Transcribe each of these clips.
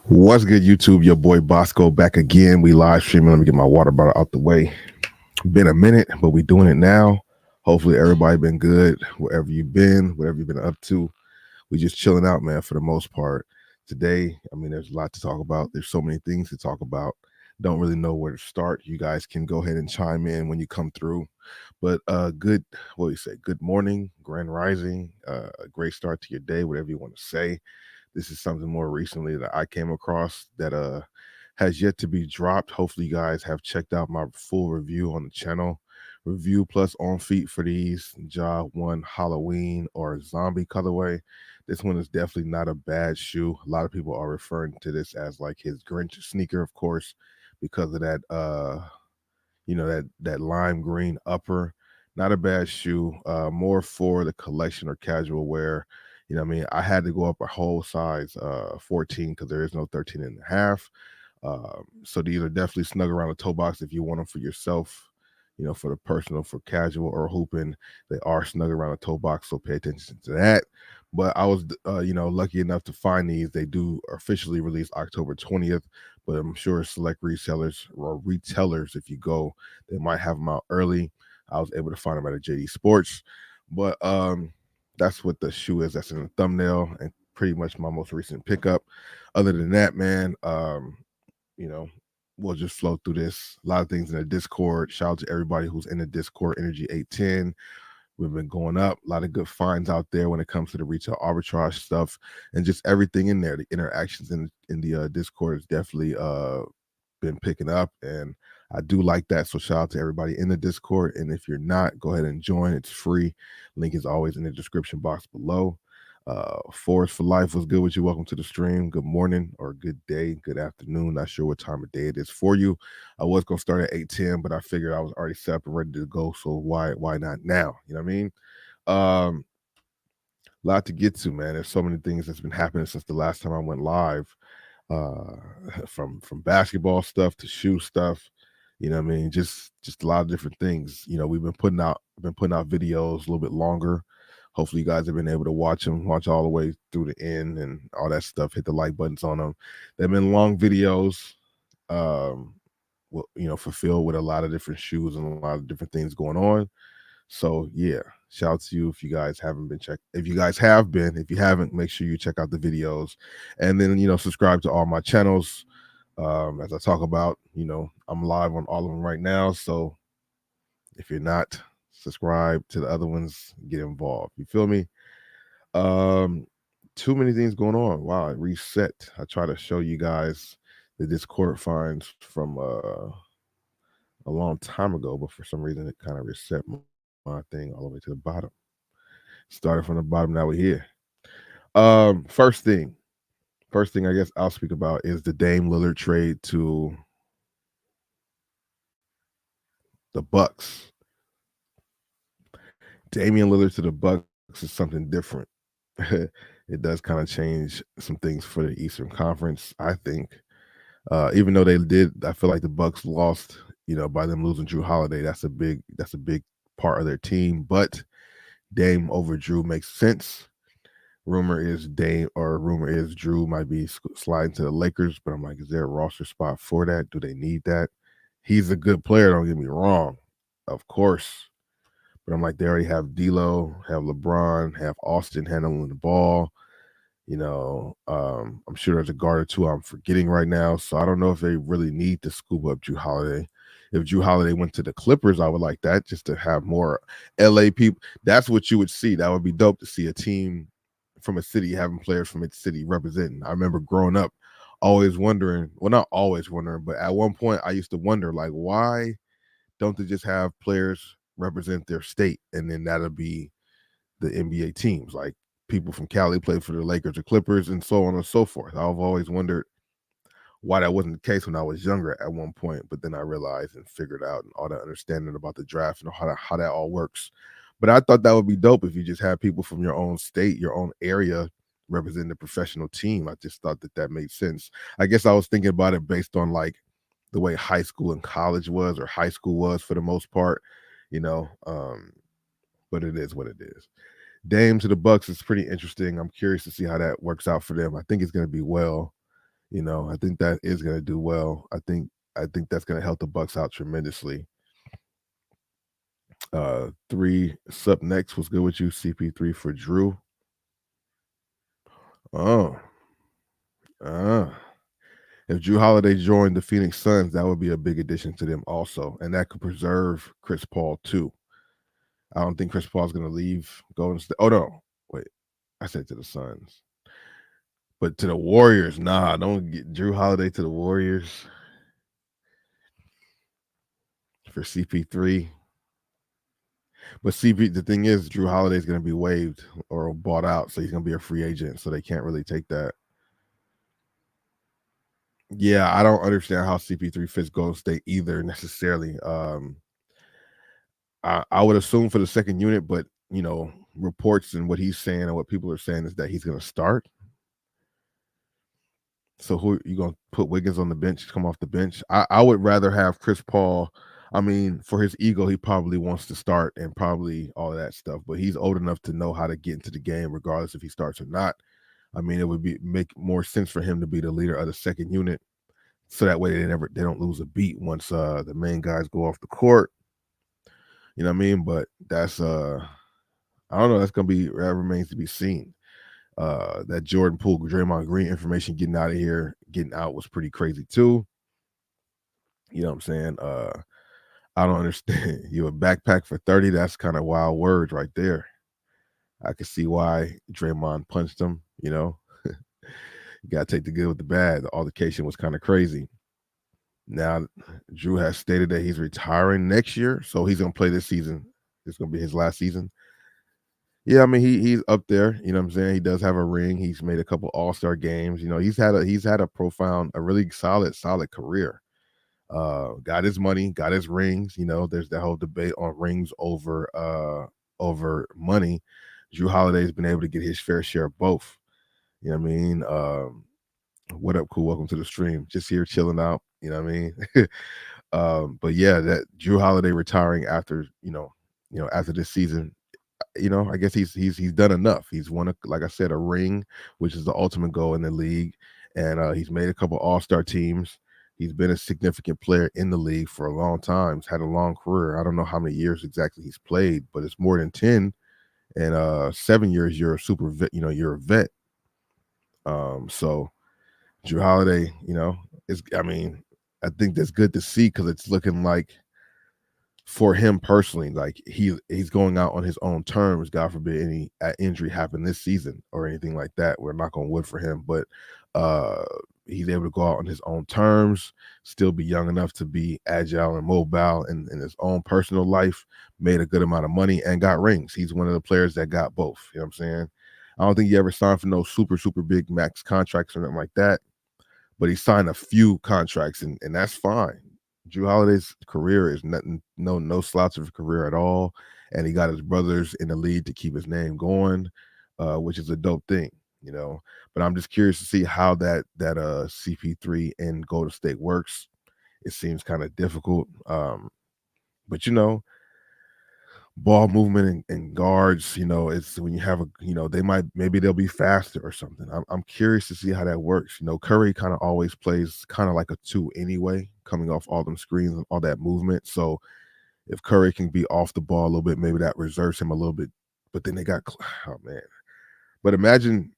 What's good, YouTube? Your boy Bosco back again. We live streaming. Let me get my water bottle out the way. Been a minute, but we doing it now. Hopefully everybody been good wherever you've been, whatever you've been up to. We just chilling out, man, for the most part. Today, there's a lot to talk about. There's so many things to talk about. Don't really know where to start. You guys can go ahead and chime in when you come through. But what do you say? Good morning, grand rising, a great start to your day, whatever you want to say. This is something more recently that I came across that has yet to be dropped. Hopefully, you guys have checked out my full review on the channel. Review plus on feet for these Ja 1 Halloween or zombie colorway. This one is definitely not a bad shoe. A lot of people are referring to this as like his Grinch sneaker, of course, because of that that lime green upper. Not a bad shoe. More for the collection or casual wear. I had to go up a whole size 14 because there is no 13 and a half. So these are definitely snug around the toe box if you want them for yourself, for the personal, for casual or hooping. They are snug around the toe box, so pay attention to that. But I was, lucky enough to find these. They do officially release October 20th, but I'm sure select resellers or retailers, if you go, they might have them out early. I was able to find them at a JD Sports, but that's what the shoe is. That's in the thumbnail and pretty much my most recent pickup. Other than that, man, you know, we'll just flow through this. A lot of things in the Discord. Shout out to everybody who's in the Discord, Energy 810. We've been going up. A lot of good finds out there when it comes to the retail arbitrage stuff and just everything in there. The interactions in the Discord has definitely been picking up, and I do like that. So shout out to everybody in the Discord. And if you're not, go ahead and join. It's free. Link is always in the description box below. Forest for Life was good with you. Welcome to the stream. Good morning or good day, good afternoon. Not sure what time of day it is for you. I was gonna start at 8:10, but I figured I was already set up and ready to go. So why not now? You know what I mean? Lot to get to, man. There's so many things that's been happening since the last time I went live. From basketball stuff to shoe stuff. Just a lot of different things. We've been putting out videos a little bit longer. Hopefully, you guys have been able to watch all the way through the end and all that stuff. Hit the like buttons on them. They've been long videos, fulfilled with a lot of different shoes and a lot of different things going on. So yeah, shout out to you if you guys haven't been checked. If you guys have been, if you haven't, make sure you check out the videos, and then subscribe to all my channels. As I talk about, I'm live on all of them right now. So if you're not subscribed to the other ones, get involved. You feel me? Too many things going on. Wow, reset. I try to show you guys the Discord finds from a long time ago, but for some reason it kind of reset my thing all the way to the bottom. Started from the bottom, now we're here. First thing I guess I'll speak about is the Dame Lillard trade to the Bucks. Damian Lillard to the Bucks is something different. It does kind of change some things for the Eastern Conference, I think. Even though I feel like the Bucks lost, by them losing Drew Holiday. That's a big part of their team. But Dame over Drew makes sense. Rumor is Drew might be sliding to the Lakers, but I'm like, is there a roster spot for that? Do they need that? He's a good player, don't get me wrong, of course. But I'm like, they already have D'Lo, have LeBron, have Austin handling the ball. I'm sure there's a guard or two I'm forgetting right now. So I don't know if they really need to scoop up Drew Holiday. If Drew Holiday went to the Clippers, I would like that, just to have more LA people. That's what you would see. That would be dope to see a team from a city having players from its city representing. I remember growing up always wondering, well, not always wondering, but at one point I used to wonder, like, why don't they just have players represent their state, and then that'll be the NBA teams? Like, people from Cali play for the Lakers or Clippers and so on and so forth. I've always wondered why that wasn't the case when I was younger at one point, but then I realized and figured out and all that understanding about the draft and how that all works. But I thought that would be dope if you just had people from your own state, your own area, representing the professional team. I just thought that made sense. I guess I was thinking about it based on like the way high school and college was, or high school was for the most part, but it is what it is. Dame to the Bucks is pretty interesting. I'm curious to see how that works out for them. I think it's going to be well. I think that is going to do well. I think that's going to help the Bucks out tremendously. Three Sup next was good with you. CP3 for Drew. Oh, uh, if Drew Holiday joined the Phoenix Suns, that would be a big addition to them also, and that could preserve Chris Paul too. I don't think Chris Paul's going to leave Golden State. Oh no, wait, I said to the Suns, but to the Warriors, nah, don't get Drew Holiday to the Warriors for CP3. But CP, the thing is, Drew Holiday is going to be waived or bought out, so he's going to be a free agent, so they can't really take that. Yeah, I don't understand how CP3 fits Golden State either necessarily. I would assume for the second unit, but reports and what he's saying and what people are saying is that he's going to start. So who you going to put Wiggins on the bench? Come off the bench? I would rather have Chris Paul. I mean, for his ego, he probably wants to start and probably all of that stuff. But he's old enough to know how to get into the game, regardless if he starts or not. I mean, it would make more sense for him to be the leader of the second unit, so that way they don't lose a beat once the main guys go off the court. You know what I mean? But that's I don't know. That remains to be seen. That Jordan Poole, Draymond Green information getting out was pretty crazy too. You know what I'm saying? I don't understand. You a backpack for 30? That's kind of wild words right there. I can see why Draymond punched him. You got to take the good with the bad. The altercation was kind of crazy. Now, Drew has stated that he's retiring next year, so he's going to play this season. It's going to be his last season. Yeah, I mean he's up there. You know what I'm saying? He does have a ring. He's made a couple All-Star games. He's had a really solid career. Got his money, got his rings. There's that whole debate on rings over money. Drew Holiday's been able to get his fair share of both. You know what I mean? What up, cool? Welcome to the stream. Just here chilling out. You know what I mean? But yeah, that Drew Holiday retiring after after this season. I guess he's done enough. He's won like I said, a ring, which is the ultimate goal in the league, and he's made a couple All-Star teams. He's been a significant player in the league for a long time. He's had a long career. I don't know how many years exactly he's played, but it's more than 10. And 7 years, you're a super vet. You're a vet. So Drew Holiday, I think that's good to see because it's looking like for him personally, like he's going out on his own terms. God forbid any injury happen this season or anything like that. We're knock on wood for him, but he's able to go out on his own terms, still be young enough to be agile and mobile in his own personal life, made a good amount of money and got rings. He's one of the players that got both. You know what I'm saying? I don't think he ever signed for no super big max contracts or nothing like that, but he signed a few contracts and that's fine. Drew Holiday's career is nothing, no slouch of a career at all, and he got his brothers in the lead to keep his name going, which is a dope thing, But I'm just curious to see how that CP3 in Golden State works. It seems kind of difficult, but ball movement and guards, it's when you have maybe they'll be faster or something. I'm curious to see how that works. Curry kind of always plays kind of like a 2 anyway, coming off all them screens and all that movement. So if Curry can be off the ball a little bit, maybe that reserves him a little bit. But then they got, oh man. But imagine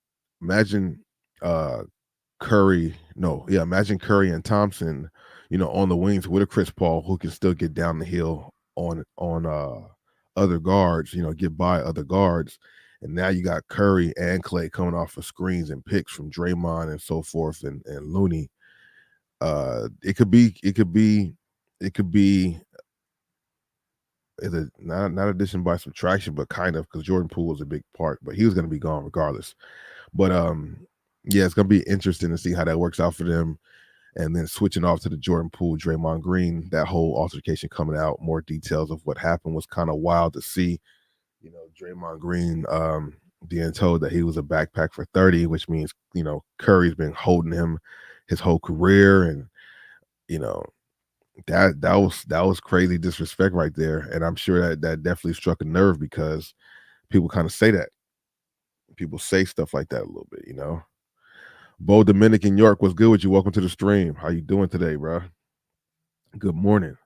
Curry and Thompson, on the wings with a Chris Paul who can still get down the hill on other guards, get by other guards. And now you got Curry and Clay coming off of screens and picks from Draymond and so forth and Looney. It could be either not addition by subtraction, but kind of, because Jordan Poole was a big part, but he was going to be gone regardless. But yeah, it's going to be interesting to see how that works out for them. And then switching off to the Jordan Poole, Draymond Green, that whole altercation coming out, more details of what happened was kind of wild to see. Draymond Green being told that he was a backpack for 30, which means, Curry's been holding him his whole career. And, that was crazy disrespect right there. And I'm sure that definitely struck a nerve because People kind of say that. People say stuff like that a little bit, you know. Bo Dominican York, what's good with you? Welcome to the stream. How you doing today, bro? Good morning.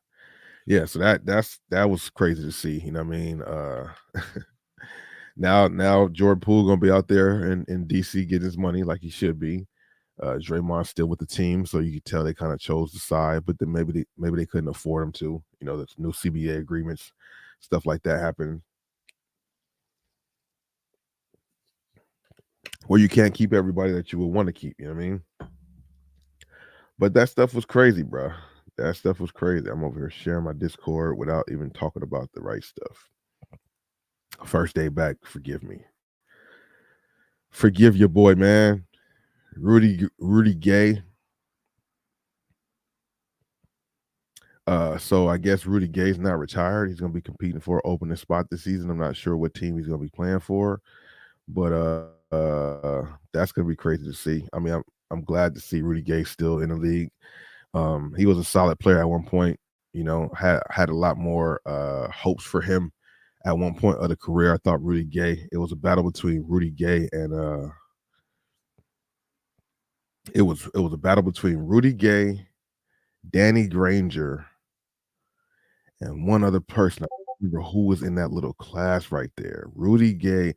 Yeah, so that was crazy to see. You know what I mean? Now Jordan Poole gonna be out there in DC getting his money like he should be. Draymond's still with the team, so you can tell they kind of chose the side, but then maybe they couldn't afford him to. You know, there's new CBA agreements, stuff like that happen where you can't keep everybody that you would want to keep. You know what I mean? But that stuff was crazy, bro. That stuff was crazy. I'm over here sharing my Discord without even talking about the right stuff. First day back, forgive me. Forgive your boy, man. Rudy Gay. So I guess Rudy Gay's not retired. He's gonna be competing for an opening spot this season. I'm not sure what team he's gonna be playing for, but that's gonna be crazy to see. I mean, I'm glad to see Rudy Gay still in the league. He was a solid player at one point. You know, had a lot more hopes for him at one point of the career. I thought Rudy Gay. It was a battle between Rudy Gay and it was a battle between Rudy Gay, Danny Granger, and one other person. I don't remember who was in that little class right there. Rudy Gay,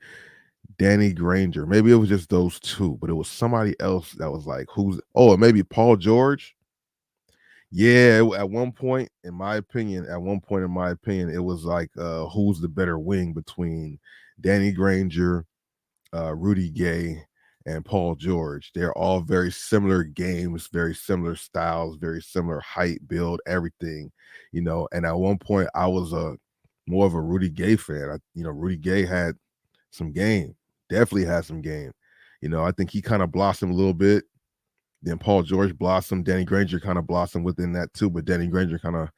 Danny Granger. Maybe it was just those two, but it was somebody else that was like, who's maybe Paul George. Yeah, at one point, in my opinion, it was like who's the better wing between Danny Granger, Rudy Gay, and Paul George. They're all very similar games, very similar styles, very similar height, build, everything, you know. And at one point, I was a more of a Rudy Gay fan. Rudy Gay had some game, definitely had some game. You know, I think he kind of blossomed a little bit. Then Paul George blossomed. Danny Granger kind of blossomed within that too, but Danny Granger kind of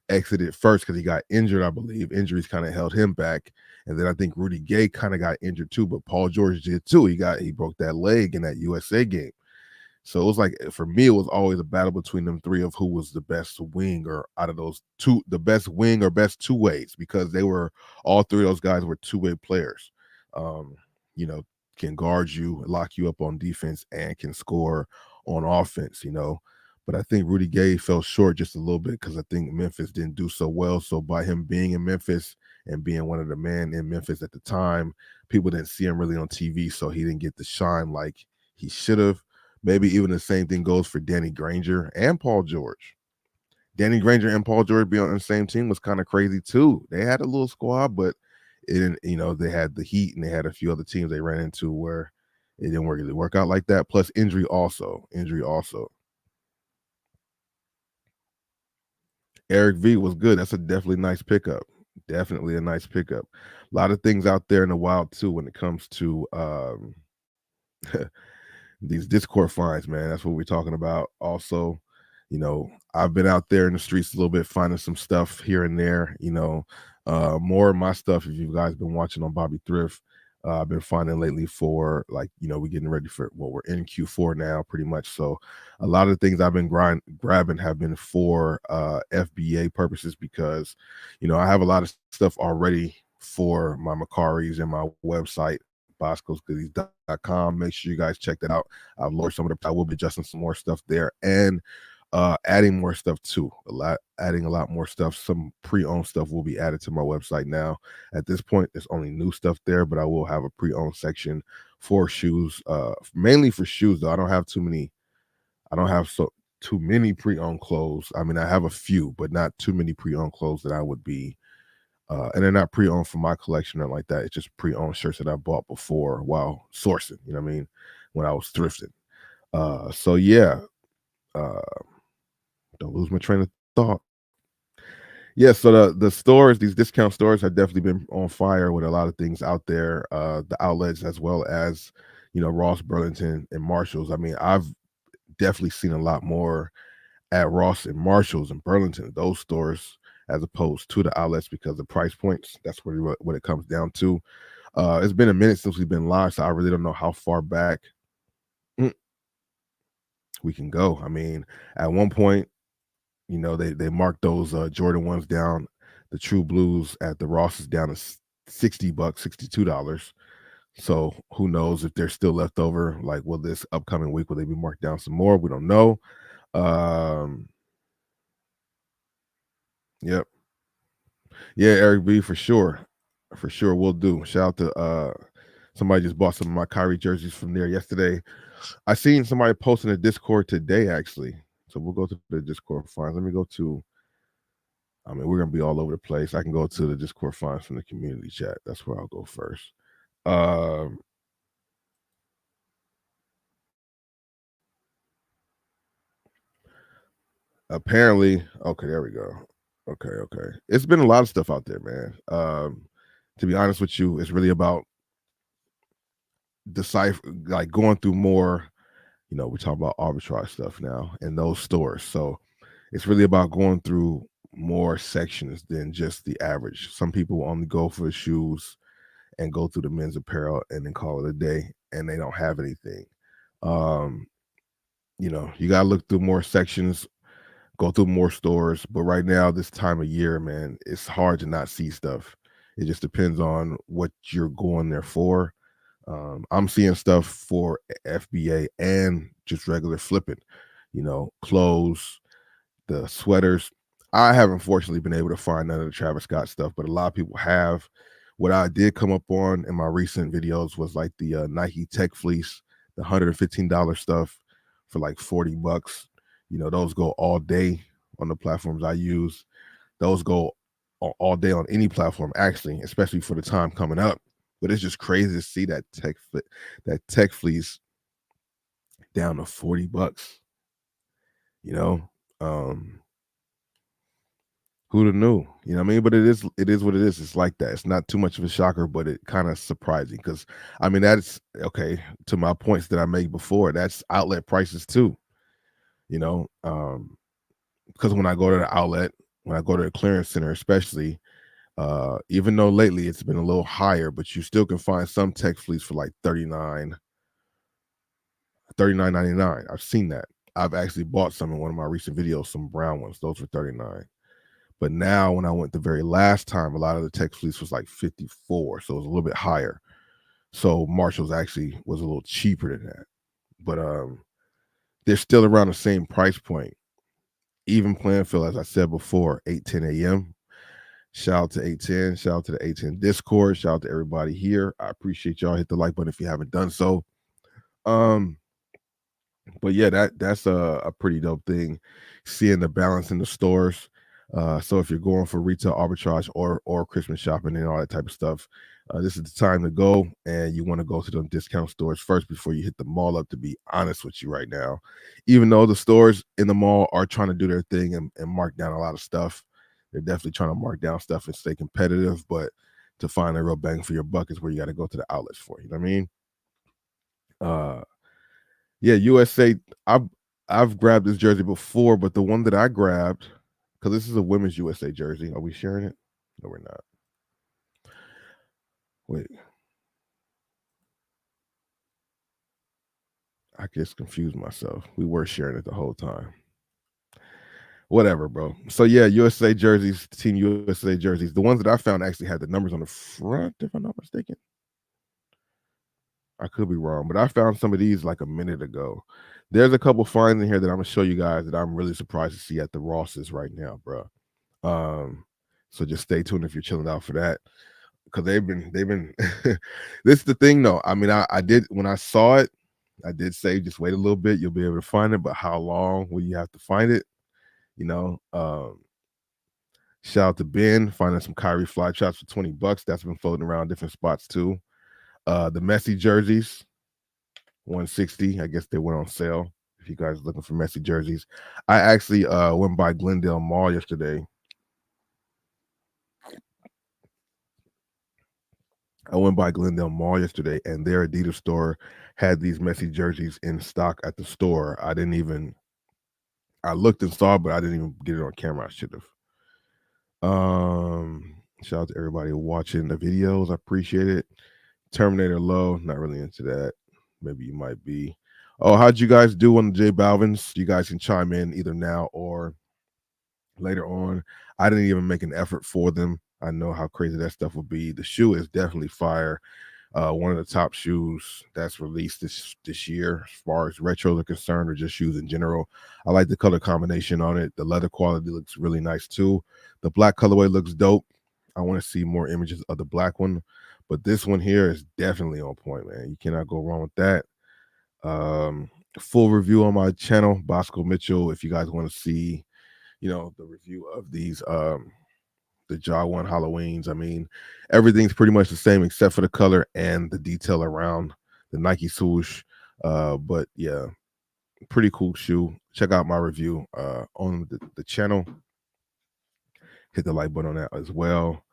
exited first because he got injured, I believe. Injuries kind of held him back. And then I think Rudy Gay kind of got injured too, but Paul George did too. He broke that leg in that USA game. So it was like, for me, it was always a battle between them three of who was the best wing, or out of those two, the best wing or best two ways, because all three of those guys were two-way players. You know, can guard you, lock you up on defense, and can score on offense, you know. But I think Rudy Gay fell short just a little bit because I think Memphis didn't do so well. So by him being in Memphis and being one of the men in Memphis at the time, people didn't see him really on TV, so he didn't get the shine like he should have. Maybe even the same thing goes for Danny Granger and Paul George. Danny Granger and Paul George being on the same team was kind of crazy too. They had a little squad, but it didn't, they had the Heat and they had a few other teams they ran into where it didn't really work out like that. Plus injury also. Eric V was good. That's a definitely nice pickup. Definitely a nice pickup. A lot of things out there in the wild too when it comes to these Discord finds, man. That's what we're talking about. Also, I've been out there in the streets a little bit finding some stuff here and there. More of my stuff, if you guys been watching on Bobby Thrift, I've been finding lately for, like, we're getting ready for, we're in Q4 now pretty much. So a lot of the things I've been grabbing have been for FBA purposes, because, I have a lot of stuff already for my Makaris and my website, boscosgoodies.com. Make sure you guys check that out. I've lowered some of the, I will be adjusting some more stuff there, and adding more stuff too. Adding a lot more stuff. Some pre-owned stuff will be added to my website now. At this point, there's only new stuff there, but I will have a pre-owned section for shoes, mainly for shoes though. I don't have too many pre-owned clothes. I mean, I have a few, but not too many pre-owned clothes that I would be and they're not pre-owned for my collection or like that. It's just pre-owned shirts that I bought before while sourcing, you know what I mean, when I was thrifting. So yeah, don't lose my train of thought. Yeah, so the stores, these discount stores, have definitely been on fire with a lot of things out there. The outlets, as well as Ross, Burlington, and Marshalls. I mean, I've definitely seen a lot more at Ross and Marshalls and Burlington, those stores, as opposed to the outlets, because the price points. That's what it comes down to. It's been a minute since we've been live, so I really don't know how far back we can go. I mean, at one point, they marked those Jordan ones down, the True Blues at the Rosses down to $60, $62. So who knows if they're still left over? Like, will this upcoming week will they be marked down some more? We don't know. Um, yep, yeah, Eric B for sure, we'll do. Shout out to somebody just bought some of my Kyrie jerseys from there yesterday. I seen somebody posting a Discord today actually, so we'll go to the Discord finds. Let me go to. I mean, we're gonna be all over the place. I can go to the Discord finds from the community chat. That's where I'll go first. Um, Apparently, okay, there we go. Okay. It's been a lot of stuff out there, man. To be honest with you, it's really about decipher, like going through more. We talk about arbitrage stuff now in those stores. So it's really about going through more sections than just the average. Some people only go for the shoes and go through the men's apparel and then call it a day, and they don't have anything. Um, you gotta look through more sections, go through more stores. But right now, this time of year, man, it's hard to not see stuff. It just depends on what you're going there for. I'm seeing stuff for FBA and just regular flipping, clothes, the sweaters. I haven't fortunately been able to find none of the Travis Scott stuff, but a lot of people have. What I did come up on in my recent videos was like the Nike Tech Fleece, the $115 stuff for like $40. Those go all day on the platforms I use. Those go all day on any platform, actually, especially for the time coming up. But it's just crazy to see that Tech Fleece down to $40. You know, um, who'd have knew? You know what I mean? But it is what it is. It's like that. It's not too much of a shocker, but it kind of surprising because I mean that's okay. To my points that I made before, that's outlet prices too. You know, because when I go to the outlet, when I go to the clearance center, especially, even though lately it's been a little higher, but you still can find some tech fleece for like 39.99. I've seen that. I've actually bought some in one of my recent videos, some brown ones. Those were 39. But now when I went the very last time, a lot of the tech fleece was like 54. So it was a little bit higher. So Marshall's actually was a little cheaper than that. But they're still around the same price point. Even playing field, as I said before, 8:10 a.m. Shout out to 810. Shout out to the 810 Discord. Shout out to everybody here. I appreciate y'all. Hit the like button if you haven't done so. Um, but yeah, that's a pretty dope thing. Seeing the balance in the stores. So if you're going for retail arbitrage or Christmas shopping and all that type of stuff, this is the time to go. And you want to go to them discount stores first before you hit the mall up. To be honest with you, right now, even though the stores in the mall are trying to do their thing and mark down a lot of stuff, they're definitely trying to mark down stuff and stay competitive. But to find a real bang for your buck is where you got to go to the outlets for. You know what I mean? Yeah, USA. I've grabbed this jersey before, but the one that I grabbed, because this is a women's USA jersey. Are we sharing it? No, we're not. Wait. I just confused myself. We were sharing it the whole time. Whatever, bro. So yeah, USA jerseys, Team USA jerseys. The ones that I found actually had the numbers on the front, if I'm not mistaken. I could be wrong, but I found some of these like a minute ago. There's a couple finds in here that I'm gonna show you guys that I'm really surprised to see at the Rosses right now, bro. So just stay tuned if you're chilling out for that. Because they've been this is the thing though. I mean, I did when I saw it, I did say just wait a little bit, you'll be able to find it, but how long will you have to find it? You know, shout out to Ben finding some Kyrie fly traps for $20. That's been floating around different spots too. The Messi jerseys, 160. I guess they went on sale. If you guys are looking for Messi jerseys, I actually went by Glendale Mall yesterday. And their Adidas store had these Messi jerseys in stock at the store. I looked and saw, but I didn't even get it on camera. I should have. Shout out to everybody watching the videos. I appreciate it. Terminator Low, not really into that. Maybe you might be. Oh, how'd you guys do on the J Balvin's? You guys can chime in either now or later on. I didn't even make an effort for them. I know how crazy that stuff will be. The shoe is definitely fire. One of the top shoes that's released this year, as far as retros are concerned, or just shoes in general. I like the color combination on it. The leather quality looks really nice too. The black colorway looks dope. I want to see more images of the black one, but this one here is definitely on point, man. You cannot go wrong with that. Um, Full review on my channel, Bosco Mitchell. If you guys want to see, the review of these the Jaw One Halloweens. I mean, everything's pretty much the same except for the color and the detail around the Nike swoosh. But yeah, pretty cool shoe. Check out my review on the channel. Hit the like button on that as well.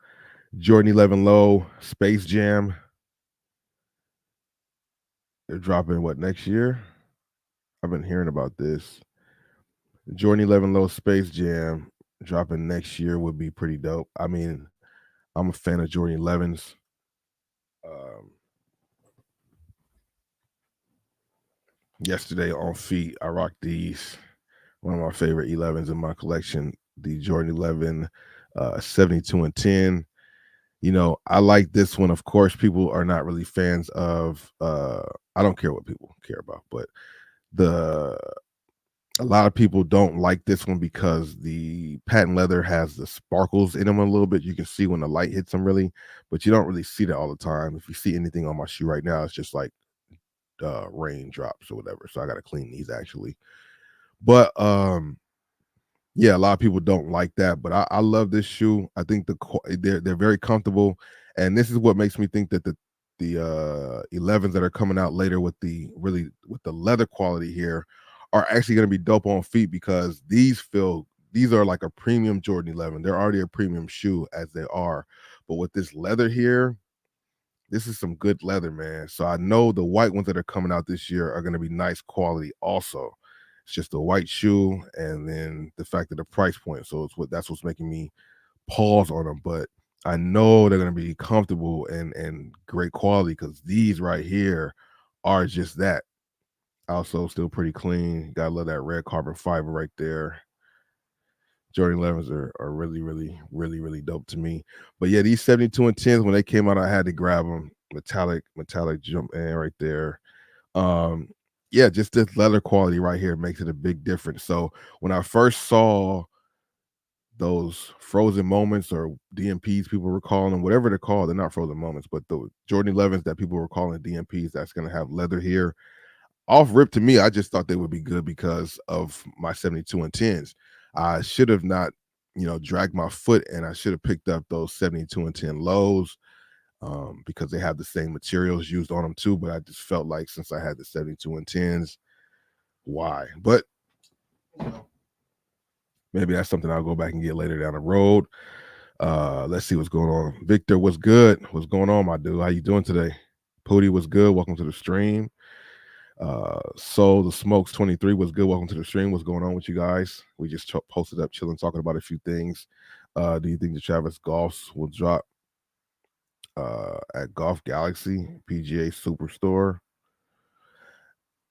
Jordan 11 Low, Space Jam. They're dropping what, next year? I've been hearing about this. Jordan 11 Low Space Jam dropping next year would be pretty dope. I mean, I'm a fan of Jordan 11s. Yesterday on feet, I rocked these. One of my favorite 11s in my collection, the Jordan 11 72 and 10. I like this one. Of course, people are not really fans of I don't care what people care about, but a lot of people don't like this one because the patent leather has the sparkles in them a little bit. You can see when the light hits them really, but you don't really see that all the time. If you see anything on my shoe right now, it's just like raindrops or whatever. So I got to clean these actually. But yeah, a lot of people don't like that, but I love this shoe. I think they're very comfortable, and this is what makes me think that the 11s that are coming out later with the leather quality here are actually going to be dope on feet, because these are like a premium Jordan 11. They're already a premium shoe as they are, but with this leather here, this is some good leather, man. So I know the white ones that are coming out this year are going to be nice quality also. It's just a white shoe, and then the fact that the price point. So that's what's making me pause on them. But I know they're going to be comfortable and great quality, because these right here are just that. Also, still pretty clean. Gotta love that red carbon fiber right there. Jordan 11s are really, really, really, really dope to me. But yeah, these 72 and 10s, when they came out, I had to grab them. Metallic jump in right there. Yeah, just this leather quality right here makes it a big difference. So when I first saw those frozen moments, or DMPs, people were calling them, whatever they're called, they're not frozen moments, but the Jordan 11s that people were calling DMPs, that's going to have leather here. Off rip, to me, I just thought they would be good because of my 72 and 10s. I should have not, dragged my foot, and I should have picked up those 72 and 10 lows, because they have the same materials used on them too. But I just felt like, since I had the 72 and 10s, why? But maybe that's something I'll go back and get later down the road. Let's see what's going on. Victor, what's good? What's going on, my dude? How you doing today? Pooty, what's good? Welcome to the stream. So the Smokes 23 was good. Welcome to the stream. What's going on with you guys? We just posted up, chilling, talking about a few things. Do you think the Travis Golfs will drop at Golf Galaxy PGA Superstore?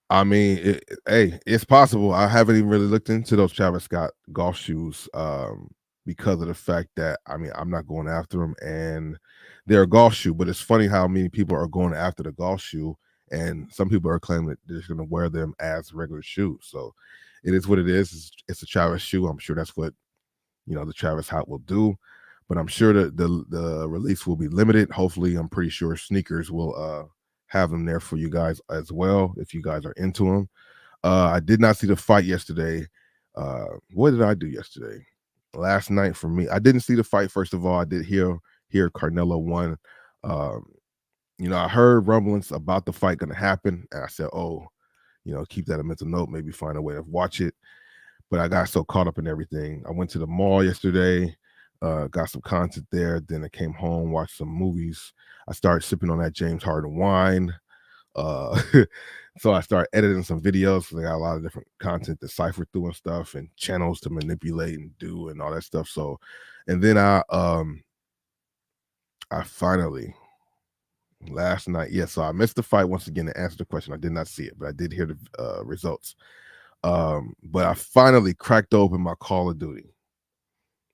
I mean, hey, it's possible. I haven't even really looked into those Travis Scott golf shoes because of the fact that, I mean, I'm not going after them, and they're a golf shoe. But it's funny how many people are going after the golf shoe, and some people are claiming that they're just going to wear them as regular shoes. So it is what it is. It's a Travis shoe. I'm sure that's what the Travis hat will do. But I'm sure that the release will be limited. Hopefully, I'm pretty sure sneakers will have them there for you guys as well, if you guys are into them. I did not see the fight yesterday. What did I do yesterday? Last night for me, I didn't see the fight. First of all, I did hear Carnelo won. I heard rumblings about the fight going to happen, and I said, oh, keep that a mental note, maybe find a way to watch it. But I got so caught up in everything. I went to the mall yesterday, got some content there. Then I came home, watched some movies. I started sipping on that James Harden wine. So I started editing some videos. So I got a lot of different content to cipher through and stuff, and channels to manipulate and do and all that stuff. So, and then I finally, last night, so I missed the fight once again. To answer the question, I did not see it, but I did hear the results. But I finally cracked open my Call of Duty.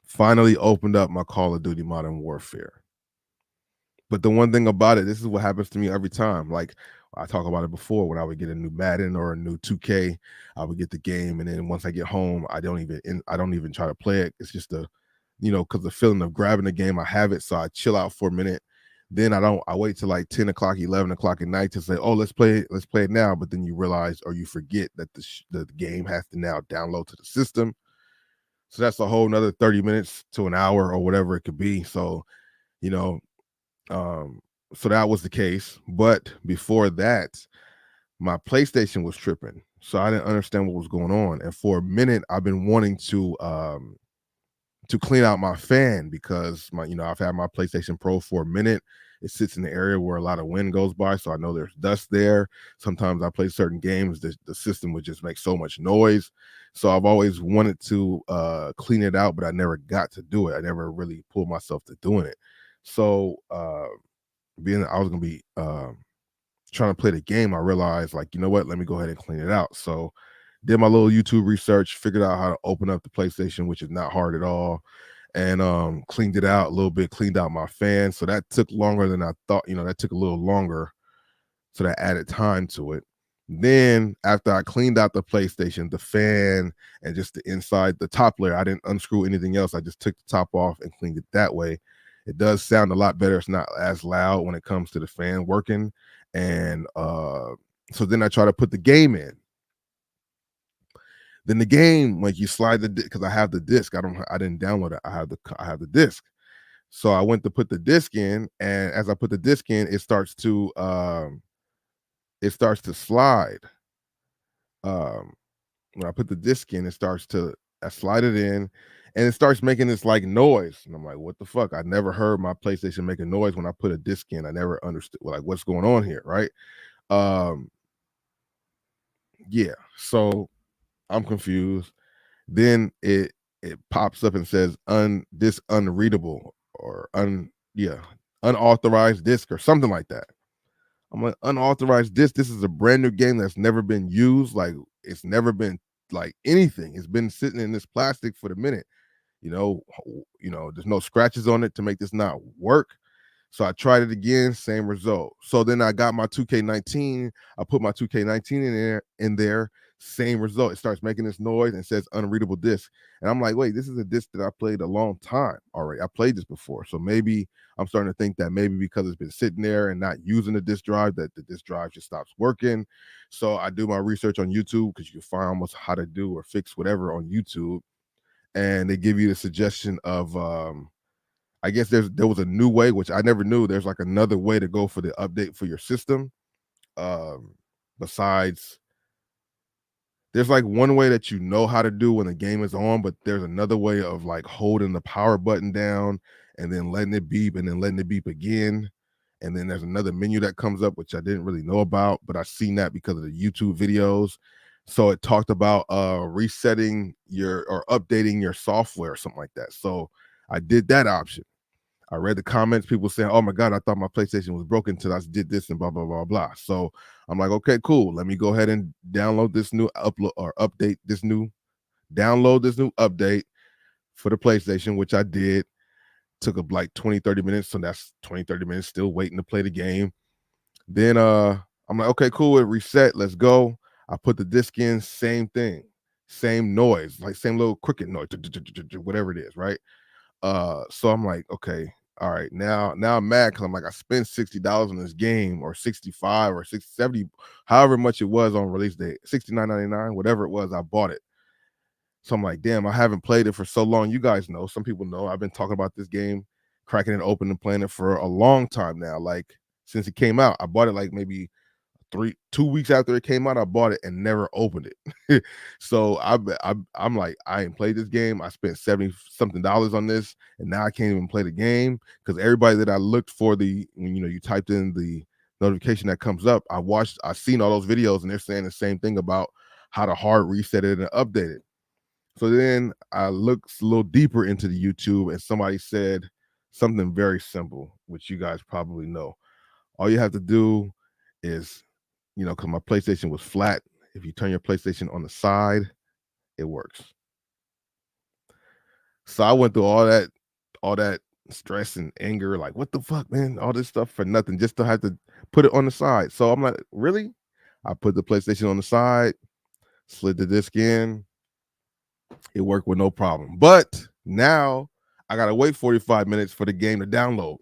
Finally opened up my Call of Duty Modern Warfare. But the one thing about it, this is what happens to me every time. Like I talked about it before, when I would get a new Madden or a new 2K, I would get the game, and then once I get home, I don't even try to play it. It's just because the feeling of grabbing the game, I have it, so I chill out for a minute. Then I wait till like 10 o'clock, 11 o'clock at night to say, oh, let's play it now. But then you realize, or you forget that the game has to now download to the system. So that's a whole nother 30 minutes to an hour or whatever it could be. So, you know, um, so that was the case. But before that, my PlayStation was tripping. So I didn't understand what was going on. And for a minute, I've been wanting to clean out my fan, because I've had my PlayStation Pro for a minute. It sits in the area where a lot of wind goes by, so I know there's dust there. Sometimes I play certain games, the system would just make so much noise. So I've always wanted to clean it out, but I never got to do it. I never really pulled myself to doing it. So being that I was gonna be trying to play the game, I realized, like, you know what, let me go ahead and clean it out. So did my little YouTube research, figured out how to open up the PlayStation, which is not hard at all, and cleaned it out a little bit, cleaned out my fan. So that took longer than I thought. That took a little longer, so that added time to it. Then after I cleaned out the PlayStation, the fan, and just the inside, the top layer, I didn't unscrew anything else. I just took the top off and cleaned it that way. It does sound a lot better. It's not as loud when it comes to the fan working. And so then I try to put the game in. Then the game, like, you slide the, because I have the disc. I didn't download it. I have the disc. So I went to put the disc in, and as I put the disc in, it starts to slide. When I put the disc in, I slide it in, and it starts making this like noise. And I'm like, what the fuck? I never heard my PlayStation make a noise when I put a disc in. I never understood, like, what's going on here, right? Yeah. So I'm confused. Then it pops up and says disc unreadable, or unauthorized disc or something like that. I'm like, unauthorized disc? This is a brand new game that's never been used. Like, it's never been like anything. It's been sitting in this plastic for the minute. There's no scratches on it to make this not work. So I tried it again, same result. So then I got my 2K19. I put my 2K19 in there, same result. It starts making this noise and says unreadable disc. And I'm like, wait, this is a disc that I played a long time already. I played this before. So maybe I'm starting to think that maybe because it's been sitting there and not using the disc drive, that the disc drive just stops working. So I do my research on YouTube, because you can find almost how to do or fix whatever on YouTube. And they give you the suggestion of I guess there was a new way, which I never knew. There's like another way to go for the update for your system. Besides, there's like one way that you know how to do when the game is on, but there's another way of like holding the power button down and then letting it beep and then letting it beep again. And then there's another menu that comes up, which I didn't really know about, but I've seen that because of the YouTube videos. So it talked about resetting or updating your software or something like that. So I did that option. I read the comments, people saying, oh my God, I thought my PlayStation was broken until I did this and blah, blah, blah, blah. So I'm like, okay, cool. Let me go ahead and download this new download this new update for the PlayStation, which I did. Took up like 20, 30 minutes. So that's 20, 30 minutes still waiting to play the game. Then I'm like, okay, cool. It reset. Let's go. I put the disc in, same thing, same noise, like same little cricket noise, whatever it is, right? So I'm like, okay, all right, now I'm mad, because I'm like, I spent $60 on this game, or 65 or 60, 70, however much it was on release date, $69.99, whatever it was, I bought it. So I'm like, damn, I haven't played it for so long. You guys know, some people know, I've been talking about this game, cracking it open and playing it for a long time now. Like, since it came out, I bought it like maybe 2 weeks after it came out. I bought it and never opened it. So I'm like, I ain't played this game. I spent 70 something dollars on this, and now I can't even play the game, because everybody that I looked for, when you typed in the notification that comes up, I've seen all those videos, and they're saying the same thing about how to hard reset it and update it. So then I looked a little deeper into the YouTube, and somebody said something very simple, which you guys probably know. All you have to do is, because my PlayStation was flat, if you turn your PlayStation on the side, it works. So I went through all that stress and anger, like, what the fuck, man? All this stuff for nothing, just to have to put it on the side. So I'm like, really? I put the PlayStation on the side, slid the disc in, it worked with no problem. But now I gotta wait 45 minutes for the game to download.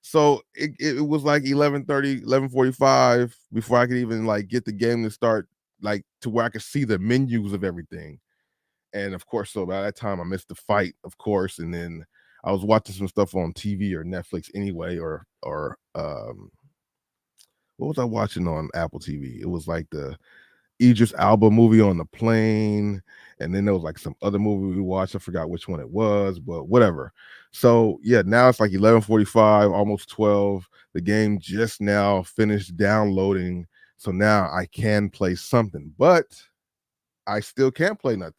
So it was like 11:30, 11:45 before I could even like get the game to start, like to where I could see the menus of everything. And of course, so by that time I missed the fight, of course, and then I was watching some stuff on TV or Netflix anyway, or what was I watching on Apple TV? It was like the Idris Alba movie on the plane, and then there was like some other movie we watched. I forgot which one it was, but whatever. So yeah, now it's like 11:45, almost 12. The game just now finished downloading, so now I can play something, but I still can't play nothing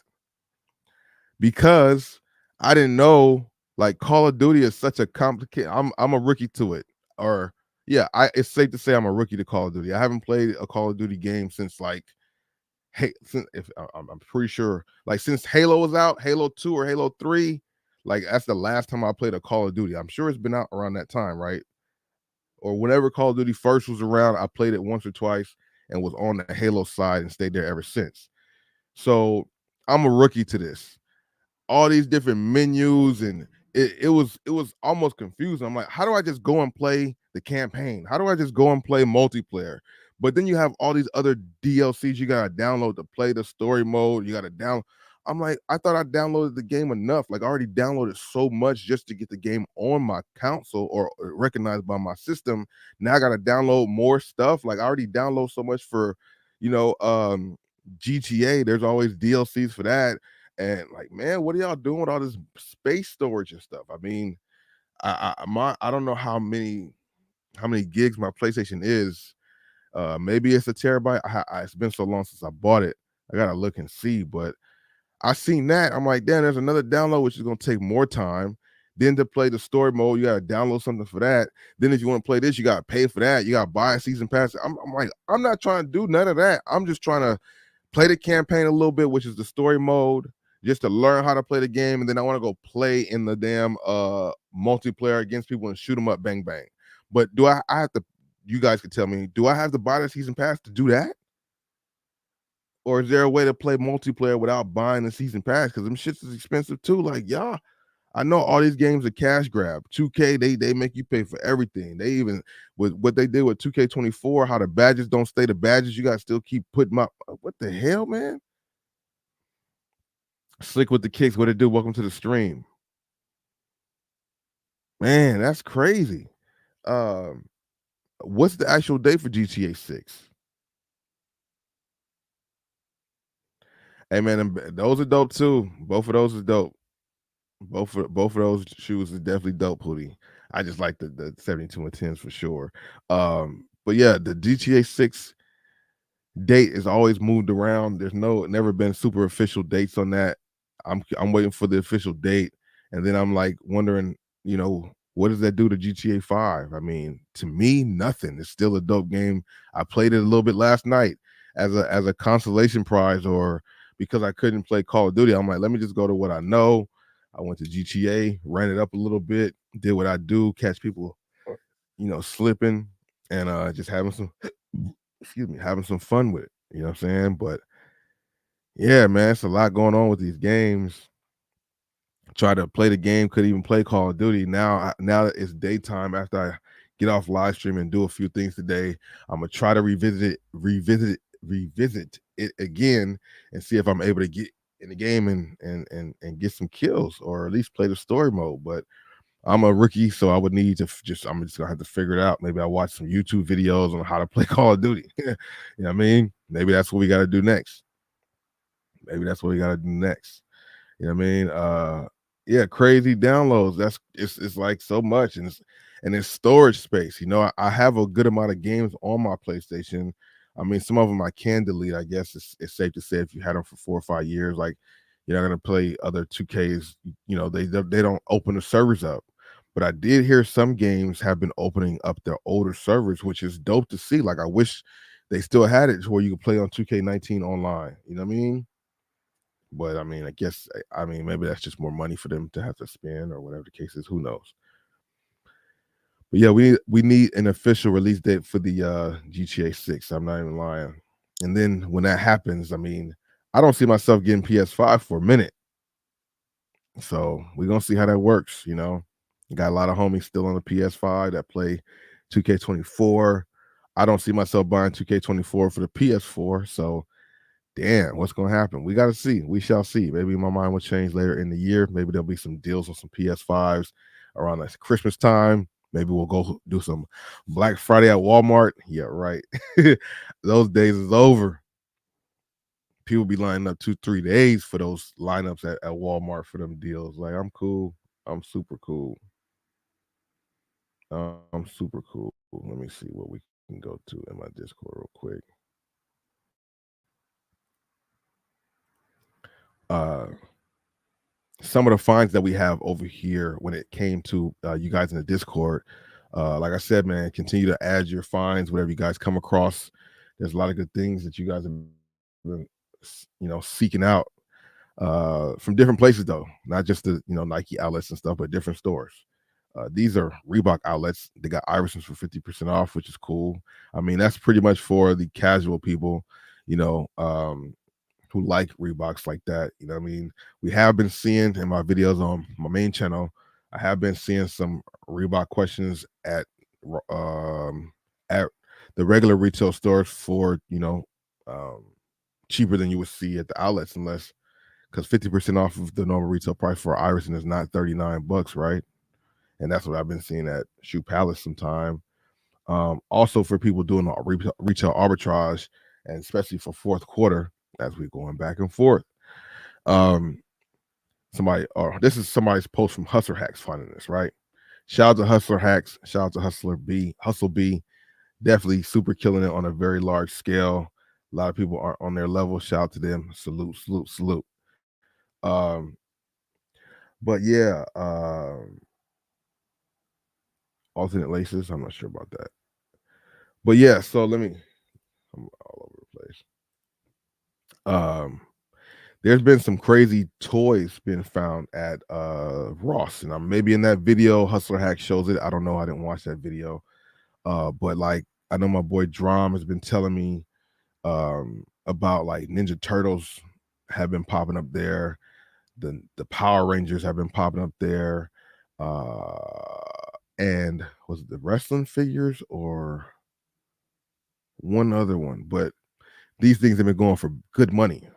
because I didn't know like Call of Duty is such a complicated. I'm a rookie to it, or yeah, it's safe to say I'm a rookie to Call of Duty. I haven't played a Call of Duty game since like hey, since if I'm pretty sure like since Halo was out, Halo 2 or Halo 3, like that's the last time I played a Call of Duty. I'm sure it's been out around that time, right? Or whenever Call of Duty first was around, I played it once or twice and was on the Halo side and stayed there ever since. So I'm a rookie to this, all these different menus, and it was almost confusing. I'm like, how do I just go and play the campaign? How do I just go and play multiplayer? But then you have all these other DLCs you gotta download to play the story mode. You gotta down. I'm like, I thought I downloaded the game enough. Like I already downloaded so much just to get the game on my console or recognized by my system. Now I gotta download more stuff. Like I already download so much for, you know, GTA. There's always DLCs for that. And like, man, what are y'all doing with all this space storage and stuff? I mean, I don't know how many gigs my PlayStation is. Maybe it's a terabyte. It's been so long since I bought it. I gotta look and see. But I seen that. I'm like, damn, there's another download which is gonna take more time. Then to play the story mode, you gotta download something for that. Then if you want to play this, you gotta pay for that. You gotta buy a season pass. I'm like, I'm not trying to do none of that. I'm just trying to play the campaign a little bit, which is the story mode, just to learn how to play the game, and then I want to go play in the damn multiplayer against people and shoot them up, bang bang. But do I have to? You guys can tell me. Do I have to buy the season pass to do that, or is there a way to play multiplayer without buying the season pass? Because them shits is expensive too. Like, yeah, I know all these games are cash grab. 2K, they make you pay for everything. They even with what they did with 2K24, how the badges don't stay the badges. You got to still keep putting up. What the hell, man? Slick with the kicks. What it do? Welcome to the stream. Man, that's crazy. Um, what's the actual date for GTA 6? Hey man, those are dope too. Both of those are dope. Both of those shoes is definitely dope, Hootie. I just like the 72 and 10s for sure. But yeah, the GTA 6 date is always moved around. There's never been super official dates on that. I'm waiting for the official date, and then I'm like wondering, what does that do to GTA 5? I mean, to me, nothing. It's still a dope game. I played it a little bit last night as a consolation prize, or because I couldn't play Call of Duty. I'm like, let me just go to what I know. I went to GTA, ran it up a little bit, did what I do, catch people, slipping, and just having some excuse me, having some fun with it. You know what I'm saying? But yeah, man, it's a lot going on with these games. Try to play the game, couldn't even play Call of Duty. Now that it's daytime after I get off live stream and do a few things today, I'm gonna try to revisit it again and see if I'm able to get in the game and get some kills or at least play the story mode. But I'm a rookie, so I would need to I'm just gonna have to figure it out. Maybe I watch some YouTube videos on how to play Call of Duty. You know what I mean? Maybe that's what we gotta do next. You know what I mean? Yeah, crazy downloads. It's like so much, and it's storage space. I have a good amount of games on my PlayStation. I mean, some of them I can delete. I guess it's safe to say if you had them for 4 or 5 years, like you're not gonna play other 2Ks. They don't open the servers up. But I did hear some games have been opening up their older servers, which is dope to see. Like I wish they still had it to where you could play on 2K19 online. You know what I mean? But I mean, I guess I mean maybe that's just more money for them to have to spend or whatever the case is. Who knows? But yeah, we need an official release date for the GTA 6. I'm not even lying. And then when that happens, I mean, I don't see myself getting PS5 for a minute. So we're gonna see how that works. Got a lot of homies still on the PS5 that play 2K24. I don't see myself buying 2K24 for the PS4. So damn, what's gonna happen? We gotta see. We shall see. Maybe my mind will change later in the year. Maybe there'll be some deals on some PS5s around like Christmas time. Maybe we'll go do some Black Friday at Walmart. Yeah, right. Those days is over. People be lining up 2-3 days for those lineups at Walmart for them deals. Like, I'm cool. I'm super cool. I'm super cool. Let me see what we can go to in my Discord real quick. Uh some of the finds that we have over here when it came to you guys in the Discord. Like I said, man, continue to add your finds, whatever you guys come across. There's a lot of good things that you guys have been, seeking out from different places, though, not just the Nike outlets and stuff, but different stores. These are Reebok outlets. They got Iversons for 50% off, which is cool. I mean, that's pretty much for the casual people, you know. Who like Reeboks like that. You know what I mean? We have been seeing in my videos on my main channel, I have been seeing some Reebok questions um at the regular retail stores for, um cheaper than you would see at the outlets, unless because 50% off of the normal retail price for Iverson is not $39, right? And that's what I've been seeing at Shoe Palace sometime. Also for people doing retail arbitrage, and especially for fourth quarter, as we're going back and forth. Um, this is somebody's post from Hustler Hacks finding this, right? Shout out to Hustler Hacks. Shout out to Hustle B. Definitely super killing it on a very large scale. A lot of people aren't on their level. Shout out to them. Salute, salute, salute. Um, but yeah, alternate laces. I'm not sure about that. But yeah, so I'm all over the place. Um, there's been some crazy toys being found at Ross, and maybe in that video Hustler Hack shows it. I don't know. I didn't watch that video. But like I know my boy Drum has been telling me about like Ninja Turtles have been popping up there. The Power Rangers have been popping up there. And was it the wrestling figures or one other one? But these things have been going for good money.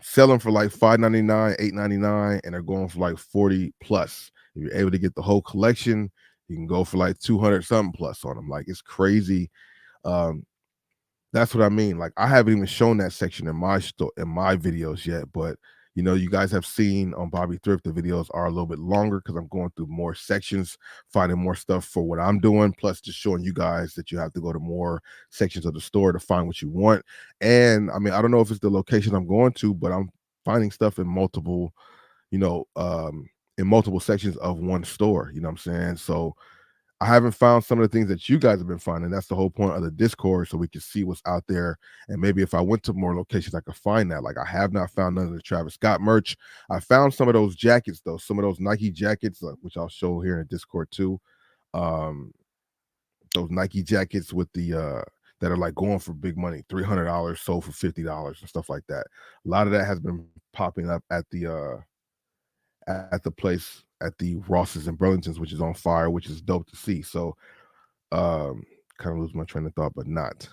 Selling for like $5.99, $8.99, and they're going for like 40 plus. If you're able to get the whole collection, you can go for like 200 something plus on them. Like, it's crazy. Um, that's what I mean. Like, I haven't even shown that section in my videos yet, but you guys have seen on Bobby Thrift, the videos are a little bit longer because I'm going through more sections, finding more stuff for what I'm doing, plus just showing you guys that you have to go to more sections of the store to find what you want. And I mean, I don't know if it's the location I'm going to, but I'm finding stuff you know, um, in multiple sections of one store. You know what I'm saying? So I haven't found some of the things that you guys have been finding. That's the whole point of the Discord, so we can see what's out there. And maybe if I went to more locations, I could find that. Like, I have not found none of the Travis Scott merch. I found some of those jackets, though, some of those Nike jackets, which I'll show here in Discord too. Um, those Nike jackets with the that are like going for big money, $300 sold for $50 and stuff like that. A lot of that has been popping up at the place at the Rosses and Burlingtons, which is on fire, which is dope to see. So kind of lose my train of thought, but not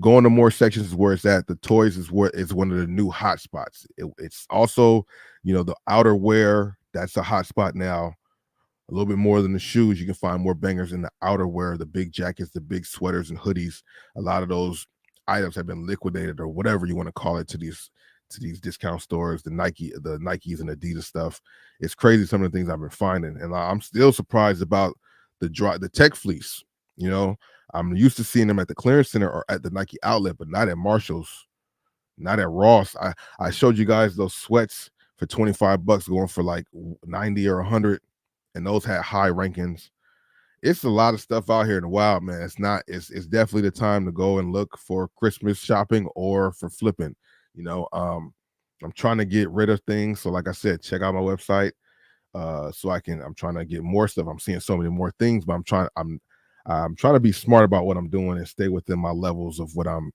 going to more sections is where it's at. The toys is where it's one of the new hot spots. It's also, the outerwear, that's a hot spot now. A little bit more than the shoes. You can find more bangers in the outerwear, the big jackets, the big sweaters and hoodies. A lot of those items have been liquidated, or whatever you want to call it, to these discount stores, the Nikes and Adidas stuff. It's crazy, some of the things I've been finding, and I'm still surprised about the tech fleece. I'm used to seeing them at the clearance center or at the Nike outlet, but not at Marshall's, not at Ross. I showed you guys those sweats for $25 going for like 90 or 100, and those had high rankings. It's a lot of stuff out here in the wild, man. It's definitely the time to go and look for Christmas shopping or for flipping. I'm trying to get rid of things. So like I said, check out my website. So I'm trying to get more stuff. I'm seeing so many more things, but I'm trying to be smart about what I'm doing and stay within my levels of what I'm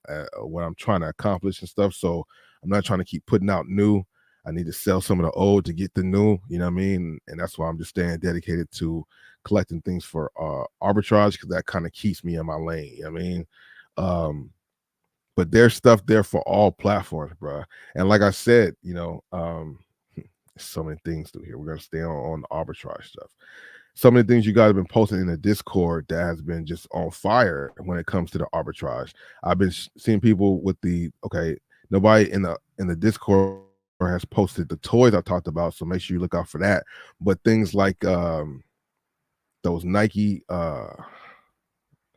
trying to accomplish and stuff. So I'm not trying to keep putting out new. I need to sell some of the old to get the new, you know what I mean? And that's why I'm just staying dedicated to collecting things for arbitrage, because that kind of keeps me in my lane, you know what I mean? But there's stuff there for all platforms, bro. And like I said, so many things through here. We're gonna stay on the arbitrage stuff. So many things you guys have been posting in the Discord that has been just on fire when it comes to the arbitrage. I've been seeing people with nobody in the Discord has posted the toys I talked about, so make sure you look out for that. But things like those Nike come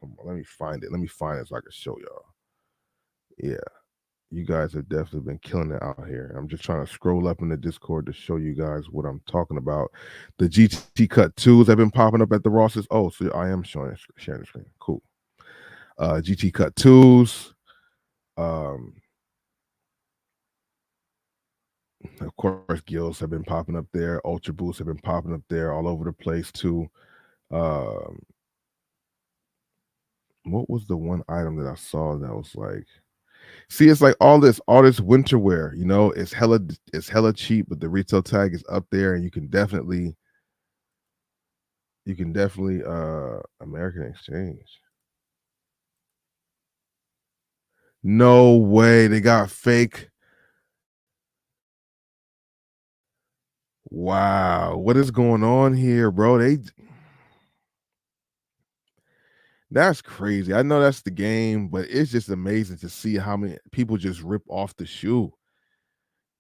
on, let me find it. Let me find it so I can show y'all. Yeah. You guys have definitely been killing it out here. I'm just trying to scroll up in the Discord to show you guys what I'm talking about. The GT Cut 2s have been popping up at the Rosses. Oh, so I am sharing the screen. Cool. GT Cut 2s. Of course, Gills have been popping up there. Ultra Boosts have been popping up there all over the place too. What was the one item that I saw that was like, see, it's like all this winter wear, it's hella cheap, but the retail tag is up there, and you can definitely American Exchange. No way, they got fake. Wow, what is going on here, bro? That's crazy. I know that's the game, but it's just amazing to see how many people just rip off the shoe.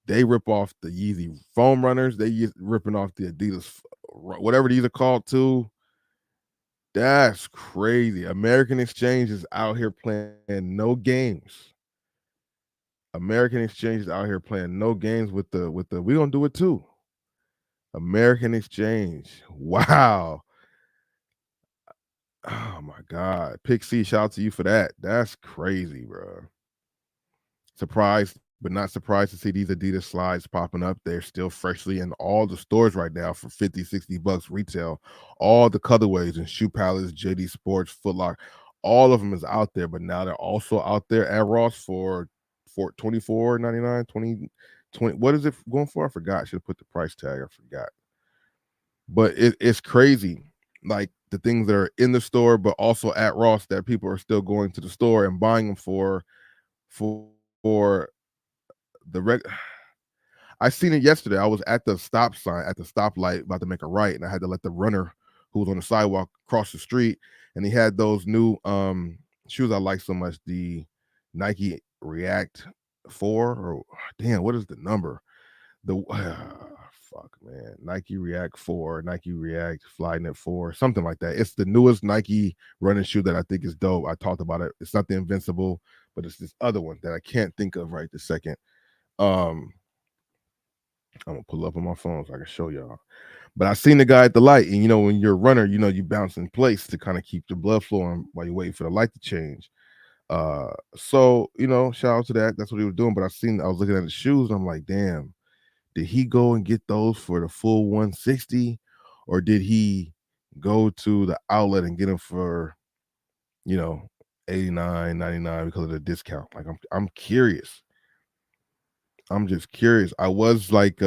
They rip off the Yeezy foam runners. Ripping off the Adidas, whatever these are called too. That's crazy. American Exchange is out here playing no games. American Exchange is out here playing no games with the we gonna do it too. American Exchange. Wow. Oh my God. Pixie, shout out to you for that. That's crazy, bro. Surprised, but not surprised to see these Adidas slides popping up. They're still freshly in all the stores right now for 50, 60 bucks retail. All the colorways and Shoe Palace, JD Sports, Foot Locker, all of them is out there, but now they're also out there at Ross for $24.99, 20. What is it going for? I forgot. Should have put the price tag. I forgot. But it's crazy. Like the things that are in the store, but also at Ross that people are still going to the store and buying them for the reg. I seen it yesterday. I was at the stop sign at the stoplight about to make a right, and I had to let the runner who was on the sidewalk cross the street, and he had those new shoes I like so much, the Nike React 4, or damn, what is the number? The fuck, man, Nike React 4, Nike React Flyknit 4, something like that. It's the newest Nike running shoe that I think is dope. I talked about it. It's not the Invincible, but it's this other one that I can't think of right this second. I'm gonna pull up on my phone so I can show y'all. But I seen the guy at the light, and when you're a runner, you bounce in place to kind of keep the blood flowing while you wait for the light to change. So shout out to that. That's what he was doing. But I was looking at the shoes, and I'm like, damn, did he go and get those for the full 160, or did he go to the outlet and get them for 89.99 because of the discount? Like I'm curious. I'm just curious. I was like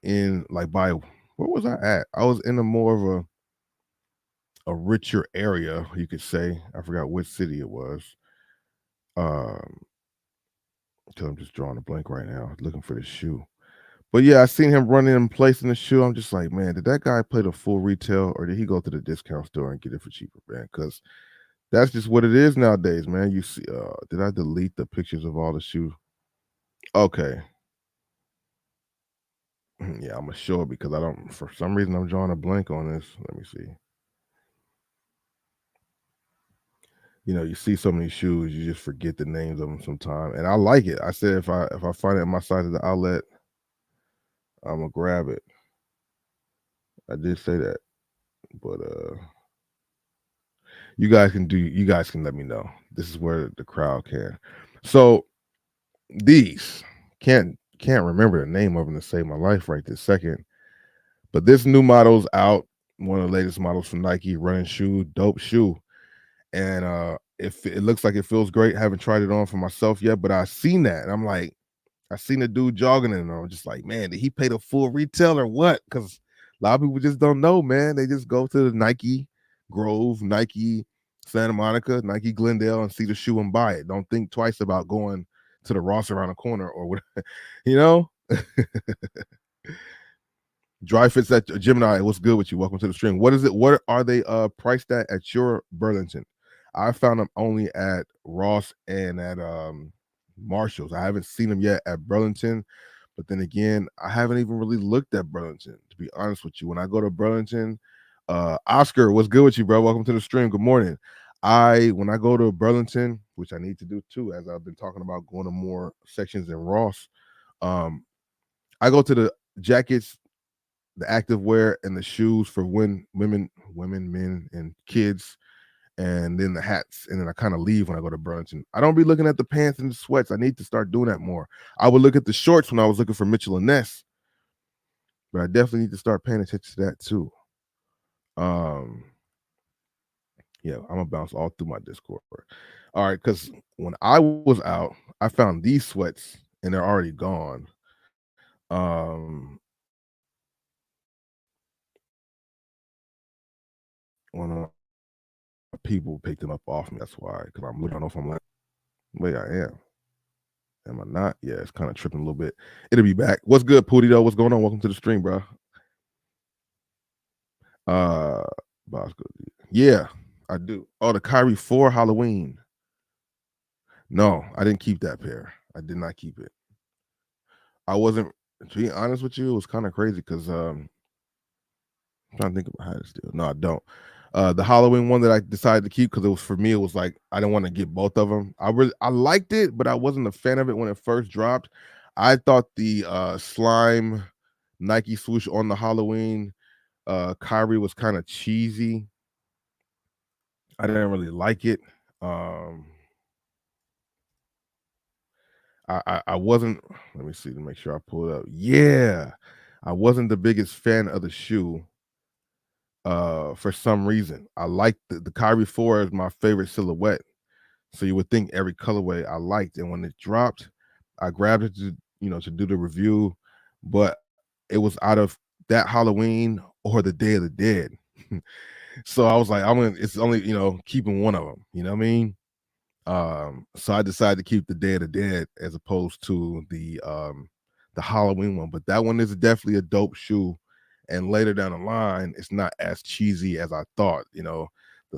in like by where was I at? I was in a more of a richer area, you could say. I forgot which city it was. Until I'm just drawing a blank right now, looking for the shoe. But yeah, I seen him running and placing the shoe. I'm just like, man, did that guy play the full retail, or did he go to the discount store and get it for cheaper, man? Because that's just what it is nowadays, man. You see, did I delete the pictures of all the shoes? Okay. Yeah, I'm gonna show it because I don't. For some reason, I'm drawing a blank on this. Let me see. You see so many shoes, you just forget the names of them sometimes. And I like it. I said if I find it in my size of the outlet, I'm gonna grab it. I did say that, but you guys can let me know. This is where the crowd can. So these can't can't remember the name of them to save my life right this second. But this new model's out. One of the latest models from Nike, running shoe, dope shoe. And it looks like it feels great. Haven't tried it on for myself yet, but I seen that and I'm like, I seen the dude jogging in, and I'm just like, man, did he pay the full retail or what? Because a lot of people just don't know, man. They just go to the Nike Grove, Nike Santa Monica, Nike Glendale, and see the shoe and buy it. Don't think twice about going to the Ross around the corner or what, you know. Dry fits at Gemini. What's good with you? Welcome to the stream. What is it? What are they priced at your Burlington? I found them only at Ross and at Marshalls. I haven't seen them yet at Burlington, but then again, I haven't even really looked at Burlington, to be honest with you. When I go to Burlington, Oscar, what's good with you, bro? Welcome to the stream. Good morning. When I go to Burlington, which I need to do too, as I've been talking about going to more sections in Ross, I go to the jackets, the active wear, and the shoes for women, men, and kids, and then the hats, and then I kind of leave when I go to Burlington. I don't be looking at the pants and the sweats. I need to start doing that more. I would look at the shorts when I was looking for Mitchell and Ness, but I definitely need to start paying attention to that too. Yeah, I'm gonna bounce all through my Discord. All right, because when I was out, I found these sweats and they're already gone. One of my people picked them up off me. That's why, because I'm looking. I don't know if I'm like, wait, I am. Am I not? Yeah, it's kind of tripping a little bit. It'll be back. What's good, Pootie, though? What's going on? Welcome to the stream, bro. Bosco. Yeah, I do. Oh, the Kyrie 4 Halloween. No, I didn't keep that pair. I did not keep it. I wasn't, to be honest with you, it was kind of crazy because I'm trying to think about how to steal. No, I don't. The Halloween one that I decided to keep because it was, for me, it was like I didn't want to get both of them. I liked it, but I wasn't a fan of it when it first dropped. I thought the slime Nike swoosh on the Halloween Kyrie was kind of cheesy. I didn't really like it. I wasn't. Let me see to make sure I pull it up. Yeah, I wasn't the biggest fan of the shoe. For some reason, I liked the Kyrie 4 is my favorite silhouette. So you would think every colorway I liked, and when it dropped, I grabbed it to to do the review, but it was out of that Halloween or the Day of the Dead. So I was like, it's only keeping one of them. You know what I mean? So I decided to keep the Day of the Dead as opposed to the Halloween one. But that one is definitely a dope shoe. And later down the line, it's not as cheesy as I thought. The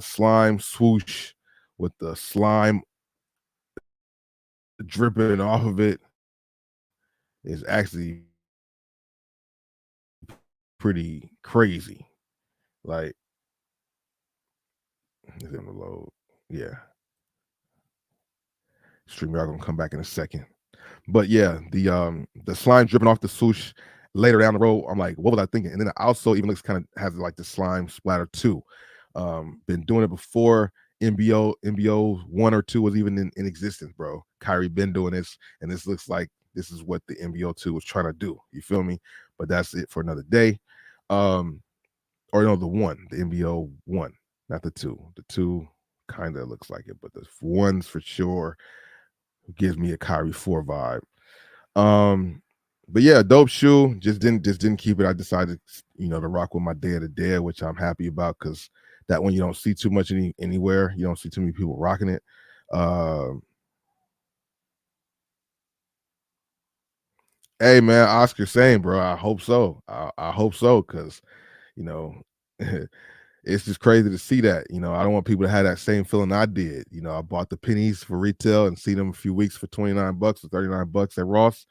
slime swoosh with the slime dripping off of it is actually pretty crazy. Like, it's in the load. Yeah. StreamYard gonna come back in a second. But yeah, the slime dripping off the swoosh later down the road, I'm like, what was I thinking? And then it also even looks kind of has like the slime splatter too. Been doing it before MBO 1 or 2 was even in existence, bro. Kyrie been doing this, and this looks like this is what the MBO 2 was trying to do. You feel me? But that's it for another day. Or no, the MBO 1, not the 2. The 2 kind of looks like it, but the 1's for sure gives me a Kyrie 4 vibe. But yeah, dope shoe. Just didn't keep it. I decided, to rock with my Day of the Dead, which I'm happy about because that one you don't see too much anywhere. You don't see too many people rocking it. Hey man, Oscar, same, bro. I hope so. I hope so because it's just crazy to see that. I don't want people to have that same feeling I did. I bought the pennies for retail and see them a few weeks for $29 or $39 at Ross.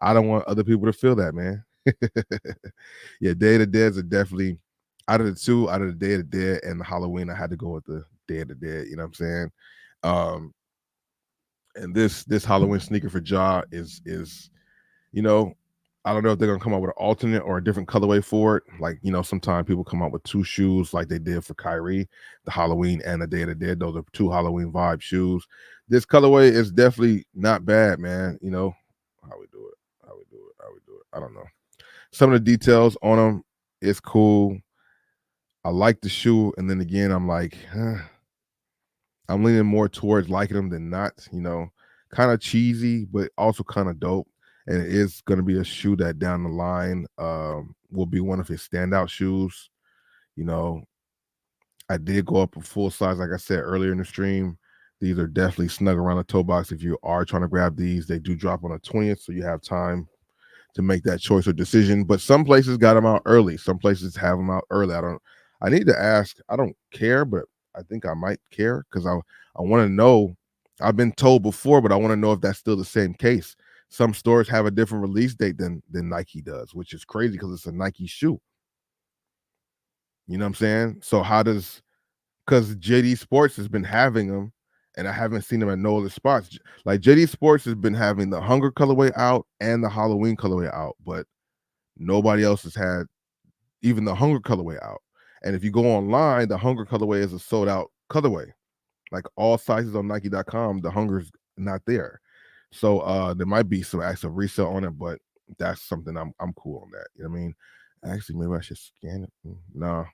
I don't want other people to feel that, man. Yeah, Day of the Deads are definitely out of the Day of the Dead and the Halloween. I had to go with the Day of the Dead. You know what I'm saying? And this Halloween sneaker for Ja is I don't know if they're gonna come out with an alternate or a different colorway for it. Like, sometimes people come out with 2 shoes like they did for Kyrie, the Halloween and the Day of the Dead. Those are 2 Halloween vibe shoes. This colorway is definitely not bad, man. How we do it. I don't know. Some of the details on them is cool. I like the shoe, and then again, I'm like, I'm leaning more towards liking them than not. Kind of cheesy, but also kind of dope. And it is going to be a shoe that down the line will be one of his standout shoes. You know, I did go up a full size, like I said earlier in the stream. These are definitely snug around the toe box. If you are trying to grab these, they do drop on the 20th, so you have time to make that choice or decision. But some places got them out early. Some places have them out early. I need to ask. I don't care, but I think I might care because I want to know. I've been told before, but I want to know if that's still the same case. Some stores have a different release date than Nike does, which is crazy because it's a Nike shoe. You know what I'm saying? So how does, because JD Sports has been having them, and I haven't seen them at no other spots. Like JD Sports has been having the Hunger colorway out and the Halloween colorway out, but nobody else has had even the Hunger colorway out. And if you go online, the Hunger colorway is a sold out colorway. Like all sizes on Nike.com, the Hunger's not there. So there might be some actual resale on it, but that's something I'm cool on that. You know what I mean? Actually, maybe I should scan it. No.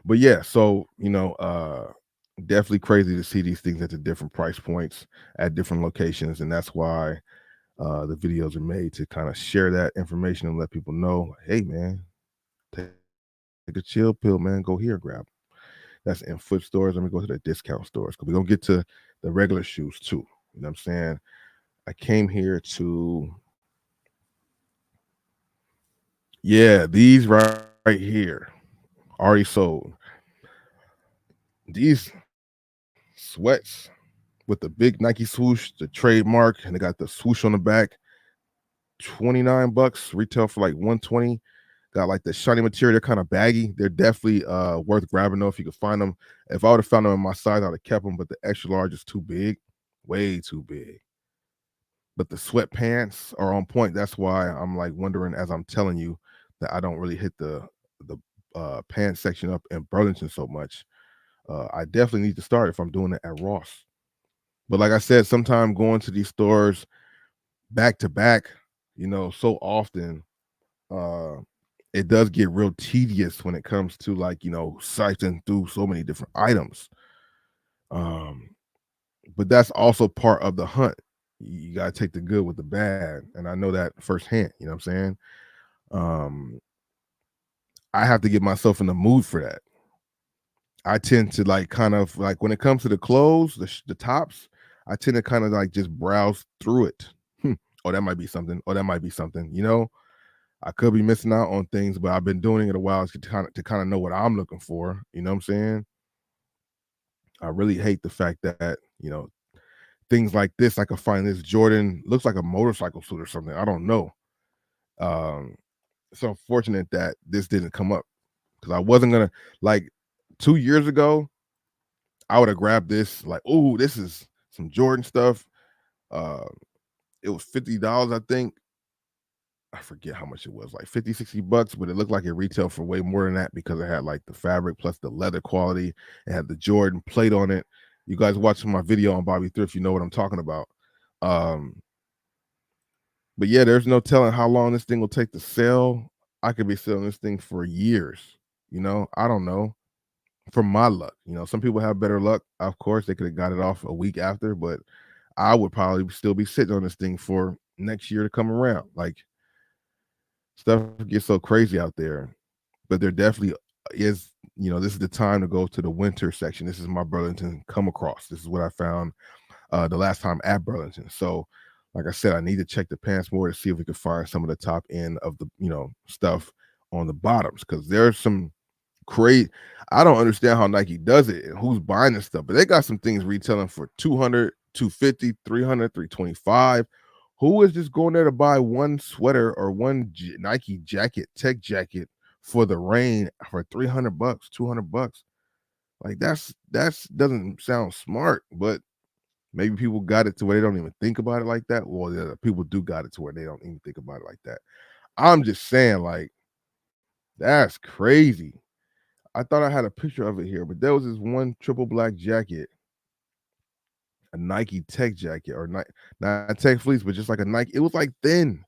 But yeah, so definitely crazy to see these things at the different price points at different locations, and that's why the videos are made to kind of share that information and let people know, hey man, take a chill pill, man. Go here, grab. That's in foot stores. Let me go to the discount stores because we're gonna get to the regular shoes too. You know what I'm saying? I came here to, yeah, these right here already sold. These sweats with the big Nike swoosh, the trademark, and they got the swoosh on the back. $29, retail for like 120. Got like the shiny material. They're kind of baggy. They're definitely worth grabbing though if you could find them. If I would have found them in my size, I would have kept them, but the extra large is too big, way too big. But the sweatpants are on point. That's why I'm like wondering as I'm telling you that I don't really hit the pants section up in Burlington so much. I definitely need to start if I'm doing it at Ross. But like I said, sometime going to these stores back to back, so often, it does get real tedious when it comes to like, sifting through so many different items. But that's also part of the hunt. You gotta take the good with the bad. And I know that firsthand, you know what I'm saying? Um, I have to get myself in the mood for that. I tend to like kind of like when it comes to the clothes, the tops, I tend to kind of like just browse through it. Oh, that might be something. Oh, that might be something. I could be missing out on things, but I've been doing it a while to kind of know what I'm looking for. You know what I'm saying? I really hate the fact that things like this. I could find this Jordan looks like a motorcycle suit or something. I don't know. Um, it's unfortunate that this didn't come up because I wasn't gonna like 2 years ago. I would have grabbed this like, oh, this is some Jordan stuff. Uh, it was $50, I think. I forget how much it was, like 50, $60, but it looked like it retailed for way more than that because it had like the fabric plus the leather quality. It had the Jordan plate on it. You guys watching my video on Bobby Thrift, you know what I'm talking about. Um, but yeah, there's no telling how long this thing will take to sell. I could be selling this thing for years. I don't know. From my luck, some people have better luck. Of course, they could have got it off a week after, but I would probably still be sitting on this thing for next year to come around. Like, stuff gets so crazy out there, but there definitely is, this is the time to go to the winter section. This is my Burlington come across. This is what I found the last time at Burlington. So, like I said, I need to check the pants more to see if we could find some of the top end of the, stuff on the bottoms because there's some great. I don't understand how Nike does it and who's buying this stuff, but they got some things retailing for 200, 250, 300, 325. Who is just going there to buy one sweater or one Nike jacket, tech jacket for the rain for $300, $200? Like that's doesn't sound smart, but maybe people got it to where they don't even think about it like that. Well, yeah, people do got it to where they don't even think about it like that. I'm just saying, like, that's crazy. I thought I had a picture of it here, but there was this one triple black jacket, a Nike tech jacket, or not tech fleece, but just like a Nike. It was like thin.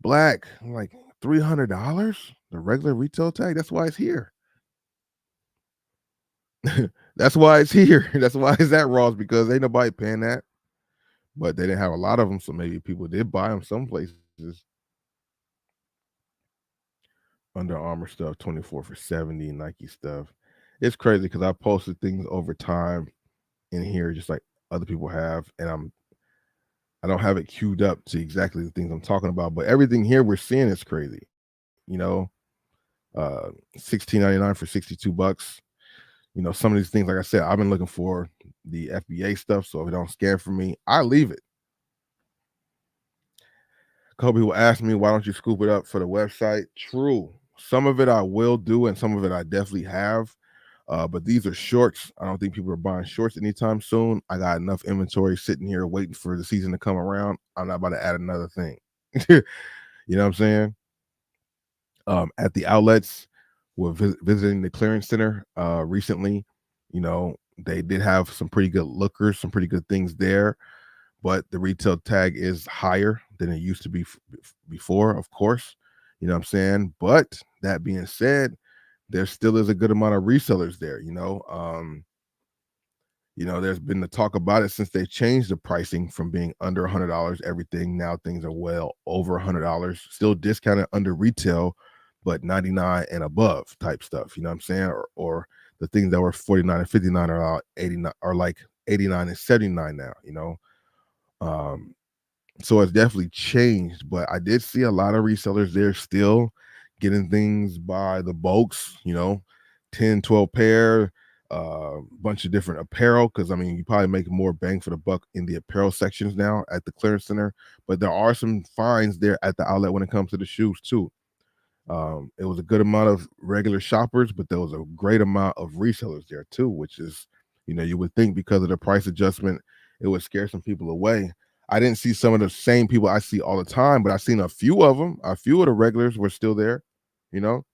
black. I'm like, $300? The regular retail tag? That's why it's here. That's why it's here. That's why it's at Ross, because ain't nobody paying that. But they didn't have a lot of them, so maybe people did buy them some places. Under Armour stuff, 24 for 70, Nike stuff. It's crazy because I posted things over time in here just like other people have, and I don't have it queued up to exactly the things I'm talking about, but everything here we're seeing is crazy. You know, 16.99 for $62. You know, some of these things, like I said, I've been looking for the FBA stuff, so if it don't scan for me, I leave it. A couple people ask me, why don't you scoop it up for the website? True. Some of it I will do, and some of it I definitely have. But these are shorts. I don't think people are buying shorts anytime soon. I got enough inventory sitting here waiting for the season to come around. I'm not about to add another thing. You know what I'm saying? At the outlets, we're visiting the clearance center recently. You know, they did have some pretty good lookers, some pretty good things there, but the retail tag is higher than it used to be before, of course. You know what I'm saying? But that being said, there still is a good amount of resellers there. There's been the talk about it since they changed the pricing from being under $100 everything. Now things are well over $100, still discounted under retail, but 99 and above type stuff. You know what I'm saying? Or the things that were 49 and 59 are 89, are like 89 and 79 now. So it's definitely changed, but I did see a lot of resellers there still getting things by the bulks, 10, 12 pair, bunch of different apparel. Cause I mean, you probably make more bang for the buck in the apparel sections now at the clearance center, but there are some finds there at the outlet when it comes to the shoes too. It was a good amount of regular shoppers, but there was a great amount of resellers there too, which is, you would think because of the price adjustment, it would scare some people away. I didn't see some of the same people I see all the time, but I seen a few of them. A few of the regulars were still there, you know,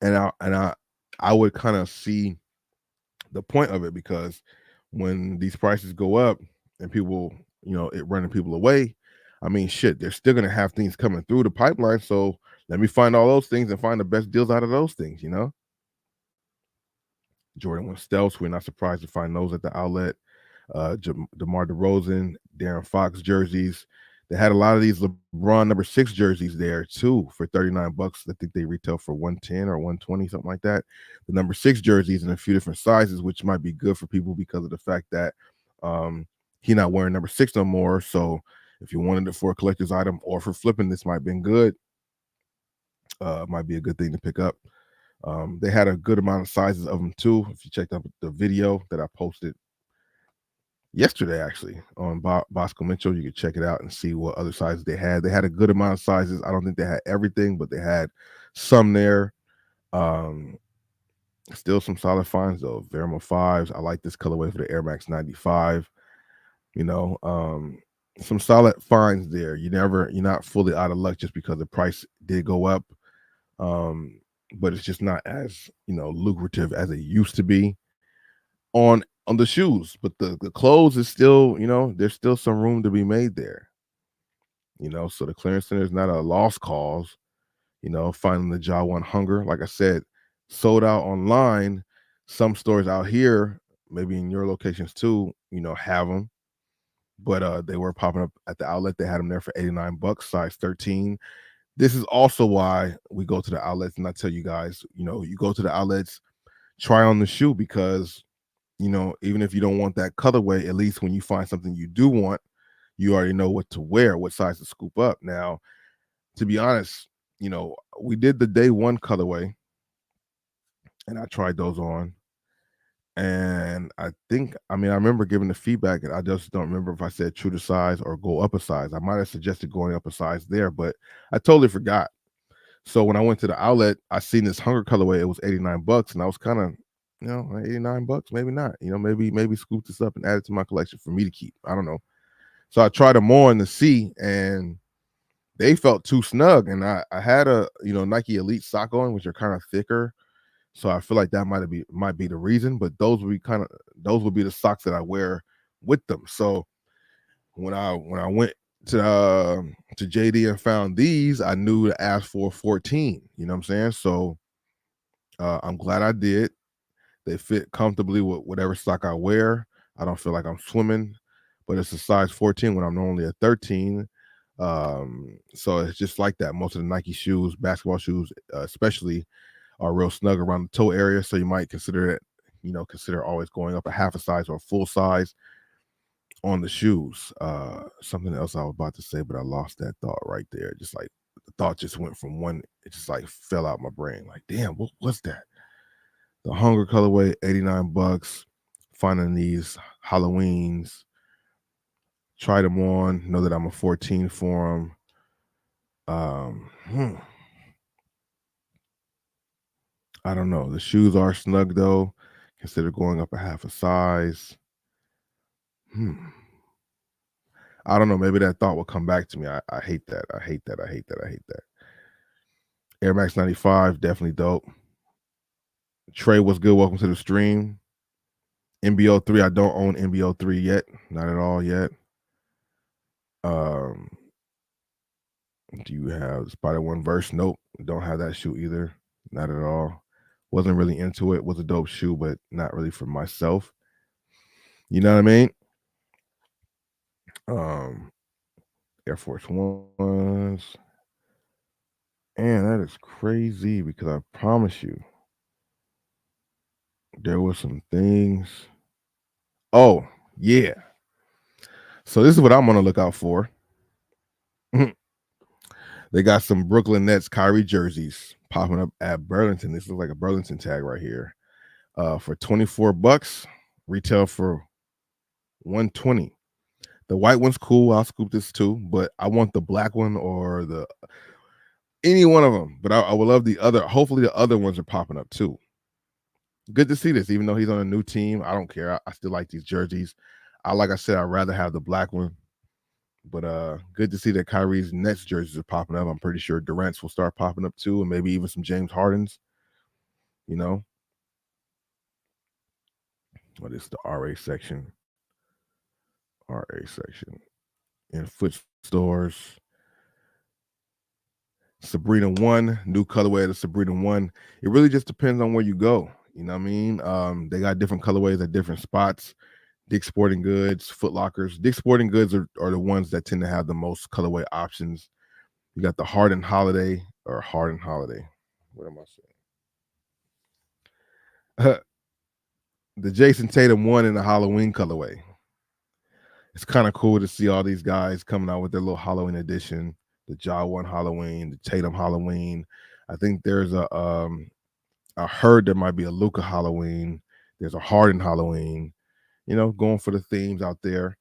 and I would kind of see the point of it, because when these prices go up and people, it running people away, I mean, shit, they're still gonna have things coming through the pipeline. So let me find all those things and find the best deals out of those things. Jordan 1 Stealths, we're not surprised to find those at the outlet. DeMar DeRozan, Darren Fox jerseys. They had a lot of these LeBron number 6 jerseys there too for $39. I think they retail for 110 or 120, something like that. The number 6 jerseys in a few different sizes, which might be good for people because of the fact that he not wearing number 6 no more. So if you wanted it for a collector's item or for flipping, this might have been good. Might be a good thing to pick up. They had a good amount of sizes of them too. If you checked out the video that I posted yesterday, actually, on Bosco Mitchell, you could check it out and see what other sizes they had. They had a good amount of sizes. I don't think they had everything, but they had some there. Still some solid finds though. Verimo 5s. I like this colorway for the Air Max 95. Some solid finds there. You're not fully out of luck just because the price did go up. But it's just not as lucrative as it used to be on the shoes. But the clothes is still, there's still some room to be made there. So the clearance center is not a lost cause. Finding the Jaw One Hunger, like I said, sold out online. Some stores out here, maybe in your locations too, have them. But they were popping up at the outlet. They had them there for $89, size 13. This is also why we go to the outlets, and I tell you guys, you go to the outlets, try on the shoe, because even if you don't want that colorway, at least when you find something you do want, you already know what to wear, what size to scoop up. Now, to be honest, we did the day one colorway, and I tried those on. And I remember giving the feedback, and I just don't remember if I said true to size or go up a size. I might have suggested going up a size there, but I totally forgot. So when I went to the outlet, I seen this Hunger colorway. It was $89, and I was kind of, $89, maybe not. Maybe scoop this up and add it to my collection for me to keep. I don't know. So I tried them on to see, and they felt too snug. And I had a Nike Elite sock on, which are kind of thicker. So I feel like that might be the reason, but those would be the socks that I wear with them. So When I went to JD and found these, I knew to ask for 14. You know what I'm saying? So I'm glad I did. They fit comfortably with whatever stock I wear. I don't feel like I'm swimming, but it's a size 14 when I'm normally a 13. So it's just like that. Most of the Nike shoes, basketball shoes, especially, are real snug around the toe area. So you might consider it, consider always going up a half a size or a full size on the shoes. Something else I was about to say, but I lost that thought right there. Just like the thought just went from one, it just like fell out my brain. Like, damn, what was that? The Hunger colorway, $89. Finding these Halloweens, tried them on, know that I'm a 14 for them. I don't know. The shoes are snug though. Consider going up a half a size. I don't know. Maybe that thought will come back to me. I hate that. I hate that. I hate that. I hate that. Air Max 95, definitely dope. Trey, what's good? Welcome to the stream. MBO3, I don't own MBO3 yet. Not at all yet. Do you have Spider One Verse? Nope. Don't have that shoe either. Not at all. Wasn't really into it. Was a dope shoe, but not really for myself. You know what I mean? Air Force Ones. And that is crazy because I promise you, there were some things. Oh, yeah. So this is what I'm gonna look out for. They got some Brooklyn Nets Kyrie jerseys popping up at Burlington. This looks like a Burlington tag right here. For $24, retail for $120. The white one's cool. I'll scoop this too, but I want the black one or any one of them. But I would love the other. Hopefully, the other ones are popping up too. Good to see this, even though he's on a new team. I don't care. I still like these jerseys. Like I said, I'd rather have the black one. But good to see that Kyrie's Nets jerseys are popping up. I'm pretty sure Durant's will start popping up too, and maybe even some James Harden's. You know, what is the RA section? RA section in foot stores. Sabrina 1, new colorway of the Sabrina 1. It really just depends on where you go. You know what I mean? They got different colorways at different spots. Dick's Sporting Goods, Foot Lockers. Dick's Sporting Goods are the ones that tend to have the most colorway options. You got the Harden Holiday or Harden Holiday. What am I saying? The Jason Tatum 1 in the Halloween colorway. It's kind of cool to see all these guys coming out with their little Halloween edition. The Ja 1 Halloween, the Tatum Halloween. I think there's I heard there might be a Luka Halloween. There's a Harden Halloween. You know, going for the themes out there.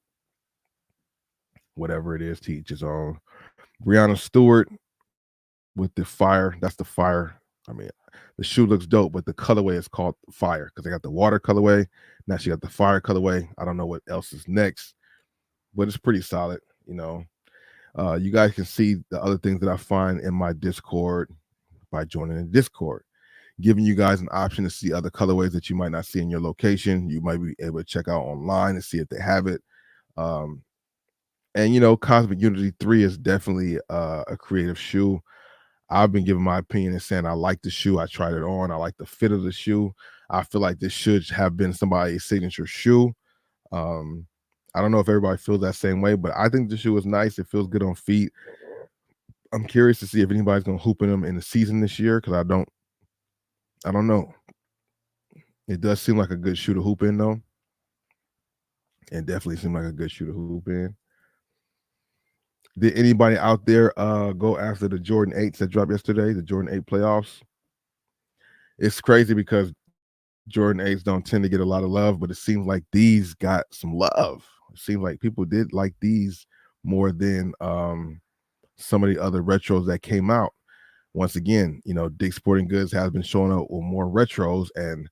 Whatever it is, to each his own. Breonna Stewart with the fire. That's the fire. I mean, the shoe looks dope, but the colorway is called fire because they got the water colorway. Now she got the fire colorway. I don't know what else is next, but it's pretty solid. You know, you guys can see the other things that I find in my Discord by joining the Discord, giving you guys an option to see other colorways that you might not see in your location. You might be able to check out online and see if they have it. And you know, Cosmic Unity 3 is definitely a creative shoe. I've been giving my opinion and saying I like the shoe. I tried it on. I like the fit of the shoe. I feel like this should have been somebody's signature shoe. I don't know if everybody feels that same way, but I think the shoe is nice. It feels good on feet. I'm curious to see if anybody's gonna hoop in them in the season this year because I don't know. It does seem like a good shoe to hoop in though. It definitely seemed like a good shoe to hoop in. Did anybody out there go after the Jordan 8s that dropped yesterday, the Jordan 8 playoffs? It's crazy because Jordan 8s don't tend to get a lot of love, but it seems like these got some love. It seems like people did like these more than some of the other retros that came out. Once again, you know, Dick's Sporting Goods has been showing up with more retros, and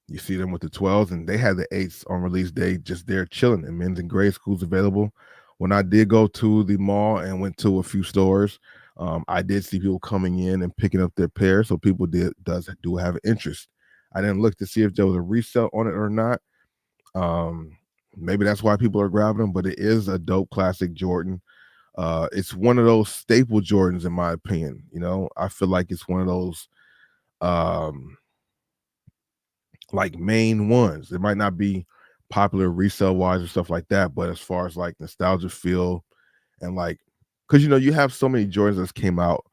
you see them with the 12s, and they had the 8s on release day just there chilling, and men's and gray schools available. When I did go to the mall and went to a few stores, I did see people coming in and picking up their pair, so people do have an interest. I didn't look to see if there was a resale on it or not. Maybe that's why people are grabbing them, but it is a dope classic Jordan. It's one of those staple Jordans, in my opinion. I feel like it's one of those um, like main ones. It might not be popular resale wise or stuff like that, but as far as like nostalgia feel and like, because you have so many Jordans that came out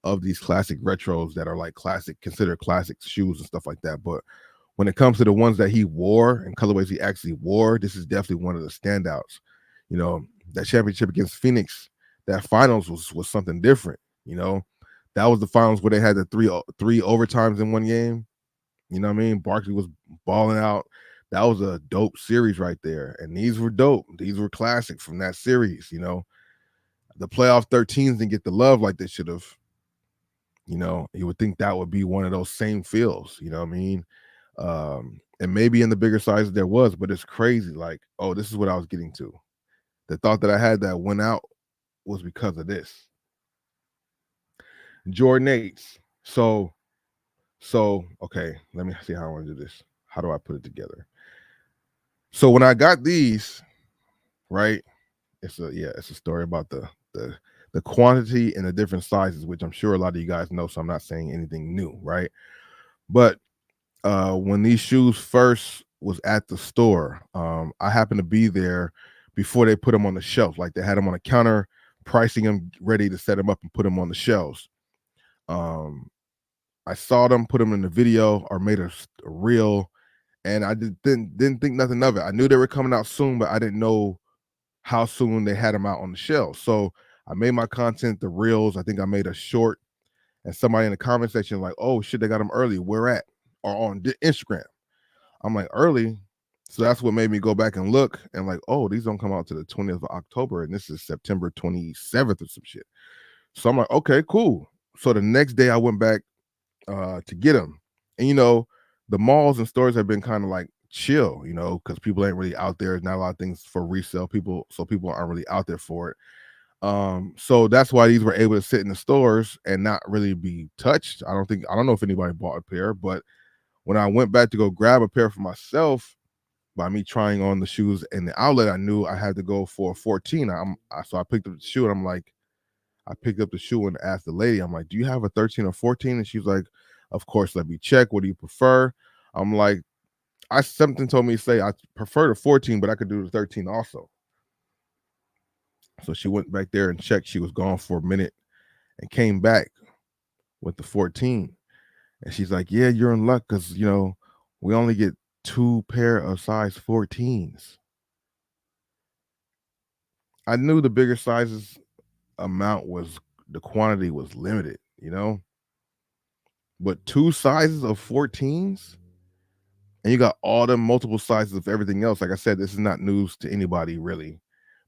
of these classic retros that are like classic, considered classic shoes and stuff like that. But when it comes to the ones that he wore and colorways he actually wore, this is definitely one of the standouts. That championship against Phoenix, that finals was something different. That was the finals where they had the three overtimes in one game. You know what I mean? Barkley was balling out. That was a dope series right there. And these were dope. These were classic from that series. The playoff 13s didn't get the love like they should have. You would think that would be one of those same feels. You know what I mean? And maybe in the bigger sizes there was, but it's crazy. Like, oh, this is what I was getting to. The thought that I had that went out was because of this. Jordan 8s. So okay, let me see how I want to do this. How do I put it together? So when I got these, right, it's a story about the quantity and the different sizes, which I'm sure a lot of you guys know, so I'm not saying anything new, right? But when these shoes first was at the store, I happened to be there before they put them on the shelf. Like they had them on a counter, pricing them, ready to set them up and put them on the shelves. I saw them put them in the video or made a reel, and I didn't think nothing of it. I knew they were coming out soon, but I didn't know how soon they had them out on the shelf. So I made my content the reels. I think I made a short, and somebody in the comment section like, "Oh shit, they got them early. Where at?" Or on Instagram. I'm like, early. So that's what made me go back and look and like, oh, these don't come out to the 20th of October, and this is September 27th or some shit. So I'm like, okay, cool. So the next day I went back to get them. And the malls and stores have been kind of like chill, because people ain't really out there. There's not a lot of things for resale. People aren't really out there for it. So that's why these were able to sit in the stores and not really be touched. I don't know if anybody bought a pair, but when I went back to go grab a pair for myself, by me trying on the shoes in the outlet, I knew I had to go for a 14. So I picked up the shoe and I'm like, I picked up the shoe and asked the lady, I'm like, do you have a 13 or 14? And she's like, of course, let me check. What do you prefer? I'm like, something told me to say I prefer the 14, but I could do the 13 also. So she went back there and checked. She was gone for a minute and came back with the 14. And she's like, yeah, you're in luck because, we only get 2 pair of size 14s. I knew the bigger sizes the quantity was limited, but 2 sizes of 14s and you got all them multiple sizes of everything else. Like I said, this is not news to anybody really,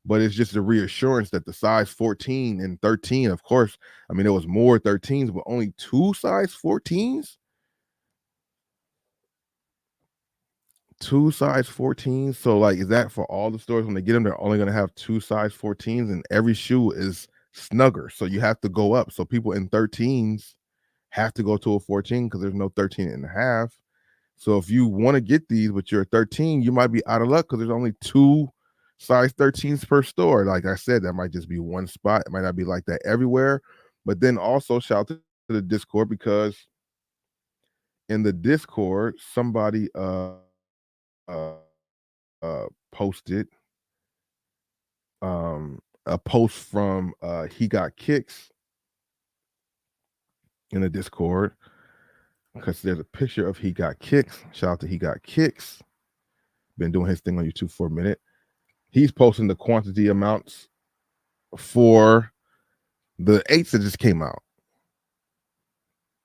but it's just a reassurance that the size 14 and 13, of course, I mean, there was more 13s, but only 2 size 14s. 2 size 14s. So like, is that for all the stores when they get them? They're only going to have 2 size 14s, and every shoe is snugger. So you have to go up. So people in 13s have to go to a 14 because there's no 13 and a half. So if you want to get these, but you're 13, you might be out of luck because there's only 2 size 13s per store. Like I said, that might just be one spot. It might not be like that everywhere. But then also shout out to the Discord, because in the Discord, somebody uh posted a post from He Got Kicks in the Discord, because there's a picture of He Got Kicks. Shout out to He Got Kicks. Been doing his thing on YouTube for a minute. He's posting the quantity amounts for the 8s that just came out.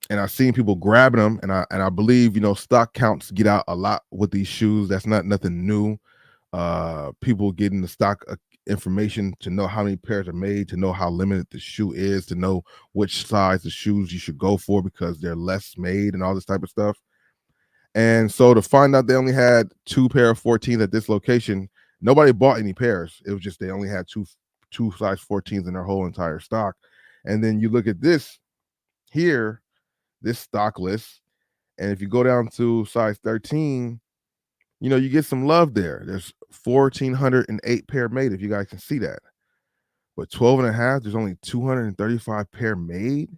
And I've seen people grabbing them, and I believe stock counts get out a lot with these shoes. That's not nothing new. People getting the stock information to know how many pairs are made, to know how limited the shoe is, to know which size the shoes you should go for because they're less made and all this type of stuff. And so to find out they only had 2 pair of 14s at this location, nobody bought any pairs. It was just they only had two size 14s in their whole entire stock. And then you look at this here, this stock list, and if you go down to size 13, You get some love there. There's 1,408 pair made, if you guys can see that. But 12 and a half, there's only 235 pair made.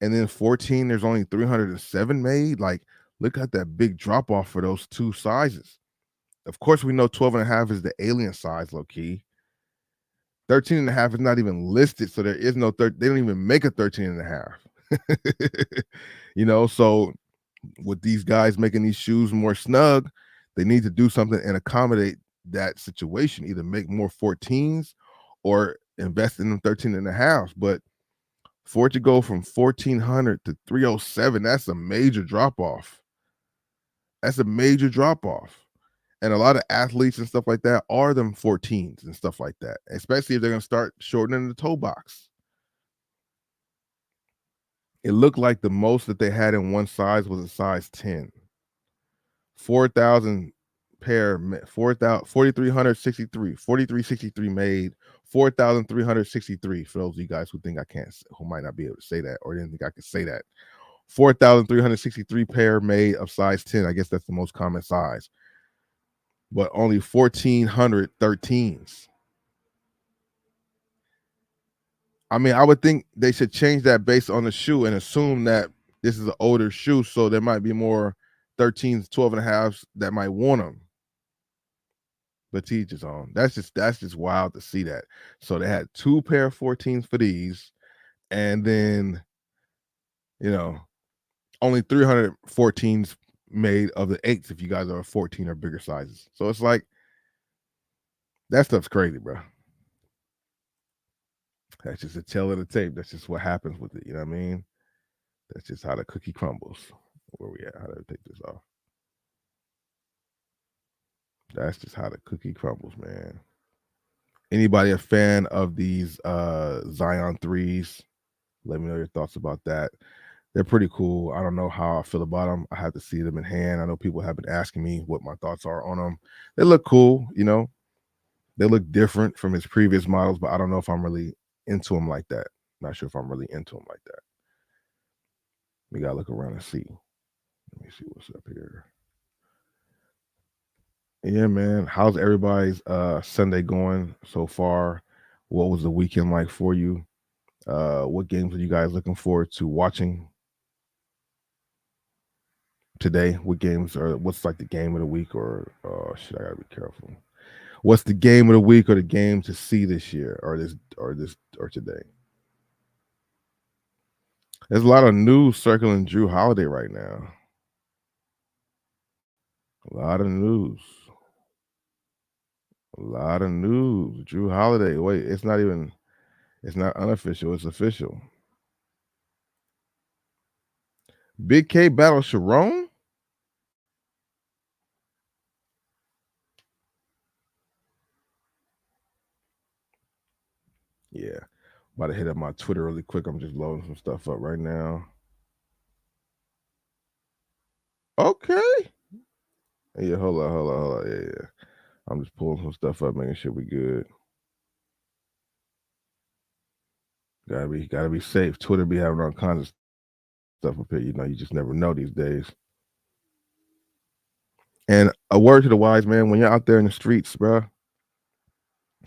And then 14, there's only 307 made. Like, look at that big drop off for those two sizes. Of course, we know 12 and a half is the alien size, low key. 13 and a half is not even listed. So there is no, they don't even make a 13 and a half. So with these guys making these shoes more snug, they need to do something and accommodate that situation, either make more 14s or invest in them 13 and a half. But for it to go from 1,400 to 307, that's a major drop off. That's a major drop off. And a lot of athletes and stuff like that are them 14s and stuff like that, especially if they're going to start shortening the toe box. It looked like the most that they had in one size was a size 10. 4,000 pair, 4,363, 4,363 made, 4,363 for those of you guys who think I can't, who might not be able to say that or didn't think I could say that. 4,363 pair made of size 10. I guess that's the most common size. But only 1,400 13s. I mean, I would think they should change that based on the shoe and assume that this is an older shoe, so there might be more 13s, 12 and a halves that might want them. But teach his own. That's just wild to see that. So they had 2 pair of 14s for these, and then only 314s made of the 8s if you guys are 14 or bigger sizes. So it's like that stuff's crazy, bro. That's just a tale of the tape. That's just what happens with it. You know what I mean? That's just how the cookie crumbles. Where we at? How do I take this off? That's just how the cookie crumbles, man. Anybody a fan of these Zion 3s? Let me know your thoughts about that. They're pretty cool. I don't know how I feel about them. I have to see them in hand. I know people have been asking me what my thoughts are on them. They look cool, They look different from his previous models, but I don't know if I'm really into them like that. Not sure if I'm really into them like that. We gotta look around and see. Let me see what's up here. Yeah, man. How's everybody's Sunday going so far? What was the weekend like for you? What games are you guys looking forward to watching today? What games are what's like the game of the week or shit, I gotta be careful. What's the game of the week or the game to see this year or today? There's a lot of news circling Drew Holiday right now. A lot of news. A lot of news. Drew Holiday. Wait, it's not unofficial, it's official. Big K battle Sharon? Yeah. About to hit up my Twitter really quick. I'm just loading some stuff up right now. Okay. Yeah, hold on. Yeah. I'm just pulling some stuff up, making sure we good. Gotta be safe. Twitter be having all kinds of stuff up here. You just never know these days. And a word to the wise man: when you're out there in the streets, bro,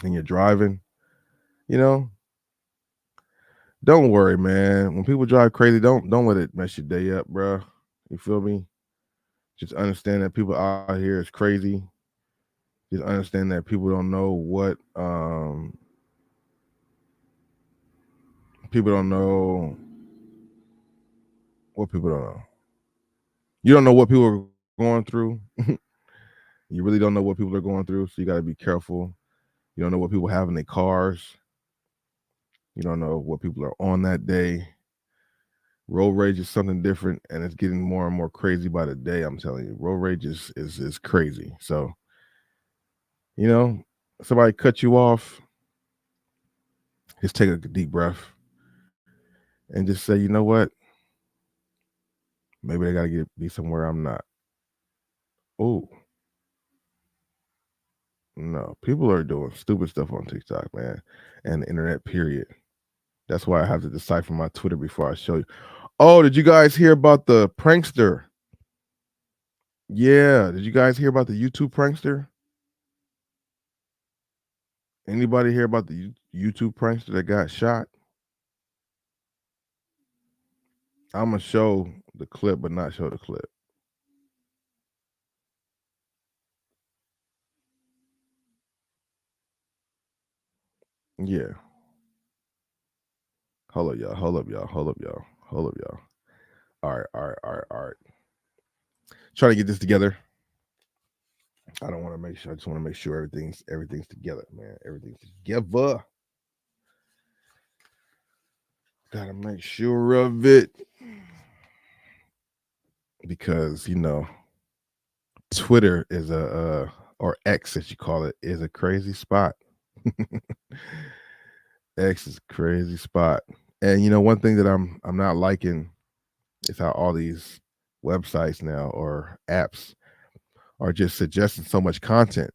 and you're driving, don't worry, man. When people drive crazy, don't let it mess your day up, bro. You feel me? Just understand that people out here is crazy. Just understand that people don't know what people don't know what people don't know. You don't know what people are going through. You really don't know what people are going through, so you got to be careful. You don't know what people have in their cars. You don't know what people are on that day. Road rage is something different, and it's getting more and more crazy by the day. I'm telling you, road rage is crazy. So, somebody cut you off, just take a deep breath and just say, you know what? Maybe they got to be somewhere I'm not. Oh, no. People are doing stupid stuff on TikTok, man, and the internet, period. That's why I have to decipher my Twitter before I show you. Oh, did you guys hear about the prankster? Yeah, did you guys hear about the YouTube prankster? Anybody hear about the YouTube prankster that got shot? Imma show the clip, but not show the clip. Yeah. Hold up, y'all. Hold up, y'all. Hold up, y'all. Hold up, y'all. Alright, alright, alright, alright. Trying to get this together. I don't wanna make sure I just wanna make sure everything's together, man. Everything's together. Gotta make sure of it. Because, Twitter is or X as you call it, is a crazy spot. X is a crazy spot. And one thing that I'm not liking is how all these websites now or apps are just suggesting so much content.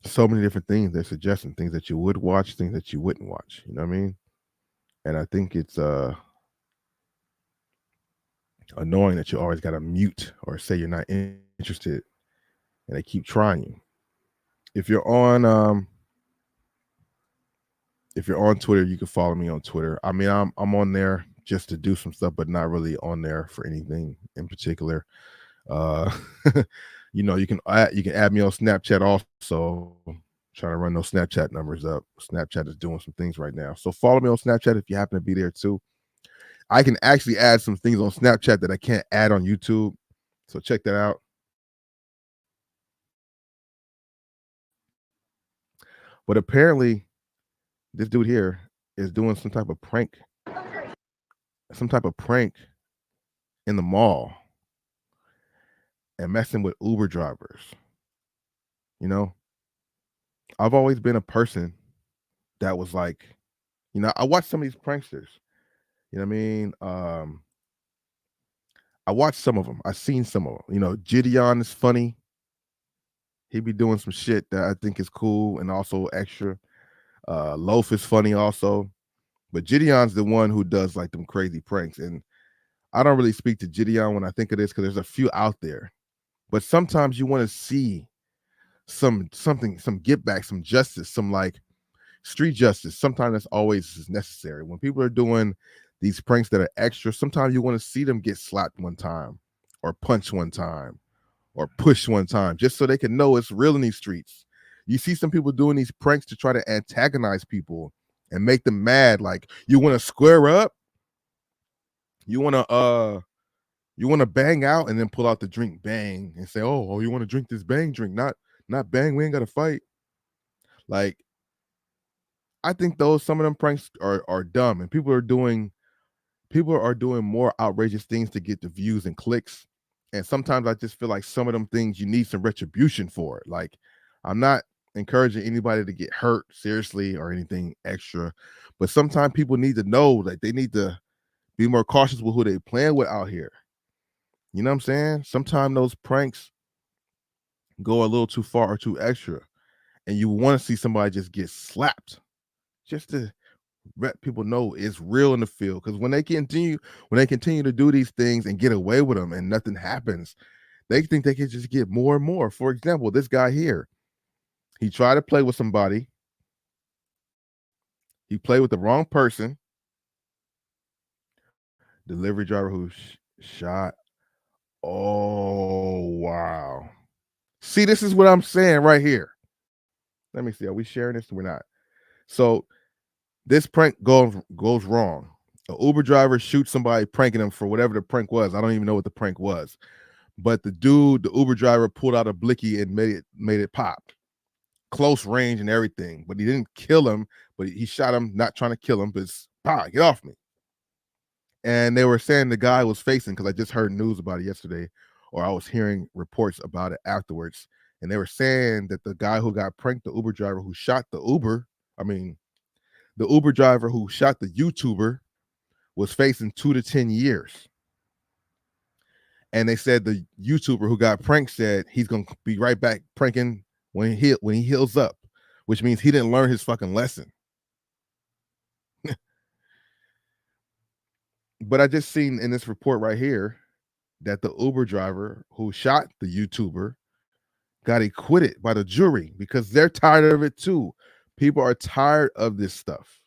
So many different things they're suggesting, things that you would watch, things that you wouldn't watch. You know what I mean? And I think it's annoying that you always gotta mute or say you're not interested and they keep trying you. If you're on Twitter, you can follow me on Twitter. I mean, I'm on there just to do some stuff, but not really on there for anything in particular. Uh, you can add me on Snapchat also. Trying to run those Snapchat numbers up. Snapchat is doing some things right now, so follow me on Snapchat if you happen to be there too. I can actually add some things on Snapchat that I can't add on YouTube, so check that out. But apparently, this dude here is doing some type of prank in the mall and messing with Uber drivers. You know, I've always been a person that was like, I watch some of these pranksters. You know what I mean? I watched some of them. I've seen some of them. Gideon is funny. He be doing some shit that I think is cool and also extra. Loaf is funny also. But Gideon's the one who does like them crazy pranks. And I don't really speak to Gideon when I think of this because there's a few out there. But sometimes you want to see some get back, some justice, some like street justice. Sometimes that's always necessary. When people are doing these pranks that are extra, sometimes you want to see them get slapped one time or punched one time or pushed one time just so they can know it's real in these streets. You see some people doing these pranks to try to antagonize people and make them mad. Like, you want to square up, you want to bang out and then pull out the drink bang and say, oh, you want to drink this bang drink, not bang, we ain't got to fight. Like, I think those some of them pranks are dumb, and people are doing more outrageous things to get the views and clicks. And sometimes I just feel like some of them things you need some retribution for it. Like, I'm not encouraging anybody to get hurt seriously or anything extra, but sometimes people need to know that they need to be more cautious with who they playing with out here. You know what I'm saying? Sometimes those pranks go a little too far or too extra, and you want to see somebody just get slapped just to let people know it's real in the field. Because when they continue to do these things and get away with them and nothing happens, they think they can just get more and more. For example, this guy here, he tried to play with somebody. He played with the wrong person. Delivery driver who shot. Oh wow! See, this is what I'm saying right here. Let me see. Are we sharing this? We're not. So this prank goes wrong. A Uber driver shoots somebody pranking him for whatever the prank was. I don't even know what the prank was. But the Uber driver pulled out a blicky and made it pop. Close range and everything. But he didn't kill him, but he shot him, not trying to kill him, but it's, get off me. And they were saying the guy was facing, because I just heard news about it yesterday, or I was hearing reports about it afterwards. And they were saying that the guy who got pranked, the Uber driver who shot the Uber driver who shot the YouTuber, was facing 2 to 10 years. And they said the YouTuber who got pranked said he's gonna be right back pranking when he heals up, which means he didn't learn his fucking lesson. But I just seen in this report right here that the Uber driver who shot the YouTuber got acquitted by the jury because they're tired of it too. People are tired of this stuff.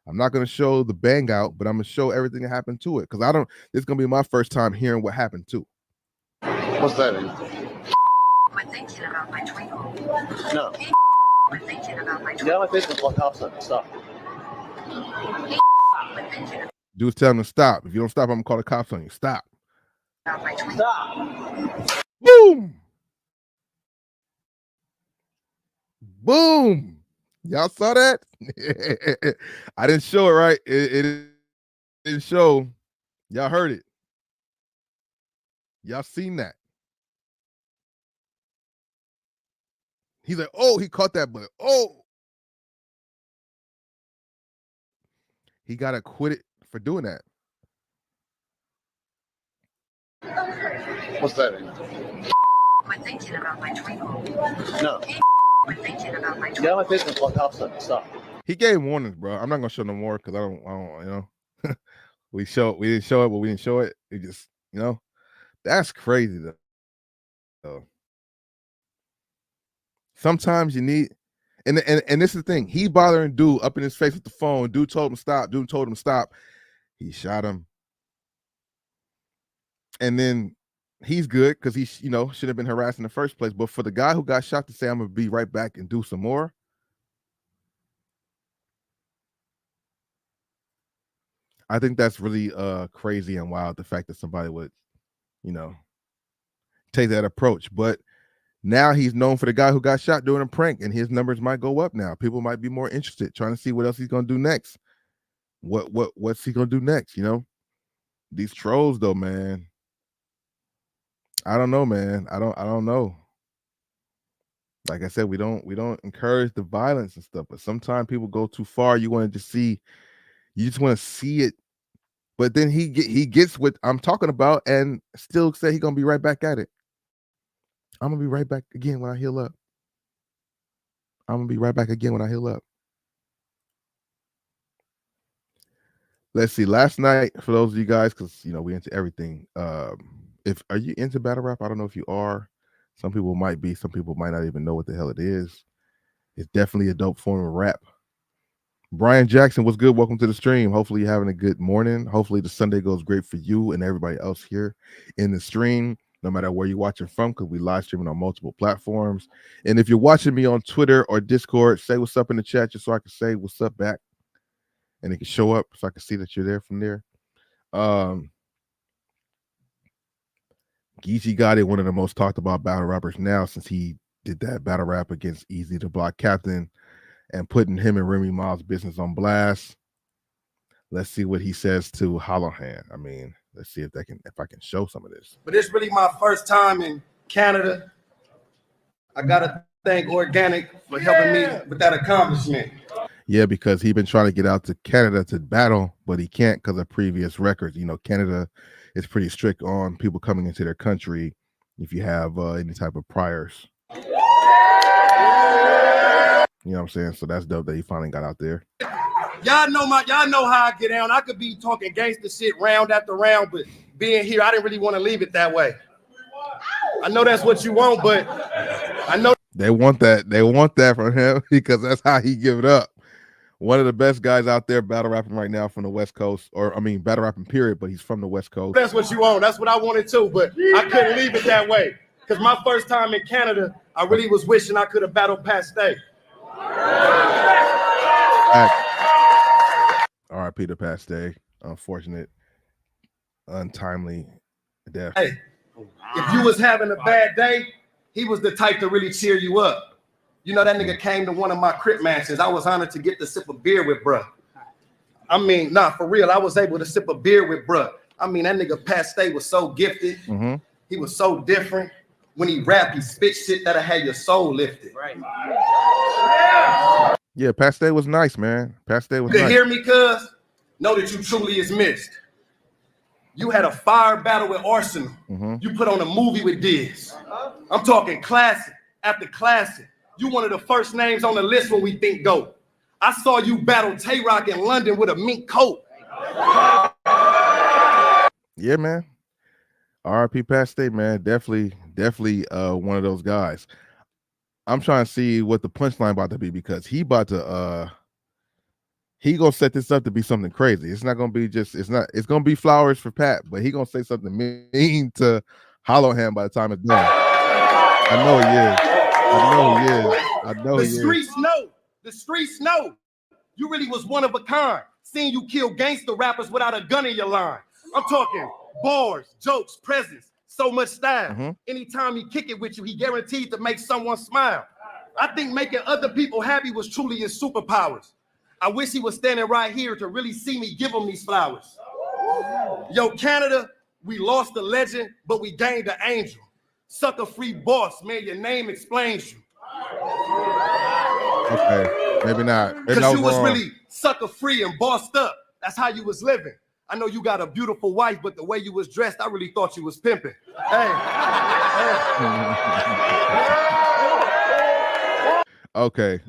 I'm not going to show the bang out, but I'm going to show everything that happened to it because this is going to be my first time hearing what happened too. What's that? We're thinking about my twinkle. No. We're thinking about my twinkle. Yeah, my business like outside. Stop. We're thinking Dude's telling him to stop. If you don't stop, I'm going to call the cops on you. Stop. about my twinkle. Stop. Boom. Boom. Y'all saw that? I didn't show it, right? It didn't show. Y'all heard it. Y'all seen that. He's like, oh, he caught that bullet. Oh. He got acquitted for doing that. What's that? We're thinking about my twinkle. No. We're thinking about my twinkle. Yeah, my business like outside. Stop. He gave warnings, bro. I'm not gonna show no more because I don't, you know. we didn't show it, but we didn't show it. It just, you know, that's crazy though. Sometimes you need, and this is the thing. He bothering dude up in his face with the phone. Dude told him stop. Dude told him stop. He shot him, and then he's good because he, you know, should have been harassed in the first place. But for the guy who got shot to say I'm gonna be right back and do some more. I think that's really crazy and wild, the fact that somebody would, you know, take that approach. But now he's known for the guy who got shot doing a prank, and his numbers might go up now. People might be more interested, trying to see what else he's gonna do next. What's he gonna do next? You know, these trolls though, man. I don't know, man. I don't know. Like I said, we don't encourage the violence and stuff, but sometimes people go too far. You want to just see, you just want to see it. But then he gets what I'm talking about and still say he's gonna be right back at it. I'm gonna be right back again when I heal up. I'm gonna be right back again when I heal up. Let's see. Last night, for those of you guys, because you know we into everything. If are you into battle rap? I don't know if you are. Some people might be. Some people might not even know what the hell it is. It's definitely a dope form of rap. Brian Jackson, what's good? Welcome to the stream. Hopefully you're having a good morning. Hopefully the Sunday goes great for you and everybody else here in the stream, no matter where you're watching from, because we live streaming on multiple platforms. And if you're watching me on Twitter or Discord, say what's up in the chat just so I can say what's up back. And it can show up so I can see that you're there from there. Geechee Gotti, one of the most talked about battle rappers now, since he did that battle rap against Easy the Block Captain and putting him and Remy Ma's business on blast. Let's see what he says to Hollow Hand. I mean, let's see if I can show some of this. But it's really my first time in Canada. I gotta thank Organic for helping me with that accomplishment. Yeah, because he's been trying to get out to Canada to battle, but he can't because of previous records. You know, Canada is pretty strict on people coming into their country if you have any type of priors. You know what I'm saying? So that's dope that he finally got out there. Y'all know how I get down. I could be talking gangster shit round after round, but being here, I didn't really want to leave it that way. I know that's what you want, but I know they want that. They want that from him because that's how he give it up. One of the best guys out there battle rapping right now from the West Coast, or I mean battle rapping period, but he's from the West Coast. That's what you want. That's what I wanted too, but I couldn't leave it that way. Because my first time in Canada, I really was wishing I could have battled Past Day. R.I.P. to Past Day. Unfortunate, untimely death. Hey, if you was having a bad day, he was the type to really cheer you up. You know, that nigga came to one of my crib mansions. I was honored to get to sip a beer with bruh. I mean, nah, for real, I was able to sip a beer with bruh. I mean, that nigga Past Day was so gifted. Mm-hmm. He was so different. When he rap, he spit shit that'll have your soul lifted. Right. Yeah, Past Day was nice, man. Past Day was nice. You hear me, cuz? Know that you truly is missed. You had a fire battle with Arsenal. Mm-hmm. You put on a movie with Diz. I'm talking classic after classic. You one of the first names on the list when we think GOAT. I saw you battle Tay-Rock in London with a mink coat. Yeah, man. R.I.P. Pat State, man. Definitely one of those guys. I'm trying to see what the punchline about to be because he about to he gonna set this up to be something crazy. It's not gonna be it's gonna be flowers for Pat, but he gonna say something mean to Hollowham by the time it's done. I know he is. The streets know. You really was one of a kind. Seeing you kill gangster rappers without a gun in your line. I'm talking bars, jokes, presence, so much style. Mm-hmm. Anytime he kick it with you, he guaranteed to make someone smile. I think making other people happy was truly his superpowers. I wish he was standing right here to really see me give him these flowers. Yo, Canada, we lost the legend, but we gained the angel. Sucker free boss, man, your name explains you. Okay, maybe not. Because you was really sucker free and bossed up. That's how you was living. I know you got a beautiful wife, but the way you was dressed, I really thought you was pimping. Hey. Okay.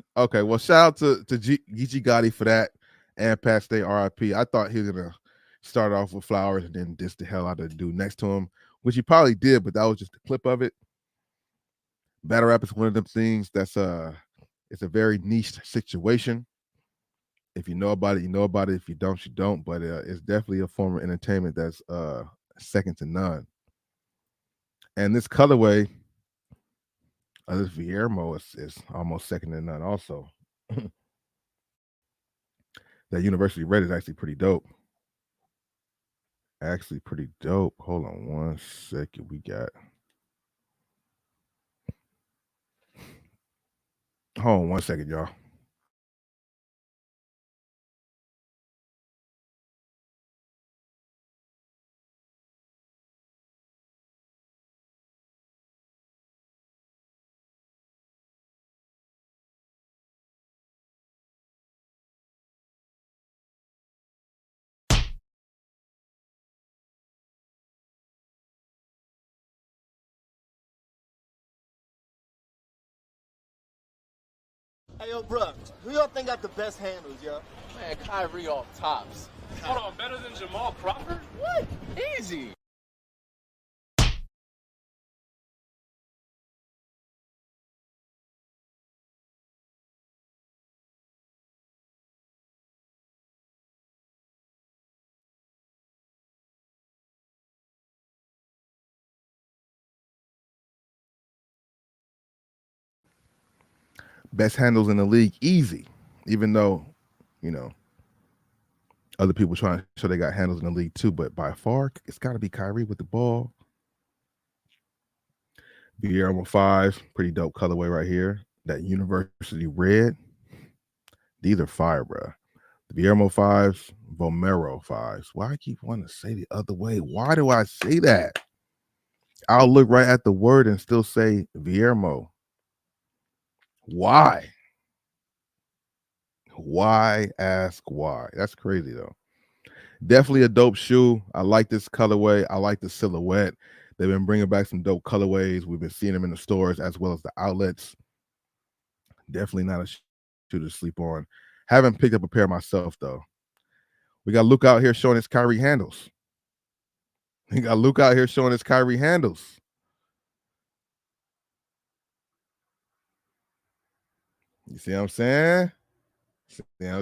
Well, shout out to Geechee Gotti for that and Pat State RIP. I thought he was gonna start off with flowers and then diss the hell out of the dude next to him, which he probably did, but that was just a clip of it. Battle rap is one of them things that's it's a very niche situation. If you know about it, you know about it. If you don't, you don't. But it's definitely a form of entertainment that's second to none. And this colorway, this Viermo is almost second to none also. That University Red is actually pretty dope. Hold on one second. We got. Hold on one second, y'all. Hey, yo, bro, who y'all think got the best handles, yo? Man, Kyrie off tops. Hold on, better than Jamal Crawford? What? Easy. Best handles in the league, easy. Even though, other people trying to show they got handles in the league too, but by far, it's got to be Kyrie with the ball. Viermo 5, pretty dope colorway right here. That University Red. These are fire, bro. The Viermo 5s, Vomero 5s. Why I keep wanting to say the other way? Why do I say that? I'll look right at the word and still say Viermo. Why? Why? Ask why. That's crazy, though. Definitely a dope shoe. I like this colorway. I like the silhouette. They've been bringing back some dope colorways. We've been seeing them in the stores as well as the outlets. Definitely not a shoe to sleep on. Haven't picked up a pair myself, though. We got Luke out here showing his Kyrie handles. You see what I'm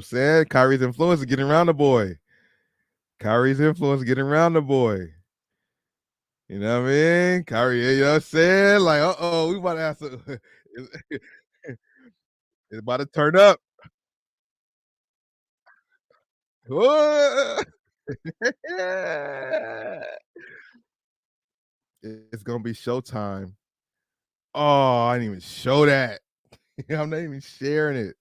saying? Kyrie's influence is getting around the boy. You know what I mean? Kyrie, you know what I'm saying? Like, we about to have some. It's about to turn up. It's gonna be showtime. Oh, I didn't even show that. I'm not even sharing it.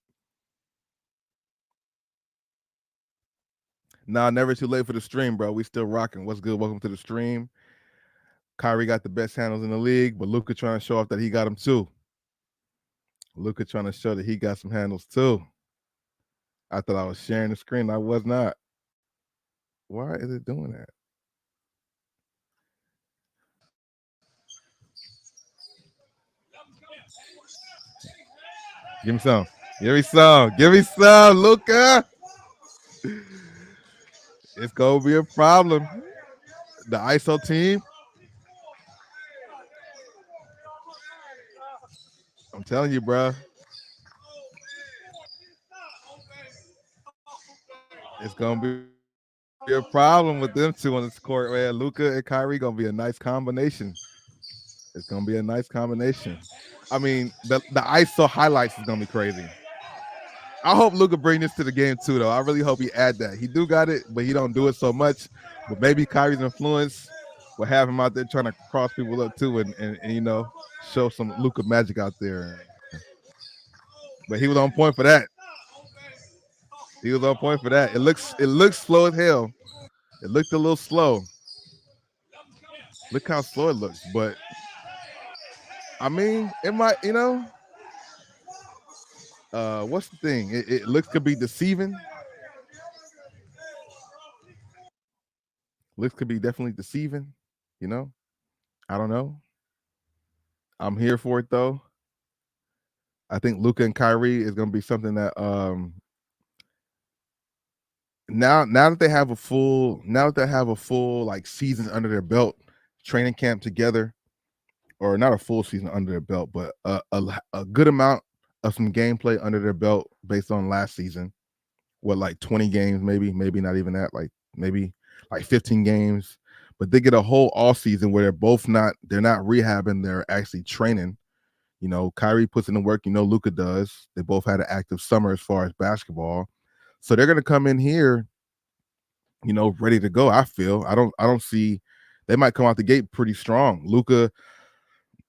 Nah, never too late for the stream, bro. We still rocking. What's good? Welcome to the stream. Kyrie got the best handles in the league, but Luka trying to show off that he got them too. Luka trying to show that he got some handles too. I thought I was sharing the screen. I was not. Why is it doing that? Give me some. Luka. It's gonna be a problem. The ISO team. I'm telling you, bro. It's gonna be a problem with them two on this court, man. Luka and Kyrie gonna be a nice combination. It's gonna be a nice combination. I mean, the ISO highlights is gonna be crazy. I hope Luka bring this to the game too, though. I really hope he add that. He do got it, but he don't do it so much. But maybe Kyrie's influence will have him out there trying to cross people up too, and you know, show some Luka magic out there. But he was on point for that. He was on point for that. It looks slow as hell. It looked a little slow. Look how slow it looks, but I mean, it might, you know. What's the thing? It looks could be deceiving. Looks could be definitely deceiving. You know, I don't know. I'm here for it though. I think Luka and Kyrie is going to be something that now that they have a full like season under their belt, training camp together, or not a full season under their belt, but a good amount of some gameplay under their belt based on last season. What, like 20 games, maybe not even that, like maybe like 15 games. But they get a whole off season where they're not rehabbing, they're actually training. You know, Kyrie puts in the work, you know, Luka does. They both had an active summer as far as basketball. So they're gonna come in here, you know, ready to go. I feel. I don't see they might come out the gate pretty strong. Luka,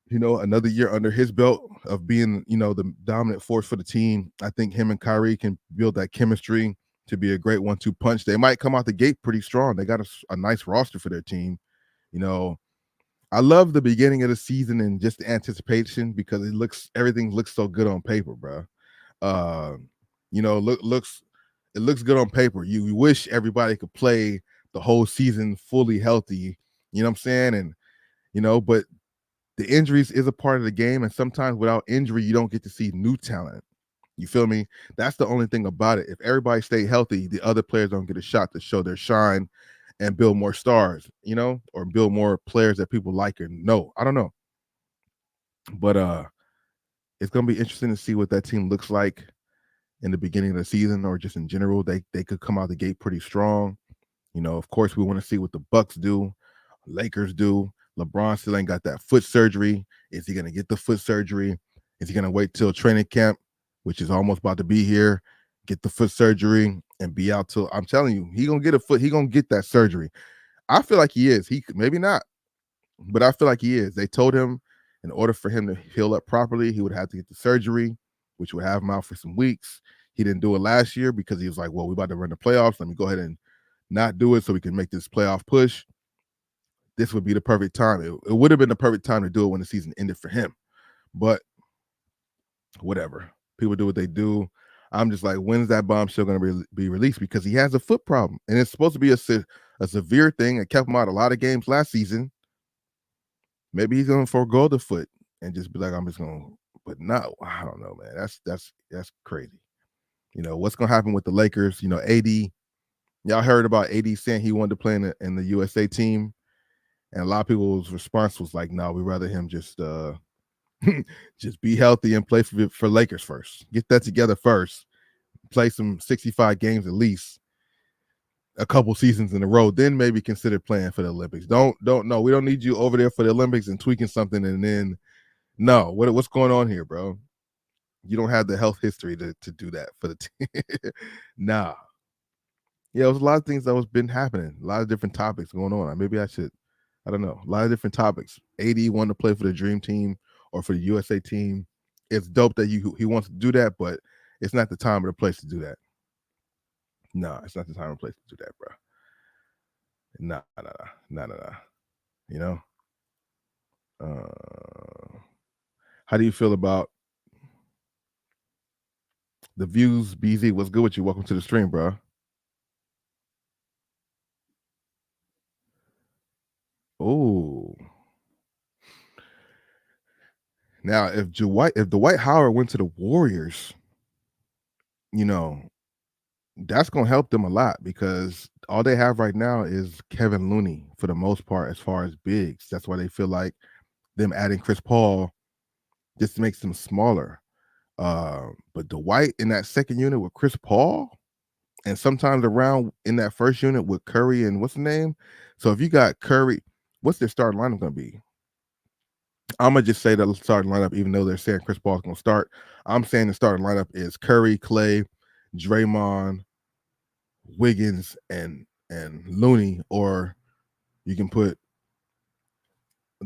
you know, another year under his belt of being, you know, the dominant force for the team. I think him and Kyrie can build that chemistry to be a great 1-2 punch. They might come out the gate pretty strong. They got a nice roster for their team. You know, I love the beginning of the season and just the anticipation because everything looks so good on paper, bro. You know, it looks good on paper. You wish everybody could play the whole season fully healthy. You know what I'm saying? And you know, but the injuries is a part of the game, and sometimes without injury, you don't get to see new talent. You feel me? That's the only thing about it. If everybody stay healthy, the other players don't get a shot to show their shine and build more stars, you know, or build more players that people like or know. I don't know. But it's gonna be interesting to see what that team looks like in the beginning of the season or just in general. They could come out the gate pretty strong. You know, of course, we want to see what the Bucks do, Lakers do. LeBron still ain't got that foot surgery. Is he gonna get the foot surgery? Is he gonna wait till training camp, which is almost about to be here, get the foot surgery and be out till? I'm telling you, he gonna get that surgery. I feel like he is. He maybe not, but I feel like he is. They told him in order for him to heal up properly, he would have to get the surgery, which would have him out for some weeks. He didn't do it last year because he was like, well, we about to run the playoffs. Let me go ahead and not do it so we can make this playoff push. This would be the perfect time. It would have been the perfect time to do it when the season ended for him. But whatever. People do what they do. I'm just like, when's that bombshell going to be released? Because he has a foot problem. And it's supposed to be a severe thing. It kept him out a lot of games last season. Maybe he's going to forego the foot and just be like, I'm just going to. But no, I don't know, man. That's crazy. You know, what's going to happen with the Lakers? You know, AD. Y'all heard about AD saying he wanted to play in the USA team. And a lot of people's response was like, no, we'd rather him just just be healthy and play for Lakers first. Get that together first. Play some 65 games at least, a couple seasons in a row. Then maybe consider playing for the Olympics. Don't know. We don't need you over there for the Olympics and tweaking something. And then, no, what's going on here, bro? You don't have the health history to do that for the team. Nah. Yeah, it was a lot of things that was been happening. A lot of different topics going on. Maybe I should. I don't know. A lot of different topics. AD wanted to play for the Dream Team or for the USA team. It's dope that he wants to do that, but it's not the time or the place to do that. No, it's not the time or place to do that, bro. Nah. You know? How do you feel about the views? BZ, what's good with you? Welcome to the stream, bro. Oh. Now, if Dwight Howard went to the Warriors, you know, that's going to help them a lot because all they have right now is Kevin Looney for the most part as far as bigs. That's why they feel like them adding Chris Paul just makes them smaller. But Dwight in that second unit with Chris Paul, and sometimes around in that first unit with Curry and what's the name? So if you got Curry, what's their starting lineup going to be? I'm going to just say the starting lineup, even though they're saying Chris Paul's going to start. I'm saying the starting lineup is Curry, Clay, Draymond, Wiggins, and Looney, or you can put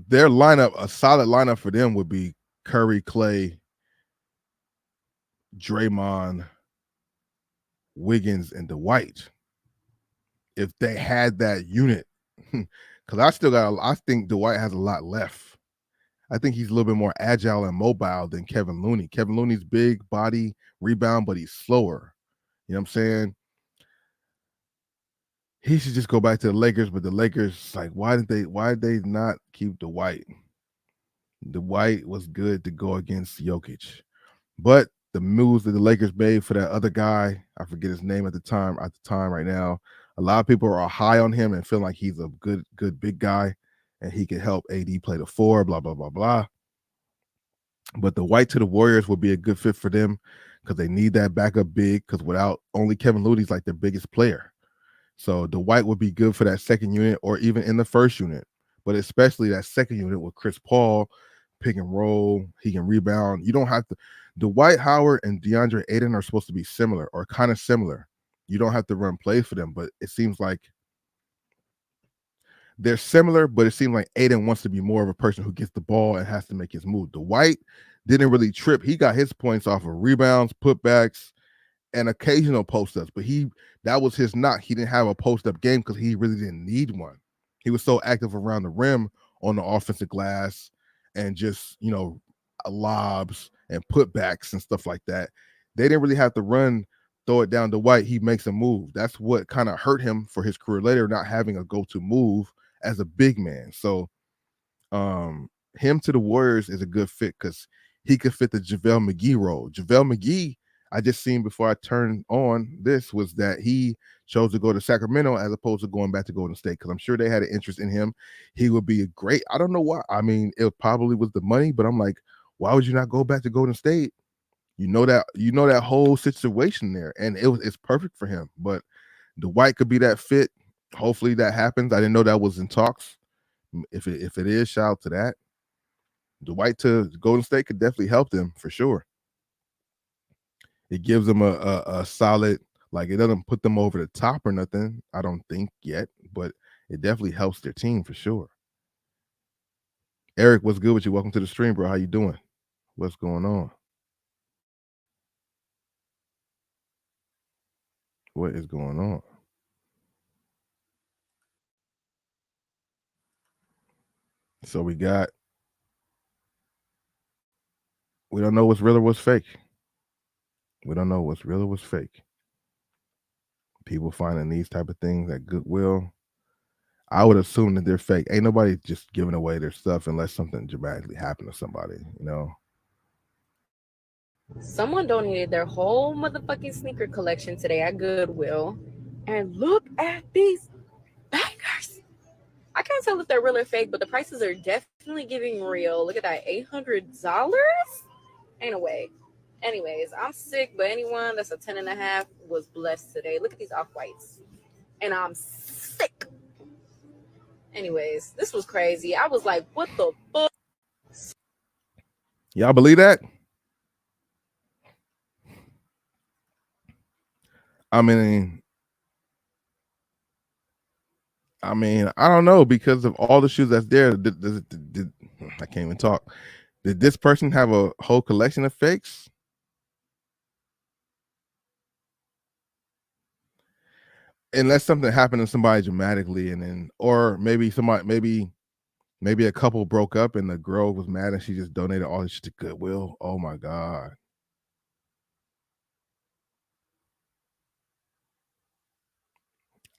their lineup, a solid lineup for them would be Curry, Clay, Draymond, Wiggins, and Dwight. If they had that unit, because I think Dwight has a lot left. I think he's a little bit more agile and mobile than Kevin Looney. Kevin Looney's big body, rebound, but he's slower. You know what I'm saying? He should just go back to the Lakers, but the Lakers, like, why did they not keep Dwight? Dwight was good to go against Jokic. But the moves that the Lakers made for that other guy, I forget his name at the time right now, a lot of people are high on him and feel like he's a good big guy and he can help AD play the 4, blah, blah, blah, blah. But the White to the Warriors would be a good fit for them because they need that backup big, because without only Kevin Looney's like their biggest player. So the White would be good for that second unit or even in the first unit, but especially that second unit with Chris Paul, pick and roll, he can rebound. You don't have to. Dwight Howard and DeAndre Ayton are supposed to be similar or kind of similar. You don't have to run plays for them, but it seems like they're similar, but it seems like Ayton wants to be more of a person who gets the ball and has to make his move. Dwight didn't really trip. He got his points off of rebounds, putbacks, and occasional post-ups, but that was his knock. He didn't have a post-up game because he really didn't need one. He was so active around the rim on the offensive glass and just, lobs and putbacks and stuff like that. They didn't really have to throw it down to White. He makes a move. That's what kind of hurt him for his career later, not having a go-to move as a big man. So him to the Warriors is a good fit because he could fit the JaVale McGee role. JaVale McGee, I just seen before I turned on this, was that he chose to go to Sacramento as opposed to going back to Golden State, because I'm sure they had an interest in him. He would be a great, I don't know why. I mean, it probably was the money, but I'm like, why would you not go back to Golden State? You know that whole situation there, and it's perfect for him. But the White could be that fit. Hopefully that happens. I didn't know that was in talks. If it is, shout out to that. The White to Golden State could definitely help them for sure. It gives them a solid, like, it doesn't put them over the top or nothing, I don't think yet, but it definitely helps their team for sure. Eric, what's good with you? Welcome to the stream, bro. How you doing? What's going on? What is going on? So we don't know what's real or what's fake. We don't know what's real or what's fake. People finding these type of things at Goodwill, I would assume that they're fake. Ain't nobody just giving away their stuff unless something dramatically happened to somebody, Someone donated their whole motherfucking sneaker collection today at Goodwill. And look at these bangers. I can't tell if they're real or fake, but the prices are definitely giving real. Look at that, $800? Ain't no way. Anyways, I'm sick, but anyone that's a 10.5 was blessed today. Look at these off-whites. And I'm sick. Anyways, this was crazy. I was like, what the fuck? Y'all believe that? I mean, I don't know, because of all the shoes that's there. I can't even talk. Did this person have a whole collection of fakes? Unless something happened to somebody dramatically, and then, or maybe maybe a couple broke up and the girl was mad and she just donated all this shit to Goodwill. Oh my God.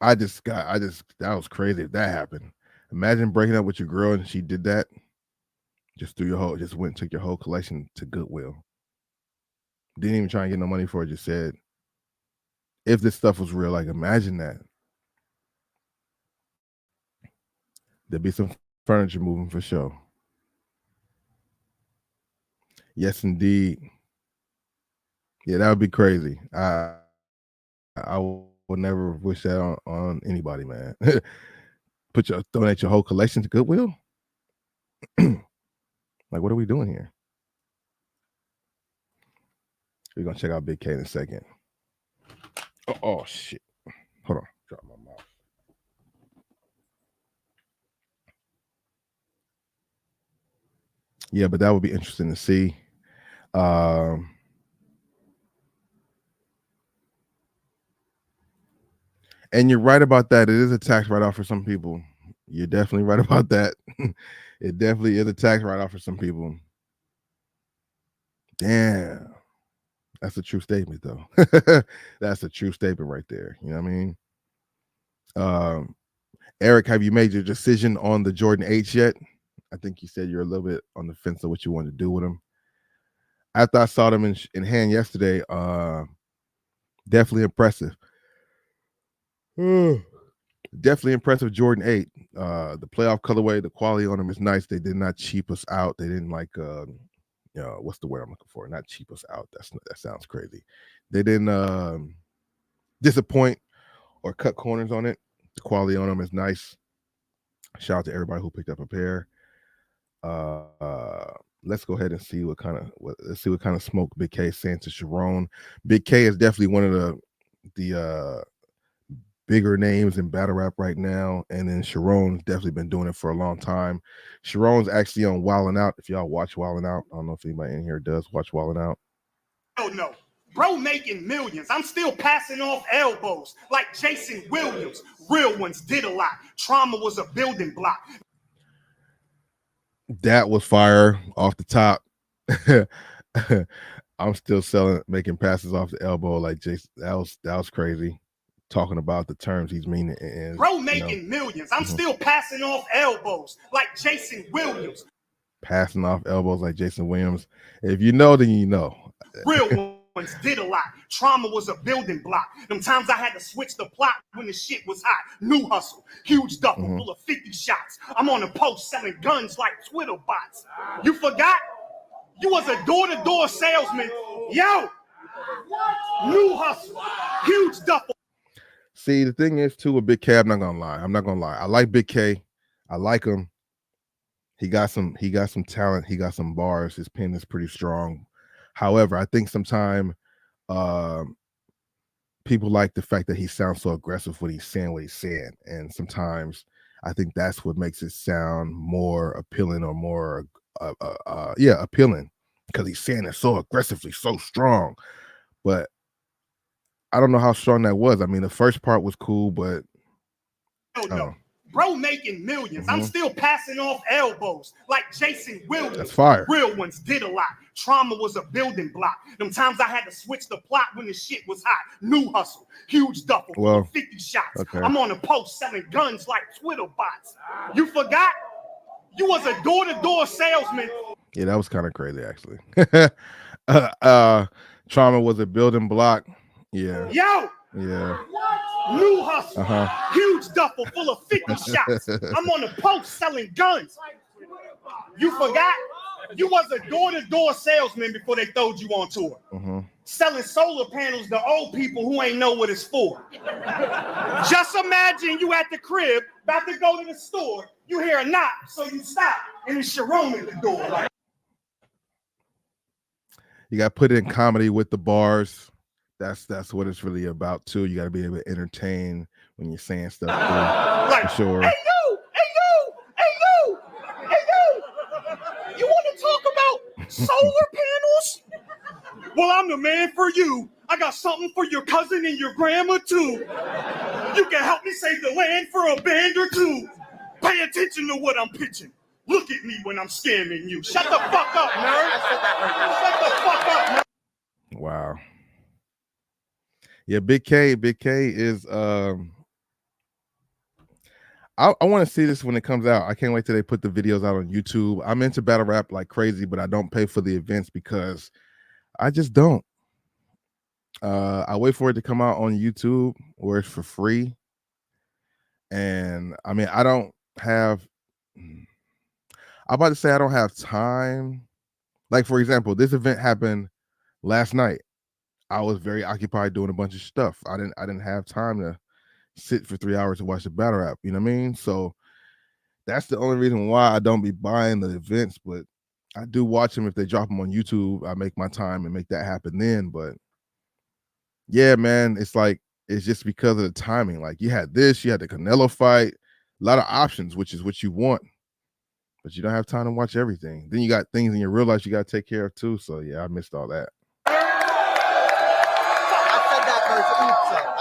that was crazy if that happened. Imagine breaking up with your girl and she did that. Just took your whole collection to Goodwill. Didn't even try and get no money for it. Just said, if this stuff was real, like, imagine that. There'd be some furniture moving for sure. Yes, indeed. Yeah, that would be crazy. I would never wish that on anybody, man. Donate your whole collection to Goodwill. Like, what are we doing here? We're gonna check out Big K in a second. Oh shit! Hold on, drop my mouth. Yeah, but that would be interesting to see. And you're right about that. It is a tax write-off for some people. You're definitely right about that. It definitely is a tax write-off for some people. Damn. That's a true statement, though. That's a true statement right there. You know what I mean? Eric, have you made your decision on the Jordan 8s yet? I think you said you're a little bit on the fence of what you want to do with them. After I saw them in hand yesterday, definitely impressive. Definitely impressive Jordan 8. The playoff colorway, the quality on them is nice. They did not cheap us out. They didn't like what's the word I'm looking for? Not cheap us out. That sounds crazy. They didn't disappoint or cut corners on it. The quality on them is nice. Shout out to everybody who picked up a pair. Let's go ahead and see what kind of smoke Big K is saying to Sharon. Big K is definitely one of the bigger names in battle rap right now, and then Sharon's definitely been doing it for a long time. Sharon's actually on Wildin' Out. If y'all watch Wildin' Out, I don't know if anybody in here does watch Wildin' Out. Oh no, bro, making millions. I'm still passing off elbows like Jason Williams. Real ones did a lot. Trauma was a building block. That was fire off the top. I'm still making passes off the elbow like Jason. That was crazy. Talking about the terms he's meaning. And, bro, making millions. I'm still passing off elbows like Jason Williams. Passing off elbows like Jason Williams. If you know, then you know. Real ones did a lot. Trauma was a building block. Them times I had to switch the plot when the shit was hot. New hustle, huge duffel full of 50 shots. I'm on the post selling guns like Twitter bots. You forgot? You was a door-to-door salesman. Yo! New hustle, huge duffel. See, the thing is, too, with Big K, I'm not gonna lie. I like Big K. I like him. He got some talent. He got some bars. His pen is pretty strong. However, I think sometimes people like the fact that he sounds so aggressive when he's saying what he's saying. And sometimes I think that's what makes it sound more appealing or more appealing, because he's saying it so aggressively, so strong. But I don't know how strong that was. I mean, the first part was cool, but no. Bro, making millions. I'm still passing off elbows like Jason Williams. That's fire. Real ones did a lot. Trauma was a building block. Them times I had to switch the plot when the shit was hot. New hustle, huge duffel, 50 shots. Okay. I'm on the post selling guns like Twitter bots. You forgot? You was a door-to-door salesman. Yeah, that was kind of crazy, actually. Trauma was a building block. Yeah. Yo! Yeah. New hustle, huge duffel full of 50 shots. I'm on the post selling guns. You forgot? You was a door-to-door salesman before they throwed you on tour. Selling solar panels to old people who ain't know what it's for. Just imagine you at the crib, about to go to the store. You hear a knock, so you stop, and it's Sharon at the door. Like, you got to put it in comedy with the bars. That's what it's really about too. You got to be able to entertain when you're saying stuff. Like, for sure. Hey you! You want to talk about solar panels? Well, I'm the man for you. I got something for your cousin and your grandma too. You can help me save the land for a band or two. Pay attention to what I'm pitching. Look at me when I'm scamming you. Shut the fuck up, nerd. Shut the fuck up, nerd. Wow. Yeah, Big K is I want to see this when it comes out. I can't wait till they put the videos out on YouTube. I'm into battle rap like crazy, but I don't pay for the events because I just don't. I wait for it to come out on YouTube where it's for free. And I mean, I'm about to say I don't have time Like, for example, this event happened last night. I was very occupied doing a bunch of stuff. I didn't have time to sit for 3 hours to watch the battle rap. You know what I mean? So that's the only reason why I don't be buying the events, but I do watch them if they drop them on YouTube. I make my time and make that happen then. But yeah, man, it's like it's just because of the timing. Like you had this, you had the Canelo fight, a lot of options, which is what you want, but you don't have time to watch everything. Then you got things in your real life you got to take care of too. So yeah, I missed all that.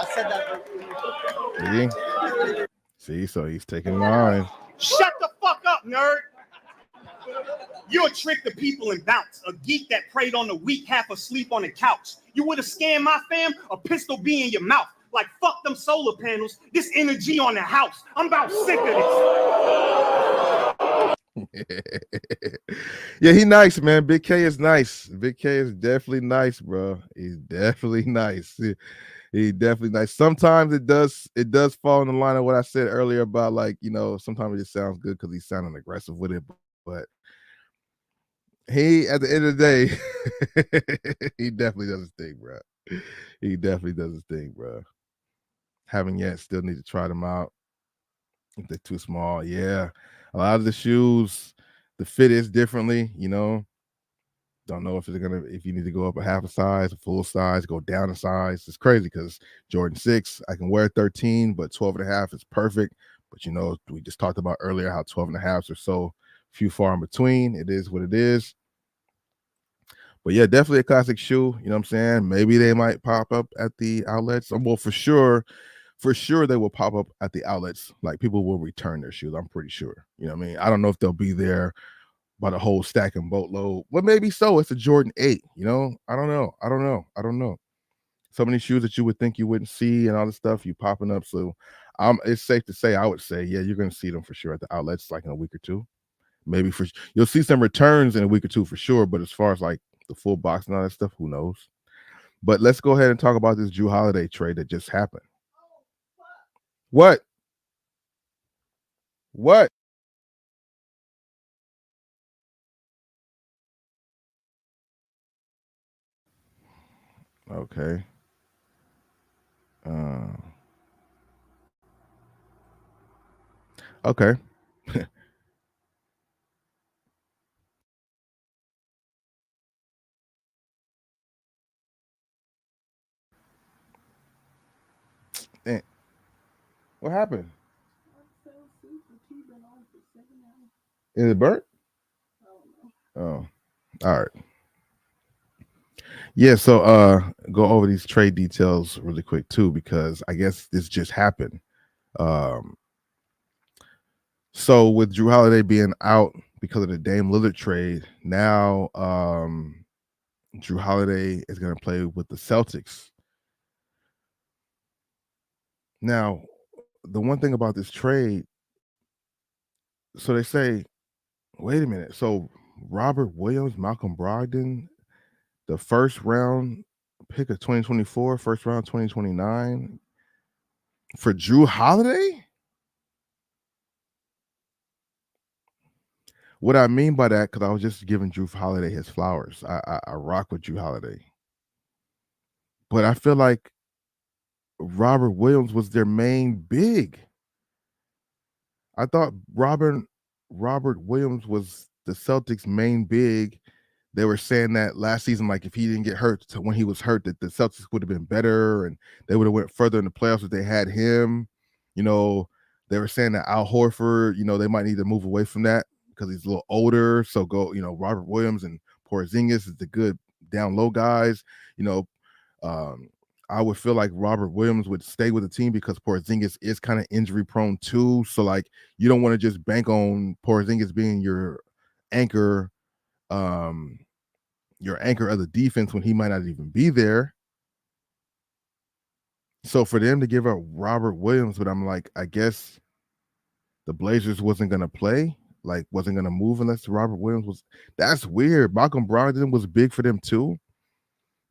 I said that verse. See, so he's taking mine. Shut the fuck up, nerd. You'll trick the people and bounce. A geek that preyed on the weak, half asleep on the couch. You would have scammed my fam, a pistol be in your mouth. Like, fuck them solar panels, this energy on the house. I'm about sick of this. Yeah, he nice, man. Big K is nice. Big K is definitely nice, bro. He's definitely nice. He definitely nice. Sometimes it does fall in the line of what I said earlier about, like, you know, sometimes it just sounds good because he's sounding aggressive with it, but he, at the end of the day, he definitely does his thing, bro. He definitely does his thing, bro. Haven't yet, still need to try them out. If they're too small, yeah. A lot of the shoes, the fit is differently, you know. Don't know if you need to go up a half a size, a full size, go down a size. It's crazy because Jordan 6, I can wear 13, but 12 and a half is perfect. But you know, we just talked about earlier how 12 and a halves are so few far in between. It is what it is. But yeah, definitely a classic shoe. You know what I'm saying? Maybe they might pop up at the outlets. Well, for sure they will pop up at the outlets. Like people will return their shoes. I'm pretty sure. You know what I mean? I don't know if they'll be there by the whole stack and boatload. Well, maybe so. It's a Jordan 8, you know? I don't know. So many shoes that you would think you wouldn't see and all this stuff, you popping up. So it's safe to say, I would say, yeah, you're going to see them for sure at the outlets like in a week or two. Maybe you'll see some returns in a week or two for sure. But as far as like the full box and all that stuff, who knows? But let's go ahead and talk about this Jrue Holiday trade that just happened. What? Okay. Okay. What happened? Is it burnt? Oh, all right. Yeah, so go over these trade details really quick too, because I guess this just happened. So with Jrue Holiday being out because of the Dame Lillard trade, now Jrue Holiday is going to play with the Celtics. Now, the one thing about this trade, so they say, wait a minute. So Robert Williams, Malcolm Brogdon, the first round pick of 2024, first round 2029 for Jrue Holiday? What I mean by that, because I was just giving Jrue Holiday his flowers. I rock with Jrue Holiday. But I feel like Robert Williams was their main big. I thought Robert Williams was the Celtics' main big. They were saying that last season, like if he didn't get hurt when he was hurt, that the Celtics would have been better and they would have went further in the playoffs if they had him. You know, they were saying that Al Horford, you know, they might need to move away from that because he's a little older. So go, you know, Robert Williams and Porzingis is the good down low guys. You know, I would feel like Robert Williams would stay with the team because Porzingis is kind of injury prone too. So like you don't want to just bank on Porzingis being your anchor of the defense when he might not even be there. So for them to give up Robert Williams, but I'm like, I guess the Blazers wasn't going to play, like wasn't going to move unless Robert Williams was. That's weird. Malcolm Brogdon was big for them too.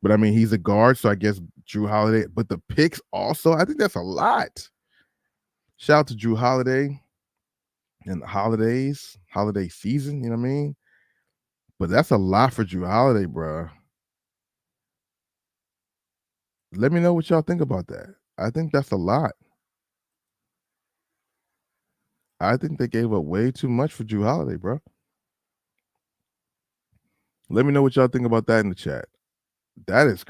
But I mean, he's a guard, so I guess Jrue Holiday. But the picks also, I think that's a lot. Shout out to Jrue Holiday and the holiday season, you know what I mean? But that's a lot for Drew Holiday, bro. Let me know what y'all think about that. I think that's a lot. I think they gave up way too much for Drew Holiday, bro. Let me know what y'all think about that in the chat. That is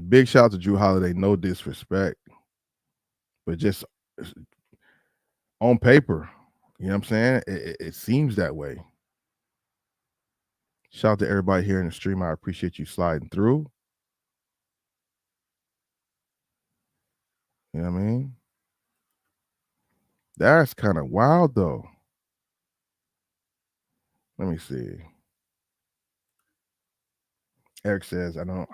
big shout out to Drew Holiday. No disrespect, but just on paper, you know what I'm saying? It seems that way. Shout out to everybody here in the stream. I appreciate you sliding through. You know what I mean? That's kind of wild, though. Let me see. Eric says, I don't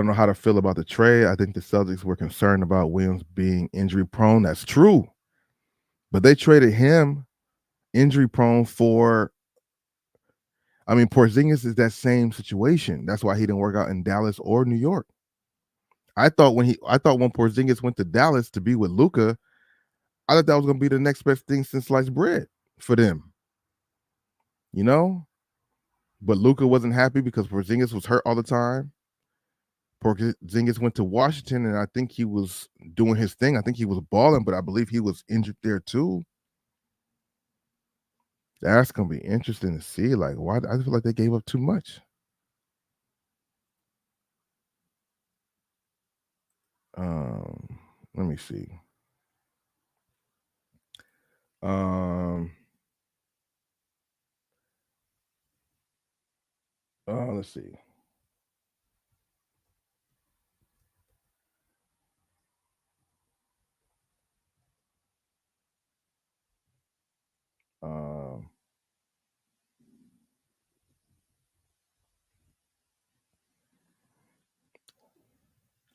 know how to feel about the trade. I think the Celtics were concerned about Williams being injury prone. That's true. But they traded him injury prone for, I mean, Porzingis is that same situation. That's why he didn't work out in Dallas or New York. I thought when Porzingis went to Dallas to be with Luka, I thought that was going to be the next best thing since sliced bread for them. You know? But Luka wasn't happy because Porzingis was hurt all the time. Porzingis went to Washington, and I think he was doing his thing. I think he was balling, but I believe he was injured there too. That's gonna be interesting to see. Like, why? I feel like they gave up too much. Let me see. Let's see.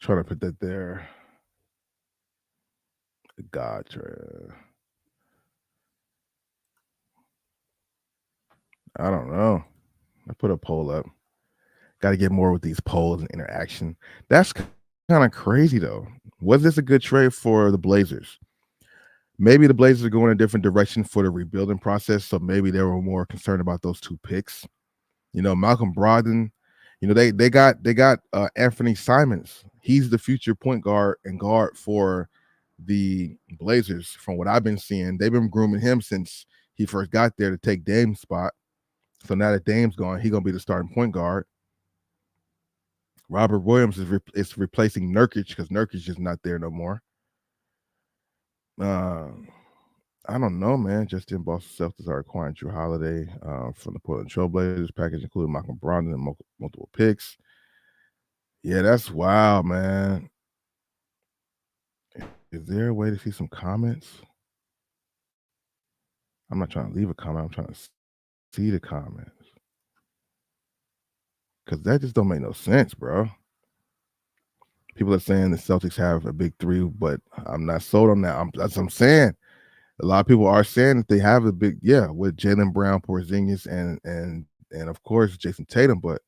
Trying to put that there. Gotcha. I don't know. I put a poll up. Got to get more with these polls and interaction. That's kind of crazy, though. Was this a good trade for the Blazers? Maybe the Blazers are going a different direction for the rebuilding process, so maybe they were more concerned about those two picks. You know, Malcolm Brogdon. You know, they got Anthony Simons. He's the future point guard and guard for the Blazers. From what I've been seeing, they've been grooming him since he first got there to take Dame's spot. So now that Dame's gone, he's gonna be the starting point guard. Robert Williams is replacing Nurkic because Nurkic is not there no more. I don't know, man. Just in Boston Celtics are acquiring Drew Holiday from the Portland Trailblazers. Package including Malcolm Brogdon and multiple picks. Yeah, that's wild, man. Is there a way to see some comments? I'm not trying to leave a comment. I'm trying to see the comments. Because that just don't make no sense, bro. People are saying the Celtics have a big three, but I'm not sold on that. That's what I'm saying. A lot of people are saying that they have a big, with Jaylen Brown, Porzingis, and of course Jason Tatum. But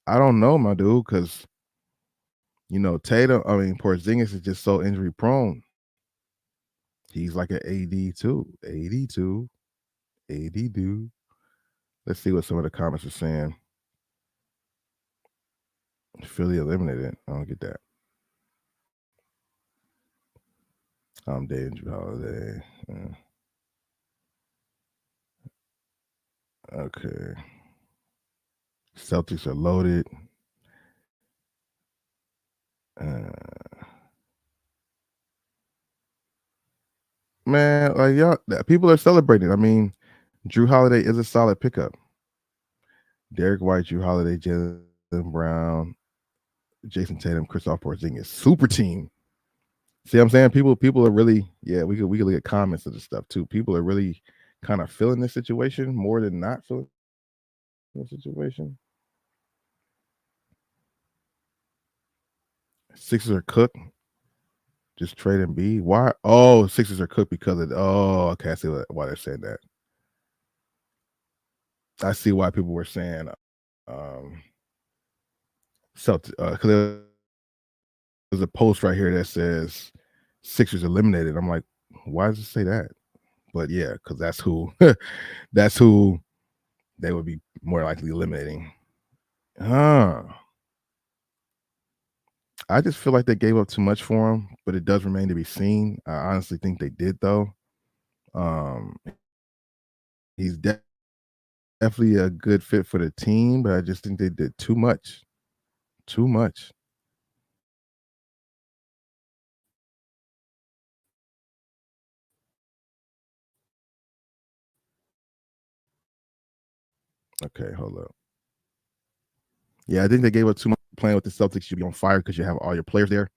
I don't know, my dude, because Porzingis is just so injury prone. He's like an AD too. AD dude. Let's see what some of the comments are saying. Philly eliminated. I don't get that. I'm dating Drew Holiday. Okay. Celtics are loaded. Man, like y'all, people are celebrating. I mean, Drew Holiday is a solid pickup. Derek White, Drew Holiday, Jaylen Brown, Jason Tatum, Kristaps Porzingis, super team. See what I'm saying? People are really, we could look at comments of this stuff too. People are really kind of feeling this situation more than not feeling the situation. Sixers are cooked. Just trade and B. Why? Oh, Sixers are cooked because of. Oh, okay. I see why they're saying that. I see why people were saying. Because there's a post right here that says Sixers eliminated. I'm like, why does it say that? But yeah, because that's who that's who they would be more likely eliminating. I just feel like they gave up too much for him, but it does remain to be seen. I honestly think they did though. He's definitely a good fit for the team, but I just think they did too much. Too much. Okay, hold up. Yeah, I think they gave up too much playing with the Celtics. You'd be on fire because you have all your players there.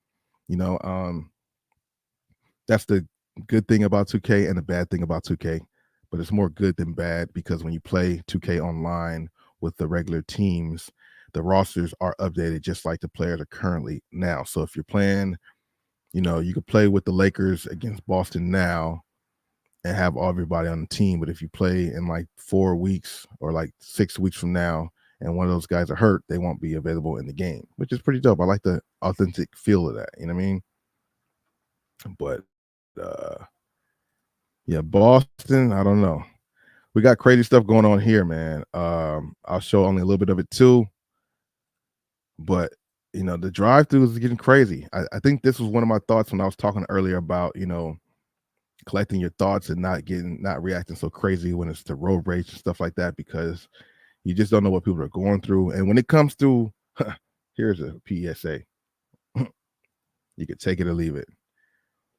You know, that's the good thing about 2K and the bad thing about 2K. But it's more good than bad because when you play 2K online with the regular teams, the rosters are updated just like the players are currently now. So if you're playing, you could play with the Lakers against Boston now and have everybody on the team. But if you play in like 4 weeks or like 6 weeks from now and one of those guys are hurt, they won't be available in the game, which is pretty dope. I like the authentic feel of that. You know what I mean? But yeah, Boston, I don't know. We got crazy stuff going on here, man. I'll show only a little bit of it too. But the drive-through is getting crazy. I think this was one of my thoughts when I was talking earlier about, collecting your thoughts and not reacting so crazy when it's the road rage and stuff like that, because you just don't know what people are going through. And when it comes to here's a PSA. You could take it or leave it.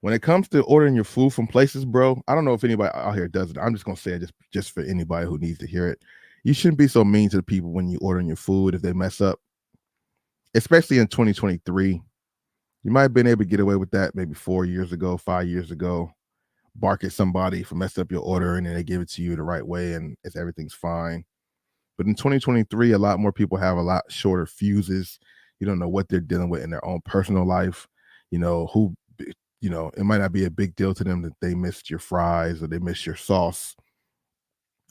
When it comes to ordering your food from places, bro, I don't know if anybody out here does it. I'm just gonna say it just for anybody who needs to hear it. You shouldn't be so mean to the people when you ordering your food if they mess up, especially in 2023. You might have been able to get away with that maybe 4 years ago, 5 years ago. Bark at somebody for messing up your order and then they give it to you the right way and everything's fine. But in 2023, a lot more people have a lot shorter fuses. You don't know what they're dealing with in their own personal life. It might not be a big deal to them that they missed your fries or they missed your sauce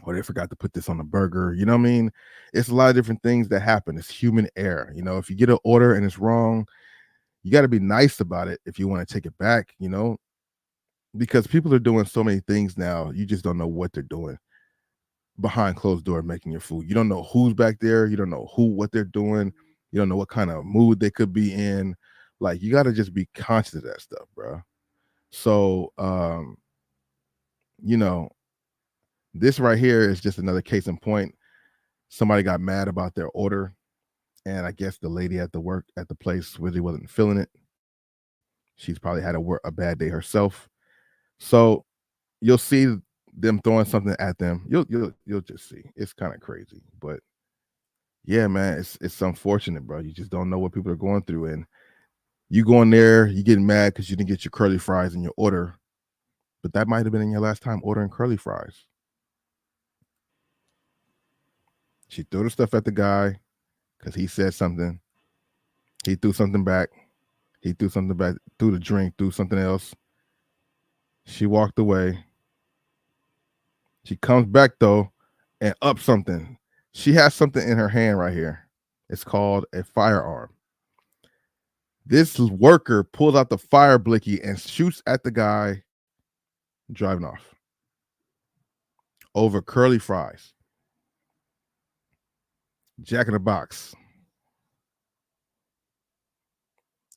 or they forgot to put this on the burger. You know what I mean? It's a lot of different things that happen. It's human error. If you get an order and it's wrong, you got to be nice about it if you want to take it back, because people are doing so many things now. You just don't know what they're doing behind closed door making your food. You don't know who's back there. You don't know what they're doing. You don't know what kind of mood they could be in. Like, you got to just be conscious of that stuff, bro. So, this right here is just another case in point. Somebody got mad about their order, and I guess the lady at the place really wasn't feeling it. She's probably had a bad day herself. So you'll see them throwing something at them. You'll just see. It's kind of crazy, but yeah, man, it's unfortunate, bro. You just don't know what people are going through, and you go in there, you getting mad because you didn't get your curly fries in your order, but that might have been in your last time ordering curly fries. She threw the stuff at the guy because he said something. He threw something back. He threw something back, threw the drink, threw something else. She walked away. She comes back though and up something. She has something in her hand right here. It's called a firearm. This worker pulls out the fire blicky and shoots at the guy driving off over curly fries. Jack in the Box.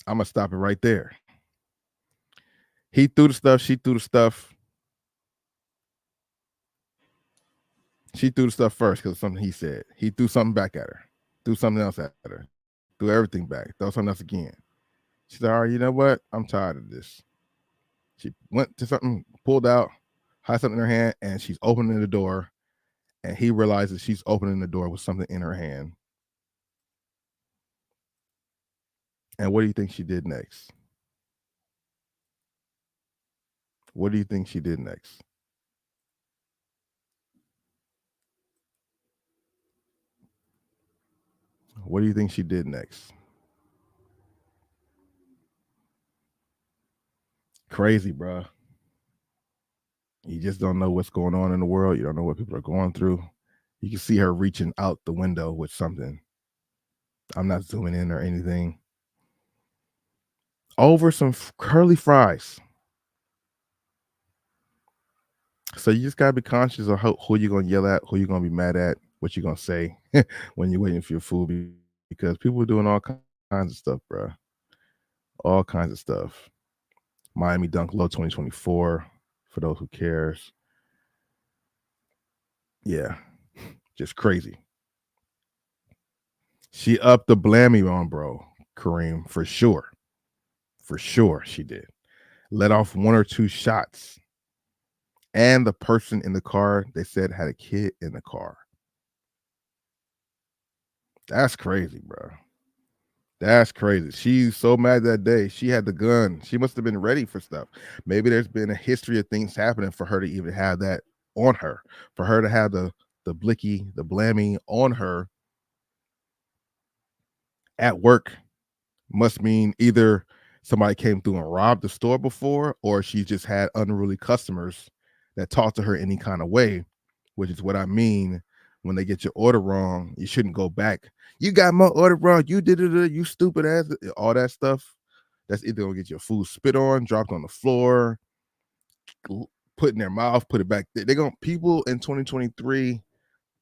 I'm going to stop it right there. He threw the stuff. She threw the stuff. She threw the stuff first because of something he said. He threw something back at her. Threw something else at her. Threw everything back. Threw something else again. She said, all right, you know what? I'm tired of this. She went to something, pulled out, had something in her hand, and she's opening the door. And he realizes she's opening the door with something in her hand. And what do you think she did next? What do you think she did next? What do you think she did next? Crazy, bro. You just don't know what's going on in the world. You don't know what people are going through. You can see her reaching out the window with something. I'm not zooming in or anything. Over some curly fries. So you just gotta be conscious of who you're gonna yell at, who you're gonna be mad at, what you're gonna say when you're waiting for your food, because people are doing all kinds of stuff, bro. All kinds of stuff. Miami Dunk Low 2024, for those who cares. Yeah, just crazy. She upped the blammy on bro, Kareem, for sure. For sure she did. Let off one or two shots. And the person in the car, they said, had a kid in the car. That's crazy, bro. That's crazy. She's so mad that day. She had the gun. She must have been ready for stuff. Maybe there's been a history of things happening for her to even have that on her. For her to have the blicky, the blammy on her at work must mean either somebody came through and robbed the store before, or she just had unruly customers that talked to her any kind of way, which is what I mean when they get your order wrong. You shouldn't go back. You got my order wrong. You did it. You stupid ass. All that stuff. That's either gonna get your food spit on, dropped on the floor, put in their mouth, put it back. They're gonna, people in 2023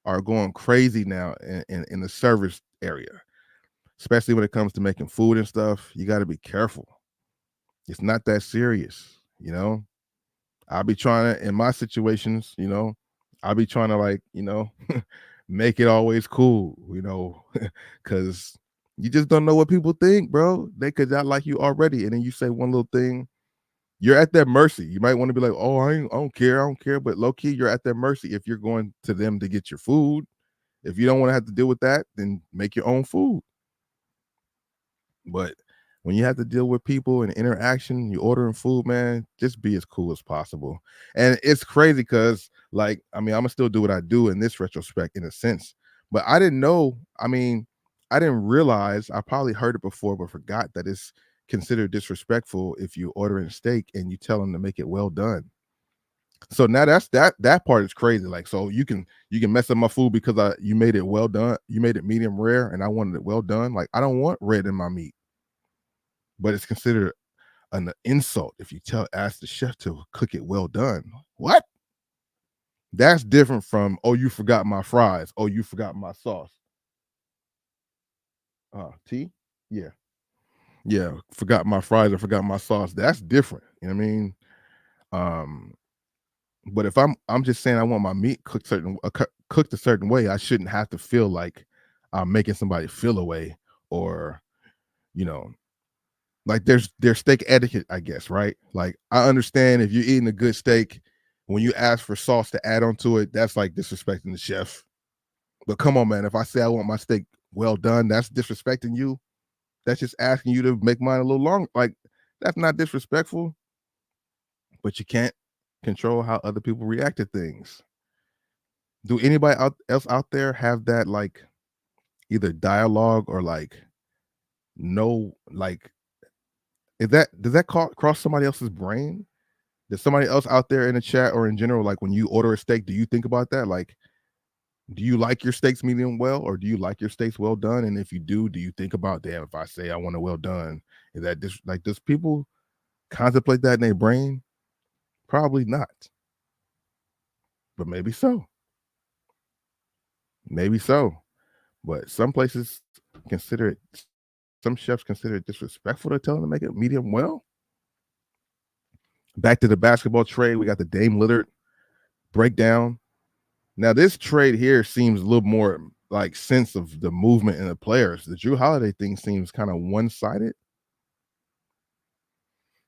are going crazy now in the service area, especially when it comes to making food and stuff. You got to be careful. It's not that serious, you know. I'll be trying to, in my situations, you know, I'll be trying to, like, you know, make it always cool, you know, because you just don't know what people think, bro. They could not like you already, and then you say one little thing, you're at their mercy. You might want to be like, oh, I don't care, but low key, you're at their mercy if you're going to them to get your food. If you don't want to have to deal with that, then make your own food. But when you have to deal with people and interaction, you ordering food, man, just be as cool as possible. And it's crazy because, like, I mean, I'm gonna still do what I do in this retrospect in a sense, but I didn't know. I mean, I didn't realize. I probably heard it before, but forgot that it's considered disrespectful if you order a steak and you tell them to make it well done. So now that part is crazy. Like, so you can mess up my food because you made it well done. You made it medium rare, and I wanted it well done. Like, I don't want red in my meat, but it's considered an insult if you ask the chef to cook it well done. What? That's different from, oh, you forgot my fries. Oh, you forgot my sauce. Tea? Yeah. Yeah. Forgot my fries or forgot my sauce. That's different. You know what I mean? But if I'm just saying I want my meat cooked a certain way, I shouldn't have to feel like I'm making somebody feel away, or, you know, like there's steak etiquette, I guess, right? Like, I understand if you're eating a good steak, when you ask for sauce to add onto it, that's like disrespecting the chef. But come on, man, if I say I want my steak well done, that's disrespecting you. That's just asking you to make mine a little longer. Like, that's not disrespectful, but you can't control how other people react to things. Do anybody else out there have that, like, either dialogue or like, no, like, does that cross somebody else's brain? Does somebody else out there in the chat or in general, like, when you order a steak, do you think about that? Like, do you like your steaks medium well, or do you like your steaks well done? And if you do you think about, damn, if I say I want it well done, is that like, does people contemplate that in their brain? Probably not. But maybe so. Maybe so. But some places consider it, some chefs consider it disrespectful to tell them to make it medium well. Back to the basketball trade, we got the Dame Lillard breakdown. Now, this trade here seems a little more like sense of the movement in the players. The Jrue Holiday thing seems kind of one-sided.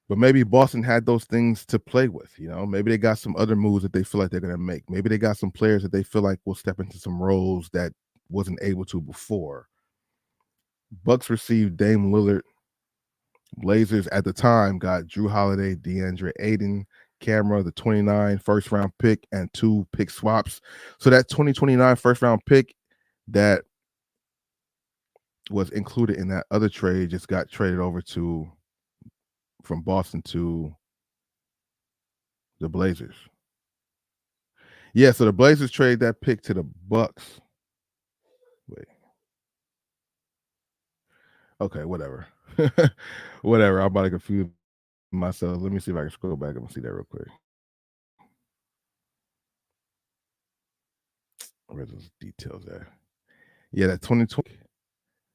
But maybe Boston had those things to play with, you know. Maybe they got some other moves that they feel like they're going to make. Maybe they got some players that they feel like will step into some roles that wasn't able to before. Bucks received Dame Lillard. Blazers at the time got Jrue Holiday, DeAndre Ayton, Camera, the 29 first-round pick, and 2 pick swaps. So that 2029 first-round pick that was included in that other trade just got traded over from Boston to the Blazers. Yeah, so the Blazers trade that pick to the Bucks. Wait. Okay, whatever. Whatever. I'm about to confuse myself. Let me see if I can scroll back and see that real quick. Where's those details at? Yeah, that 2020.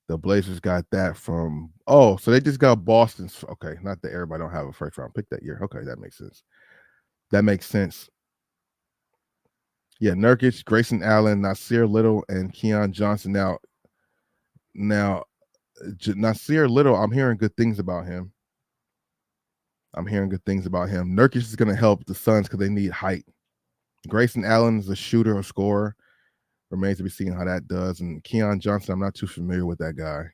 The Blazers got that from. Oh, so they just got Boston's. Okay, not that everybody don't have a first round pick that year. Okay, that makes sense. That makes sense. Yeah, Nurkic, Grayson Allen, Nasir Little, and Keon Johnson. Now, Nasir Little, I'm hearing good things about him. Nurkic is going to help the Suns because they need height. Grayson Allen is a shooter or scorer. Remains to be seen how that does. And Keon Johnson, I'm not too familiar with that guy.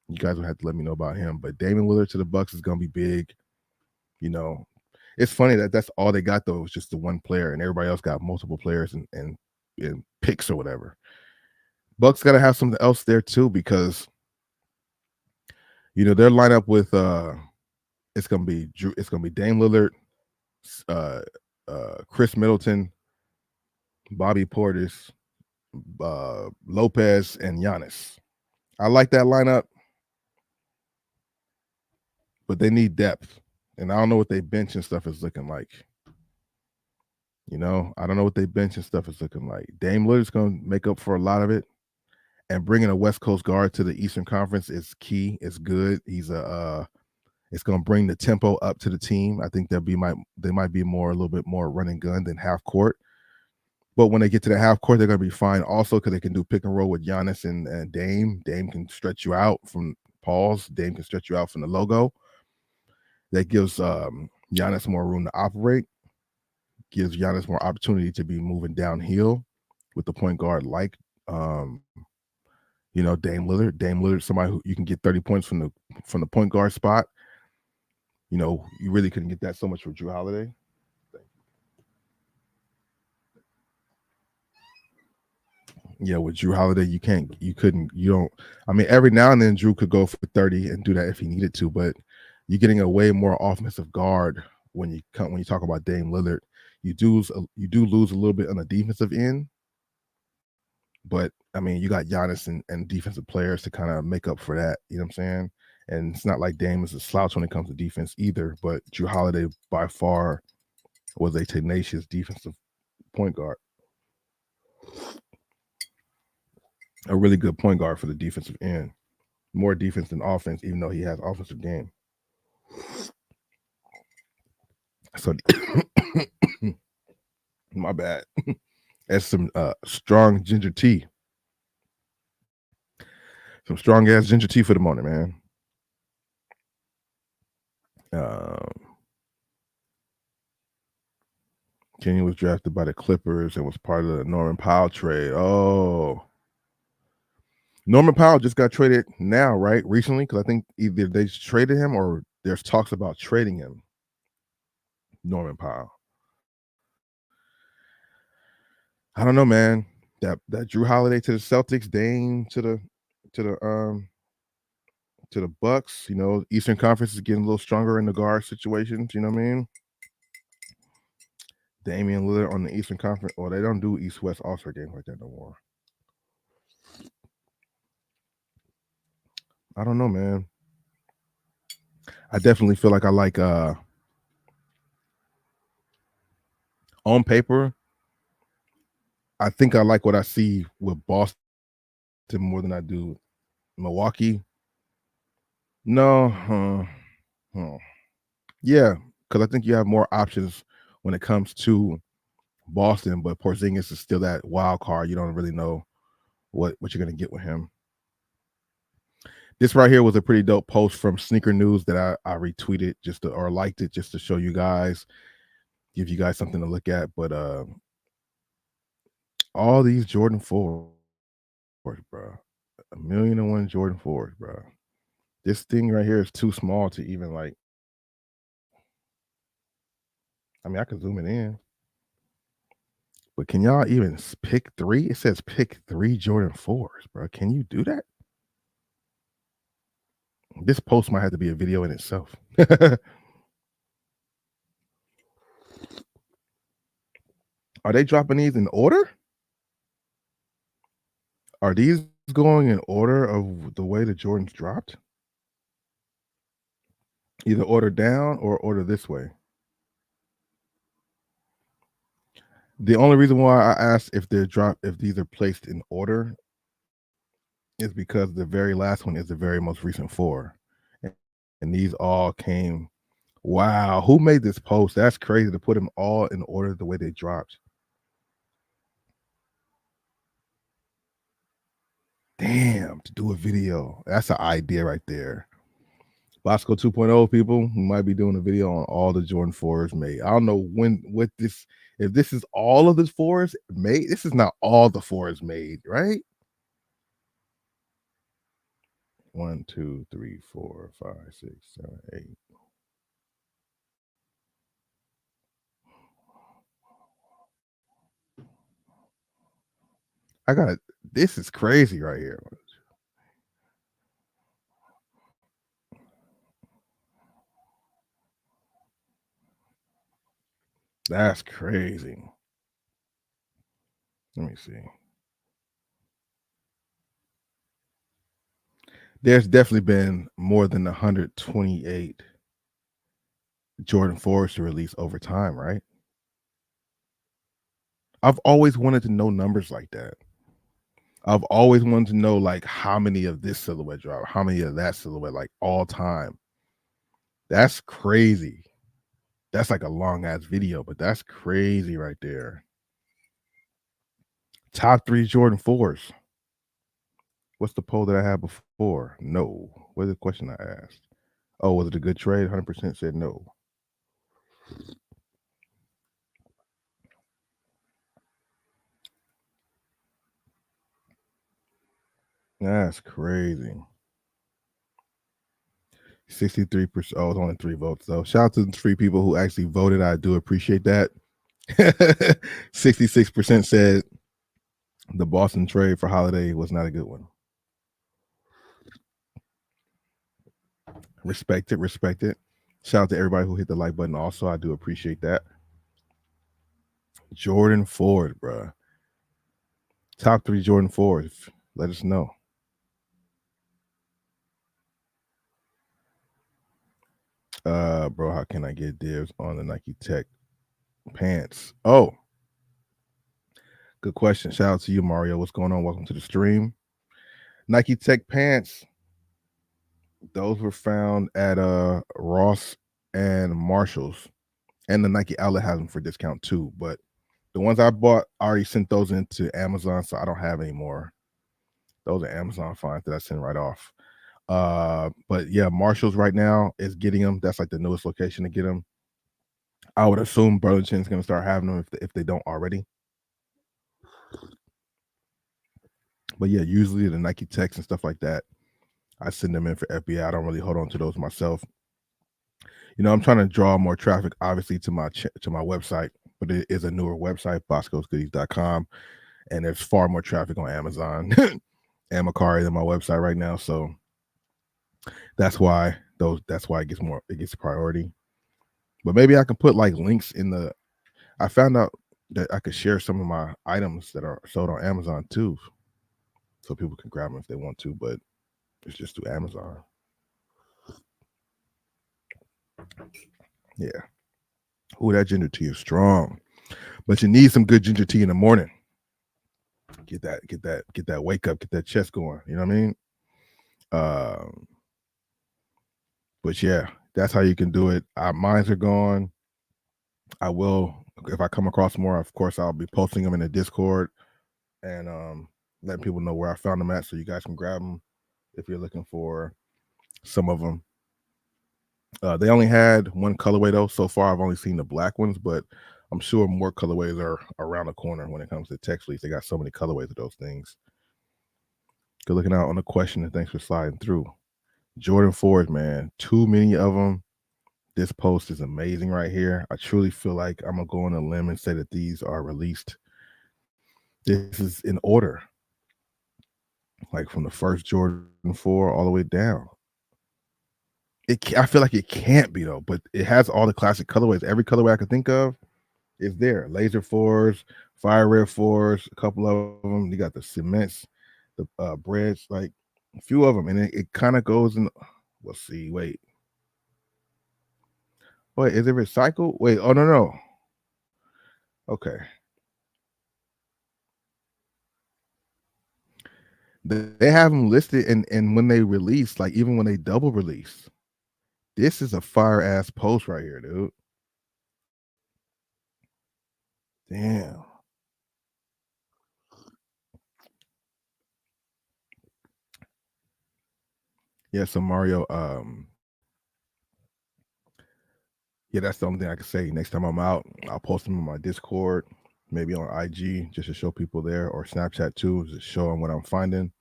You guys will have to let me know about him. But Damian Lillard to the Bucks is going to be big. You know, it's funny that that's all they got, though, was just the one player, and everybody else got multiple players and picks or whatever. Bucks got to have something else there, too, because, you know, their lineup with it's going to be Dame Lillard, Chris Middleton, Bobby Portis, Lopez, and Giannis. I like that lineup, but they need depth, and I don't know what they bench and stuff is looking like. You know, I don't know what they bench and stuff is looking like. Dame Lillard's going to make up for a lot of it, and bringing a West Coast guard to the Eastern Conference is key. It's good. He's it's going to bring the tempo up to the team. I think they might be a little bit more running gun than half court. But when they get to the half court, they're going to be fine also because they can do pick and roll with Giannis and Dame. Dame can stretch you out from Paul's. Dame can stretch you out from the logo. That gives Giannis more room to operate, gives Giannis more opportunity to be moving downhill with the point guard like, you know, Dame Lillard. Dame Lillard, somebody who you can get 30 points from the point guard spot. You know, you really couldn't get that so much with Drew Holiday. Yeah, with Drew Holiday, you don't. I mean, every now and then Drew could go for 30 and do that if he needed to, but you're getting a way more offensive guard when you talk about Dame Lillard. You do lose a little bit on the defensive end, but I mean, you got Giannis and defensive players to kind of make up for that. You know what I'm saying? And it's not like Dame is a slouch when it comes to defense either, but Drew Holiday by far was a tenacious defensive point guard. A really good point guard for the defensive end. More defense than offense, even though he has offensive game. So, my bad. That's some strong ginger tea. Some strong ass ginger tea for the morning, man. Kenny was drafted by the Clippers and was part of the Norman Powell trade. Oh. Norman Powell just got traded now, right? Recently, because I think either they traded him or there's talks about trading him. Norman Powell. I don't know, man. That Drew Holiday to the Celtics, Dame to the Bucks. You know, Eastern Conference is getting a little stronger in the guard situations. You know what I mean? Damian Lillard on the Eastern Conference, or they don't do East-West All-Star games like that no more. I don't know, man. I definitely feel like I like on paper, I think I like what I see with Boston more than I do Milwaukee. No. Yeah, because I think you have more options when it comes to Boston, but Porzingis is still that wild card. You don't really know what you're going to get with him. This right here was a pretty dope post from Sneaker News that I retweeted or liked it just to show you guys, give you guys something to look at. But all these Jordan 4s, bro. 1,000,001 Jordan 4s, bro. This thing right here is too small to even like. I mean, I could zoom it in. But can y'all even pick 3? It says pick 3 Jordan 4s, bro. Can you do that? This post might have to be a video in itself. Are they dropping these in order? Are these going in order of the way the Jordans dropped? Either order down or order this way. The only reason why I asked if these are placed in order is because the very last one is the very most recent 4. And these all came. Wow, who made this post? That's crazy to put them all in order the way they dropped. Damn, to do a video. That's an idea right there. Bosco 2.0 people, we might be doing a video on all the Jordan 4s made. I don't know if this is all of the 4s made. This is not all the 4s made, right? 1, 2, 3, 4, 5, 6, 7, 8. I got it. This is crazy right here. That's crazy. Let me see. There's definitely been more than 128 Jordan 4s to release over time, right? I've always wanted to know numbers like that. I've always wanted to know like how many of this silhouette drop, how many of that silhouette, like all time. That's crazy. That's like a long ass video, but that's crazy right there. Top 3 Jordan 4s. What's the poll that I had before? No. What's the question I asked? Oh, was it a good trade? 100% said no. That's crazy. 63%. Oh, it's only 3 votes though. Shout out to the 3 people who actually voted. I do appreciate that. 66% said the Boston trade for Holiday was not a good one. Respect it. Shout out to everybody who hit the like button. Also, I do appreciate that. Jordan 4, bro. Top 3 Jordan 4s. Let us know. Bro, how can I get dibs on the Nike Tech pants? Oh, good question. Shout out to you, Mario. What's going on? Welcome to the stream. Nike Tech pants. Those were found at Ross and Marshalls, and the Nike outlet has them for discount too. But the ones I bought, I already sent those into Amazon, so I don't have any more. Those are Amazon finds that I sent right off. But yeah, Marshalls right now is getting them. That's like the newest location to get them. I would assume Burlington's going to start having them if they don't already. But yeah, usually the Nike Techs and stuff like that, I send them in for FBA. I don't really hold on to those myself. You know, I'm trying to draw more traffic, obviously, to my website, but it is a newer website, boscosgoodies.com, and there's far more traffic on Amazon and Mercari than my website right now. So that's why it gets priority. But maybe I can put like links in the. I found out that I could share some of my items that are sold on Amazon too, so people can grab them if they want to. But it's just through Amazon. Yeah. Ooh, that ginger tea is strong, but you need some good ginger tea in the morning. Get that wake up, get that chest going. You know what I mean? But yeah, that's how you can do it. Mines are gone. I will, if I come across more, of course, I'll be posting them in the Discord and letting people know where I found them at, so you guys can grab them if you're looking for some of them. They only had one colorway though. So far, I've only seen the black ones, but I'm sure more colorways are around the corner when it comes to tech fleece. They got so many colorways of those things. Good looking out on the question, and thanks for sliding through. Jordan 4s, man, too many of them. This post is amazing right here. I truly feel like I'm gonna go on a limb and say that these are released. This is in order, like from the first Jordan 4 all the way down. I feel like it can't be though, but it has all the classic colorways. Every colorway I could think of is there. Laser 4s, fire red 4s, a couple of them. You got the cements, the breads, like a few of them, and it kind of goes in. We'll see. Wait, is it recycled? Wait, oh no. Okay, They have them listed, and when they release, like even when they double release, this is a fire ass post right here, dude. Damn. Yeah, so Mario, yeah, that's the only thing I can say. Next time I'm out, I'll post them on my Discord, maybe on IG, just to show people there, or Snapchat too, to show them what I'm finding.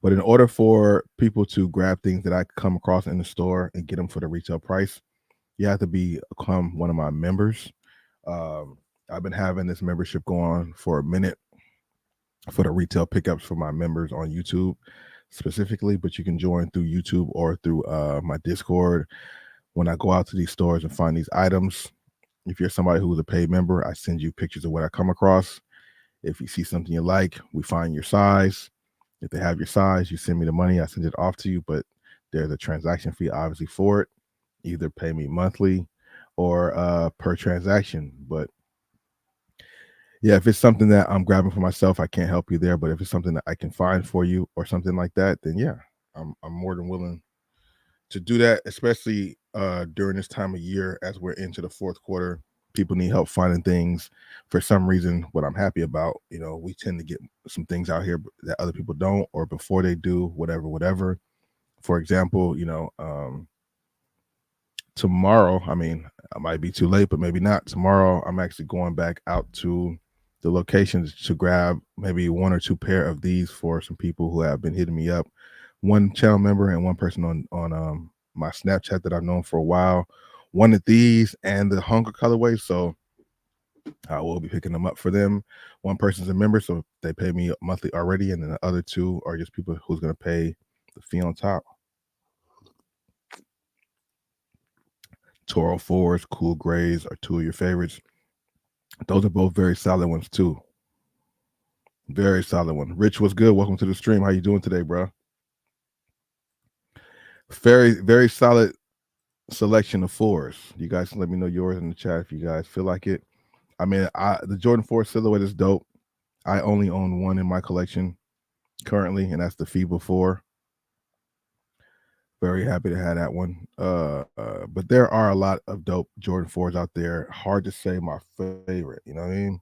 But in order for people to grab things that I come across in the store and get them for the retail price, you have to become one of my members. I've been having this membership going on for a minute for the retail pickups for my members on YouTube specifically, but you can join through YouTube or through my Discord. When I go out to these stores and find these items, if you're somebody who's a paid member, I send you pictures of what I come across. If you see something you like, we find your size. If they have your size, you send me the money, I send it off to you, but there's a transaction fee obviously for it. Either pay me monthly or per transaction. But yeah, if it's something that I'm grabbing for myself, I can't help you there. But if it's something that I can find for you or something like that, then yeah, I'm more than willing to do that, especially during this time of year as we're into the fourth quarter. People need help finding things for some reason. What I'm happy about, we tend to get some things out here that other people don't, or before they do, whatever. For example, tomorrow, I mean, I might be too late, but maybe not. Tomorrow, I'm actually going back out to the locations to grab maybe one or two pair of these for some people who have been hitting me up. One channel member and one person on my Snapchat that I've known for a while wanted these and the hunger colorway, so I will be picking them up for them. One person's a member, so they pay me monthly already, and then the other two are just people who's going to pay the fee on top. Toro 4s, Cool Grays are two of your favorites. Those are both very solid ones too. Very solid one. Rich, what's good? Welcome to the stream. How you doing today, bro? Very, very solid selection of 4s. You guys can let me know yours in the chat if you guys feel like it. I mean, the Jordan 4 silhouette is dope. I only own one in my collection currently, and that's the FIBA 4. Very happy to have that one. But there are a lot of dope Jordan 4s out there. Hard to say my favorite, you know what I mean?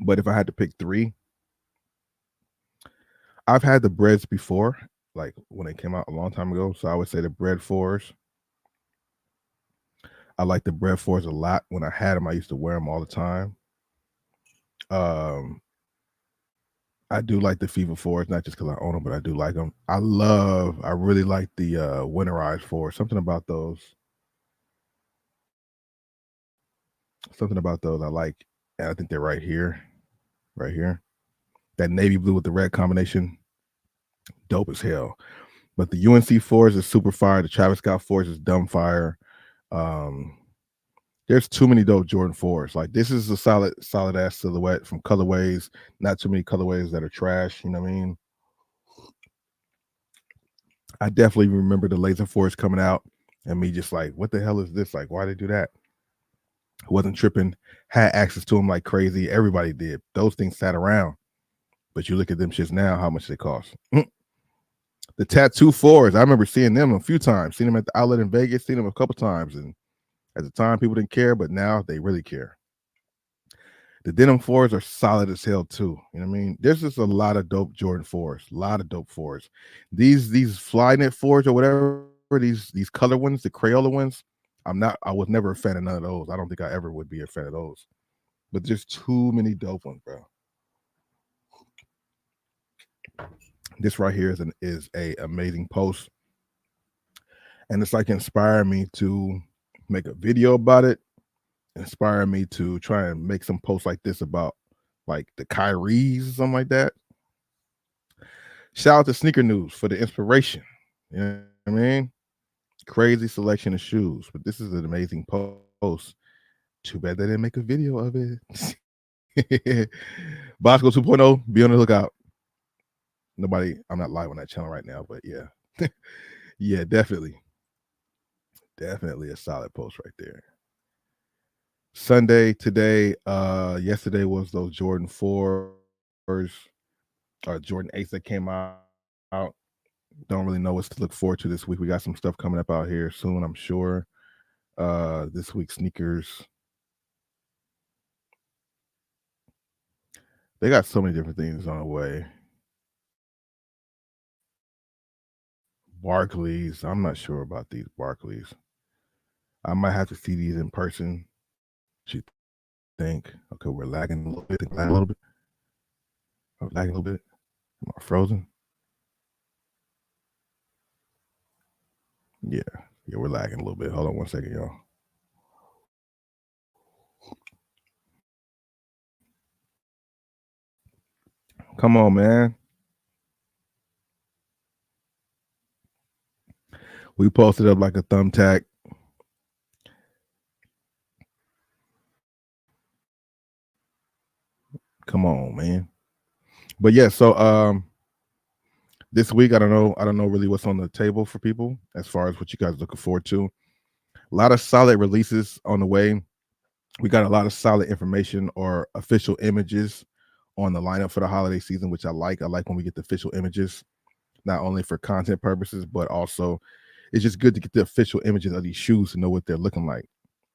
But if I had to pick 3, I've had the Breads before, like when they came out a long time ago. So I would say the Bread 4s. I like the Bread 4s a lot. When I had them, I used to wear them all the time. I do like the FIBA 4s, not just because I own them, but I do like them. I really like the winterized 4s. Something about those I like, and I think they're right here. That navy blue with the red combination, dope as hell. But the UNC 4s is super fire. The Travis Scott 4s is dumb fire. There's too many dope Jordan 4s. Like, this is a solid ass silhouette from colorways. Not too many colorways that are trash. You know what I mean? I definitely remember the Laser 4s coming out and me just like, what the hell is this? Like, why they do that? Wasn't tripping. Had access to them like crazy. Everybody did. Those things sat around. But you look at them shits now, how much they cost. The Tattoo 4s, I remember seeing them a few times. Seen them at the outlet in Vegas. Seen them a couple times. And at the time, people didn't care, but now they really care. The Denim 4s are solid as hell too. You know what I mean? There's just a lot of dope Jordan 4s. A lot of dope 4s. These Flyknit 4s or whatever, these color ones, the Crayola ones, I was never a fan of none of those. I don't think I ever would be a fan of those. But there's too many dope ones, bro. This right here is a amazing post. And it's like inspiring me to make a video about it. Inspiring me to try and make some posts like this about like the Kyries or something like that. Shout out to Sneaker News for the inspiration. You know what I mean? Crazy selection of shoes. But this is an amazing post. Too bad they didn't make a video of it. Bosco 2.0, be on the lookout. I'm not live on that channel right now, but yeah. Yeah, definitely a solid post right there. Sunday today. Yesterday was those Jordan 4s, Jordan 8s that came out. Don't really know what to look forward to this week. We got some stuff coming up out here soon, I'm sure. This week sneakers. They got so many different things on the way. Barclays. I'm not sure about these Barclays. I might have to see these in person. What you think? Okay, we're lagging a little bit. Lagging a little bit. I'm lagging a little bit. Am I frozen? Yeah, we're lagging a little bit. Hold on 1 second, y'all. Come on, man. We posted up like a thumbtack. Come on, man. But yeah, so this week I don't know really what's on the table for people as far as what you guys are looking forward to. A lot of solid releases on the way. We got a lot of solid information or official images on the lineup for the holiday season, which I like. I like when we get the official images, not only for content purposes, but also it's just good to get the official images of these shoes to know what they're looking like.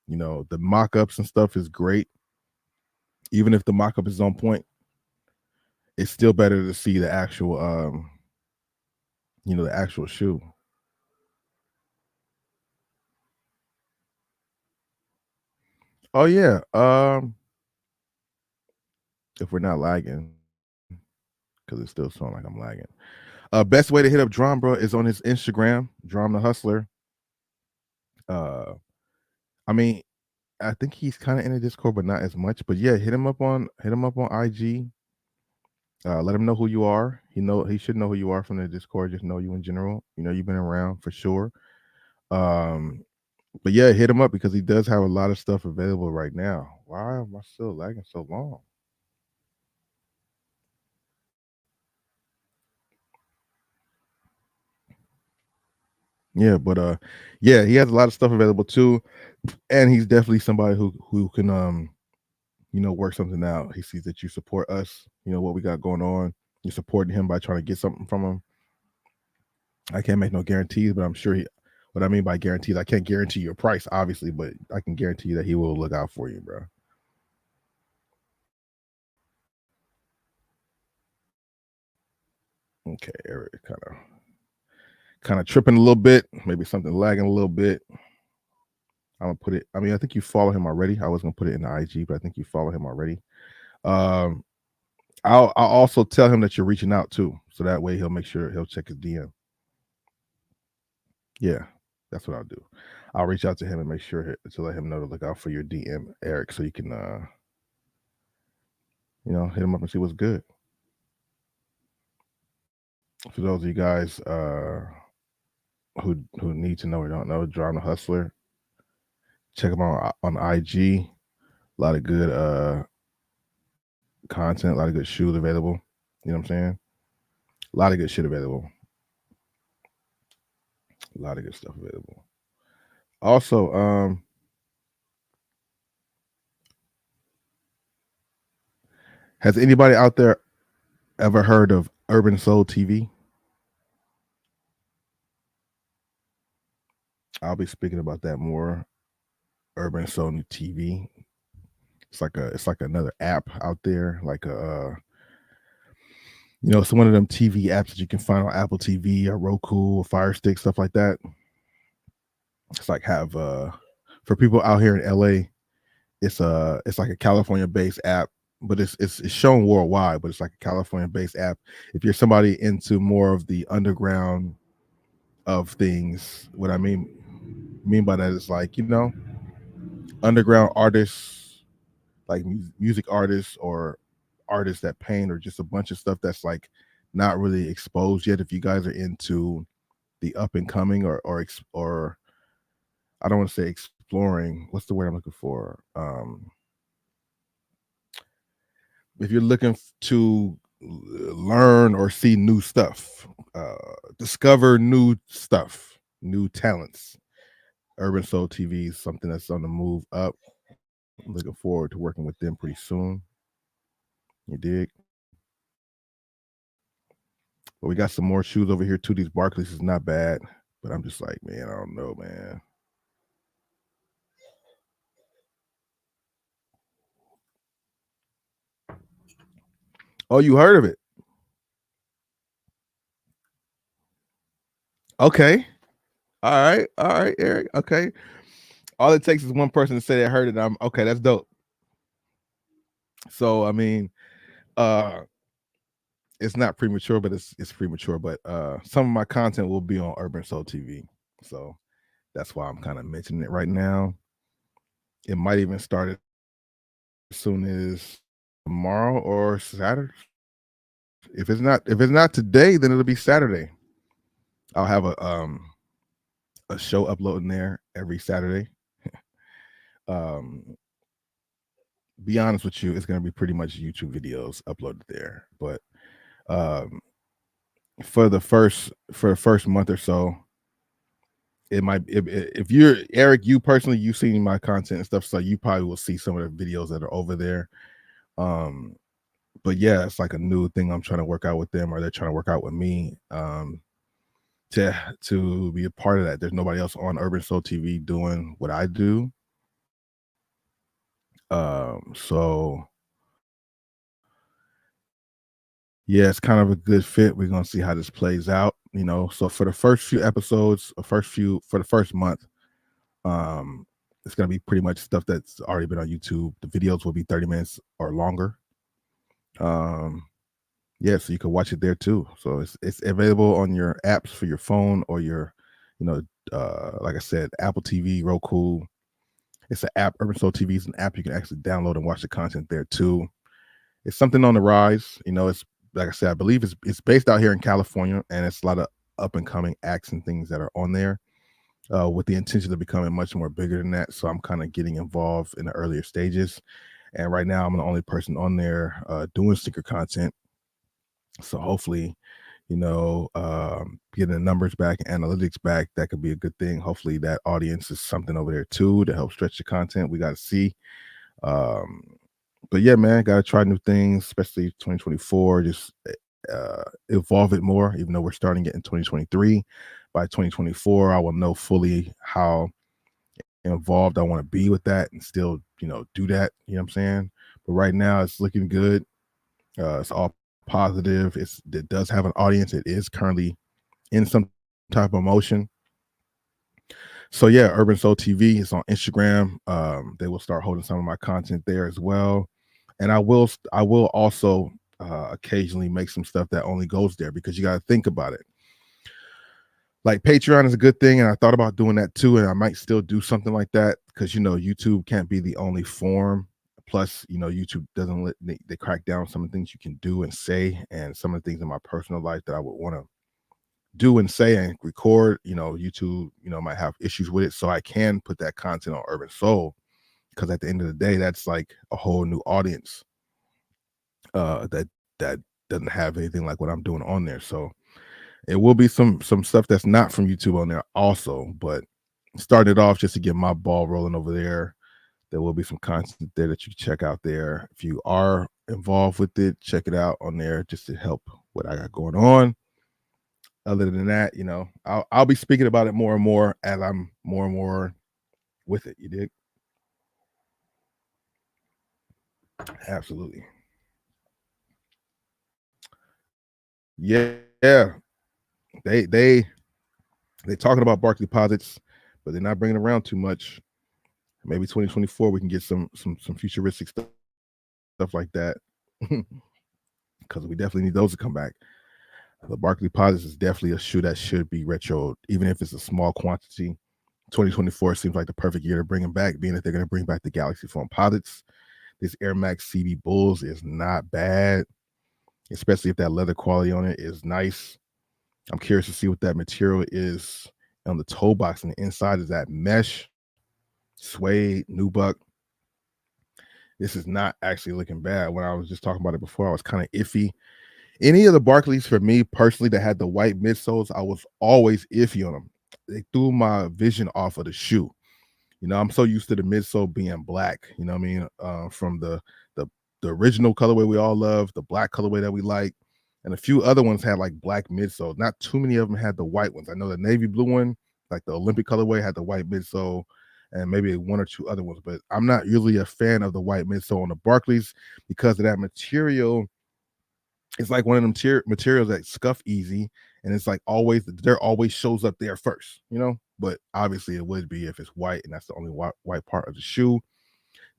You know, the mock-ups and stuff is great. Even if the mock-up is on point, it's still better to see the actual, the actual shoe. Oh yeah. If we're not lagging, because it's still sounding like I'm lagging. Best way to hit up Drum, bro, is on his Instagram, Drum the Hustler. I mean, I think he's kind of in the Discord, but not as much. But yeah, hit him up on IG. Let him know who you are. He should know who you are from the Discord. Just know you in general. You know, you've been around for sure. But yeah, hit him up because he does have a lot of stuff available right now. Why am I still lagging so long? Yeah, but yeah, he has a lot of stuff available too, and he's definitely somebody who can work something out. He sees that you support us, what we got going on. You're supporting him by trying to get something from him. I can't make no guarantees, but I'm sure what I mean by guarantees, I can't guarantee your price, obviously, but I can guarantee you that he will look out for you, bro. Okay, Eric, kind of tripping a little bit, maybe something lagging a little bit. I'm gonna put it. I mean, I think you follow him already. I was gonna put it in the IG, but I think you follow him already. I'll also tell him that you're reaching out too, so that way he'll make sure he'll check his DM. Yeah, that's what I'll do. I'll reach out to him and make sure to let him know to look out for your DM, Eric, so you can hit him up and see what's good. For those of you guys who need to know or don't know, Drum the Hustler, check him out on IG. A lot of good content, a lot of good shoes available. You know what I'm saying? A lot of good shit available. A lot of good stuff available. Also, has anybody out there ever heard of Urban Soul TV? I'll be speaking about that more. Urban Soul TV. It's like another app out there, like it's one of them TV apps that you can find on Apple TV or Roku or Fire Stick, stuff like that. It's like for people out here in LA, it's like a California-based app, but it's shown worldwide, but it's like a California-based app. If you're somebody into more of the underground of things, what I mean by that is like, underground artists, like music artists or artists that paint or just a bunch of stuff that's like not really exposed yet. If you guys are into the up and coming or I don't want to say exploring, what's the word I'm looking for? If you're looking to learn or see new stuff, discover new stuff, new talents, Urban Soul TV is something that's on the move up. Looking forward to working with them pretty soon. You dig? But we got some more shoes over here too. These Barclays is not bad, but I'm just like, man, I don't know, man. Oh, you heard of it? Okay. All right, Eric. Okay. All it takes is one person to say they heard it. I'm okay, that's dope. So I mean, it's not premature, but it's premature. But some of my content will be on Urban Soul TV. So that's why I'm kind of mentioning it right now. It might even start as soon as tomorrow or Saturday. If it's not today, then it'll be Saturday. I'll have a show uploading there every Saturday. Be honest with you, it's gonna be pretty much YouTube videos uploaded there. But for the first month or so, it might if you're Eric, you personally, you've seen my content and stuff, so you probably will see some of the videos that are over there. But yeah, it's like a new thing I'm trying to work out with them, or they're trying to work out with me. To be a part of that. There's nobody else on Urban Soul TV doing what I do. So yeah, it's kind of a good fit. We're gonna see how this plays out, you know. So for the first few episodes, for the first month, it's gonna be pretty much stuff that's already been on YouTube. The videos will be 30 minutes or longer. Yeah, so you can watch it there too. So it's available on your apps for your phone or your, you know, like I said, Apple TV, Roku. It's an app. Urban Soul TV is an app you can actually download and watch the content there too. It's something on the rise. You know, it's like I said, I believe it's based out here in California, and it's a lot of up and coming acts and things that are on there, with the intention of becoming much more bigger than that. So I'm kind of getting involved in the earlier stages, and right now I'm the only person on there doing sticker content. So hopefully, you know, getting the numbers back, analytics back, that could be a good thing. Hopefully that audience is something over there too to help stretch the content. We got to see. But yeah, man, got to try new things, especially 2024. Just evolve it more, even though we're starting it in 2023. By 2024, I will know fully how involved I want to be with that and still, you know, do that. You know what I'm saying? But right now it's looking good. It's all positive. It does have an audience. It is currently in some type of motion. So yeah, Urban Soul TV is on Instagram. They will start holding some of my content there as well, and I will also occasionally make some stuff that only goes there, because you got to think about it. Like Patreon is a good thing, and I thought about doing that too, and I might still do something like that, because, you know, YouTube can't be the only form. Plus, you know, YouTube doesn't they crack down some of the things you can do and say, and some of the things in my personal life that I would want to do and say and record. You know, YouTube, you know, might have issues with it. So I can put that content on Urban Soul, because at the end of the day, that's like a whole new audience that doesn't have anything like what I'm doing on there. So it will be some stuff that's not from YouTube on there also, but starting it off just to get my ball rolling over there. There will be some content there that you can check out there. If you are involved with it, check it out on there just to help what I got going on. Other than that, you know, I'll be speaking about it more and more as I'm more and more with it. You dig? Absolutely. Yeah. They talking about Barkley deposits, but they're not bringing around too much. Maybe 2024 we can get some futuristic stuff like that, because we definitely need those to come back. The Barkley deposits is definitely a shoe that should be retro, even if it's a small quantity. 2024 seems like the perfect year to bring them back, being that they're going to bring back the Galaxy Foam posits. This Air Max CB Bulls is not bad, especially if that leather quality on it is nice. I'm curious to see what that material is on the toe box, and the inside is that mesh, suede, nubuck. This is not actually looking bad. When I was just talking about it before, I was kind of iffy. Any of the Barkleys, for me personally, that had the white midsoles, I was always iffy on them. They threw my vision off of the shoe. You know, I'm so used to the midsole being black, you know what I mean? From the original colorway we all love, the black colorway that we like, and a few other ones had like black midsole. Not too many of them had the white ones. I know the navy blue one, like the Olympic colorway, had the white midsole, and maybe one or two other ones. But I'm not usually a fan of the white midsole on the Barclays because of that material. It's like one of them materials that scuff easy, and it's like always there always shows up there first, you know. But obviously it would be if it's white and that's the only white part of the shoe.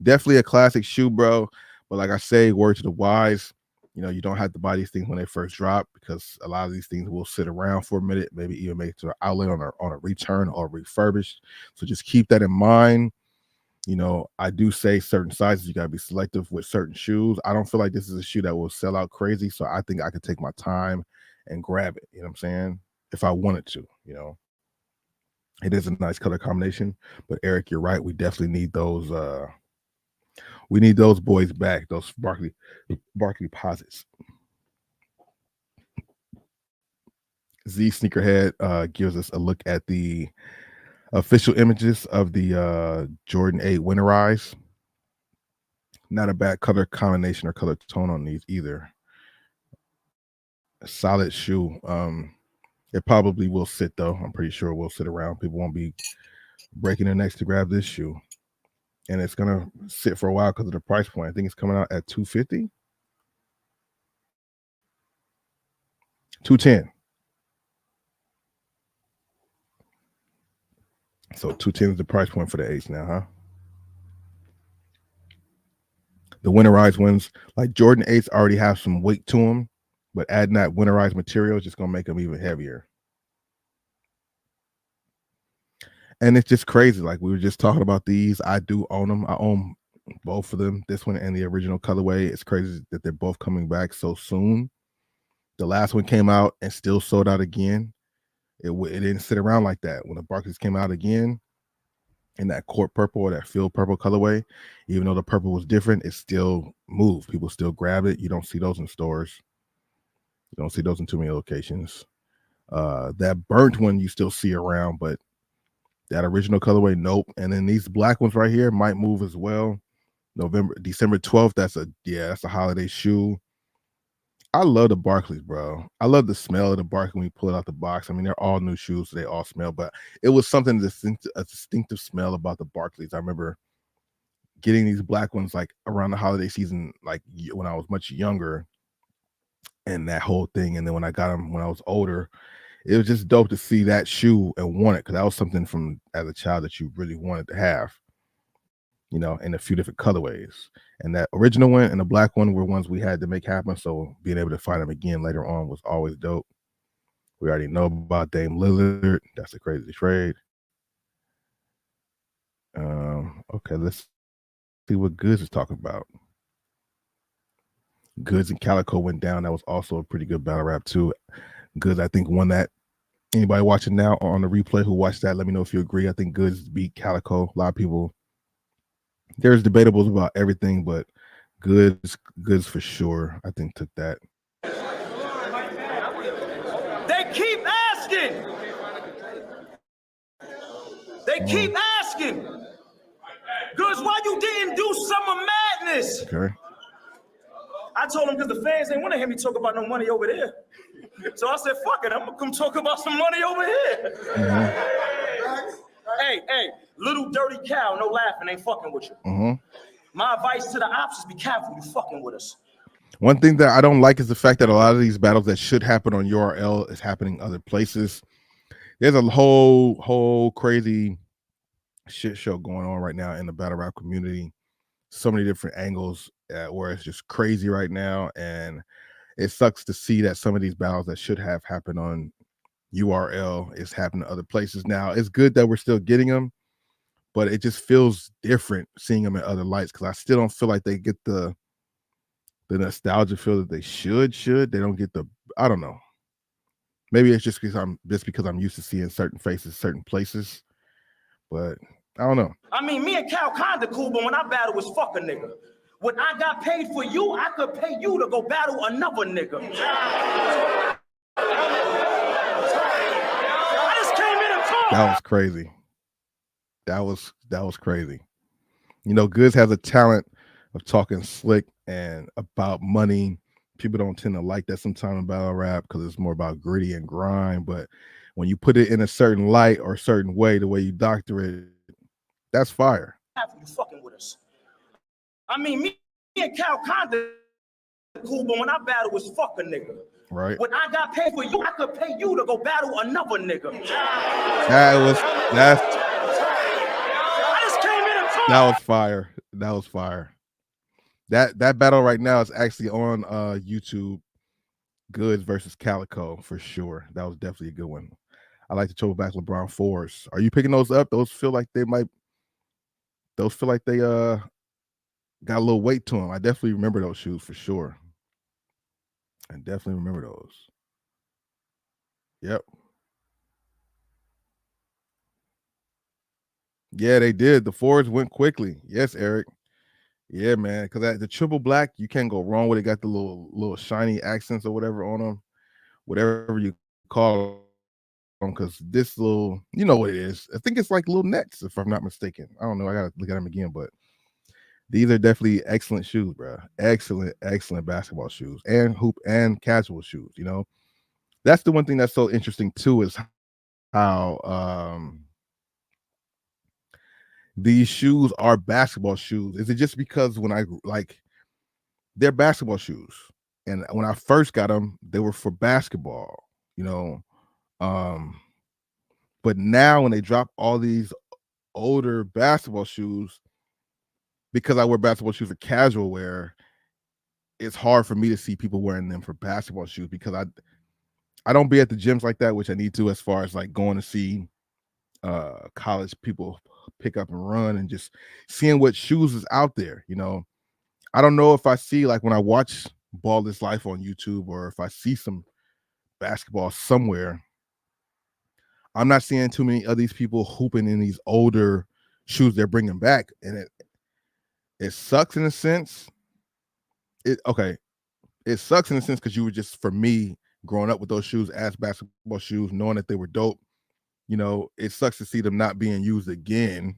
Definitely a classic shoe, bro. But like I say, word to the wise, you know, you don't have to buy these things when they first drop because a lot of these things will sit around for a minute, maybe even make it to an outlet on a return or refurbished. So just keep that in mind. You know, I do say certain sizes, you got to be selective with certain shoes. I don't feel like this is a shoe that will sell out crazy. So I think I could take my time and grab it. You know what I'm saying? If I wanted to, you know. It is a nice color combination. But Eric, you're right. We definitely need those. We need those boys back. Those Barkley posits. Z Sneakerhead gives us a look at the official images of the Jordan 8 Winterize. Not a bad color combination or color tone on these either. A solid shoe. It probably will sit though. I'm pretty sure it will sit around. People won't be breaking their necks to grab this shoe. And it's gonna sit for a while because of the price point. I think it's coming out at $250. $210. So $210 is the price point for the 8s now, huh? The winterized ones, like Jordan 8s, already have some weight to them, but adding that winterized material is just gonna make them even heavier. And it's just crazy. Like we were just talking about these. I do own them. I own both of them, this one and the original colorway. It's crazy that they're both coming back so soon. The last one came out and still sold out again. It didn't sit around like that. When the Barclays came out again in that court purple or that field purple colorway, even though the purple was different, it still moved. People still grab it. You don't see those in stores. You don't see those in too many locations. That burnt one you still see around, but that original colorway, nope. And then these black ones right here might move as well. December 12th, that's a holiday shoe. I love the Barclays, bro. I love the smell of the Barclays when we pull it out the box. I mean, they're all new shoes, so they all smell, but it was something a distinctive smell about the Barclays. I remember getting these black ones like around the holiday season, like when I was much younger, and that whole thing. And then when I got them when I was older, it was just dope to see that shoe and want it because that was something from as a child that you really wanted to have, you know, in a few different colorways. And that original one and the black one were ones we had to make happen. So being able to find them again later on was always dope. We already know about Dame Lillard. That's a crazy trade. Okay, let's see what Goods is talking about. Goods and Calico went down. That was also a pretty good battle rap too. Goods, I think, won that. Anybody watching now or on the replay who watched that, let me know if you agree. I think Goods beat Calico. A lot of people, there's debatables about everything, but Goods for sure, I think, took that. They keep asking. They keep asking. Goods, why you didn't do Summer Madness? Okay. I told them because the fans ain't want to hear me talk about no money over there. So I said, fuck it, I'm gonna come talk about some money over here. Hey, little dirty cow, no laughing, ain't fucking with you. My advice to the ops is be careful, you fucking with us. One thing that I don't like is the fact that a lot of these battles that should happen on URL is happening other places. There's a whole crazy shit show going on right now in the battle rap community. So many different angles where it's just crazy right now, and it sucks to see that some of these battles that should have happened on URL is happening other places now. It's good that we're still getting them, but it just feels different seeing them in other lights because I still don't feel like they get the nostalgia feel that they should. They don't get the, I don't know. Maybe it's just because I'm used to seeing certain faces, certain places, but I don't know. I mean, me and Cal kinda cool, but when I battle was fuck a nigga. When I got paid for you, I could pay you to go battle another nigga. I just came in and talked. That was crazy. That was crazy. You know, Goods has a talent of talking slick and about money. People don't tend to like that sometimes in battle rap because it's more about gritty and grind. But when you put it in a certain light or a certain way, the way you doctor it, that's fire. You fucking with us. I mean, me and Cal Condon cool, but when I battle was fuck a nigga. Right. When I got paid for you, I could pay you to go battle another nigga. That was fire. That was fire. That battle right now is actually on YouTube. Goods versus Calico for sure. That was definitely a good one. I like to throw back LeBron 4s. Are you picking those up? Those feel like they got a little weight to them. I definitely remember those shoes for sure. I definitely remember those. Yep. Yeah, they did. The 4s went quickly. Yes, Eric. Yeah, man. Because the triple black, you can't go wrong with it. Got the little shiny accents or whatever on them, whatever you call them. Because this little, you know what it is. I think it's like little nets, if I'm not mistaken. I don't know. I gotta look at them again, but these are definitely excellent shoes, bro. Excellent basketball shoes and hoop and casual shoes. You know, that's the one thing that's so interesting too is how these shoes are basketball shoes. Is it just because they're basketball shoes, and when I first got them, they were for basketball. You know, but now when they drop all these older basketball shoes, because I wear basketball shoes for casual wear, it's hard for me to see people wearing them for basketball shoes because I don't be at the gyms like that, which I need to, as far as like going to see college people pick up and run and just seeing what shoes is out there. You know, I don't know if I see, like when I watch Ball This Life on YouTube or if I see some basketball somewhere, I'm not seeing too many of these people hooping in these older shoes they're bringing back, and it sucks in a sense. It sucks in a sense because you were just, for me, growing up with those shoes as basketball shoes, knowing that they were dope. You know, it sucks to see them not being used again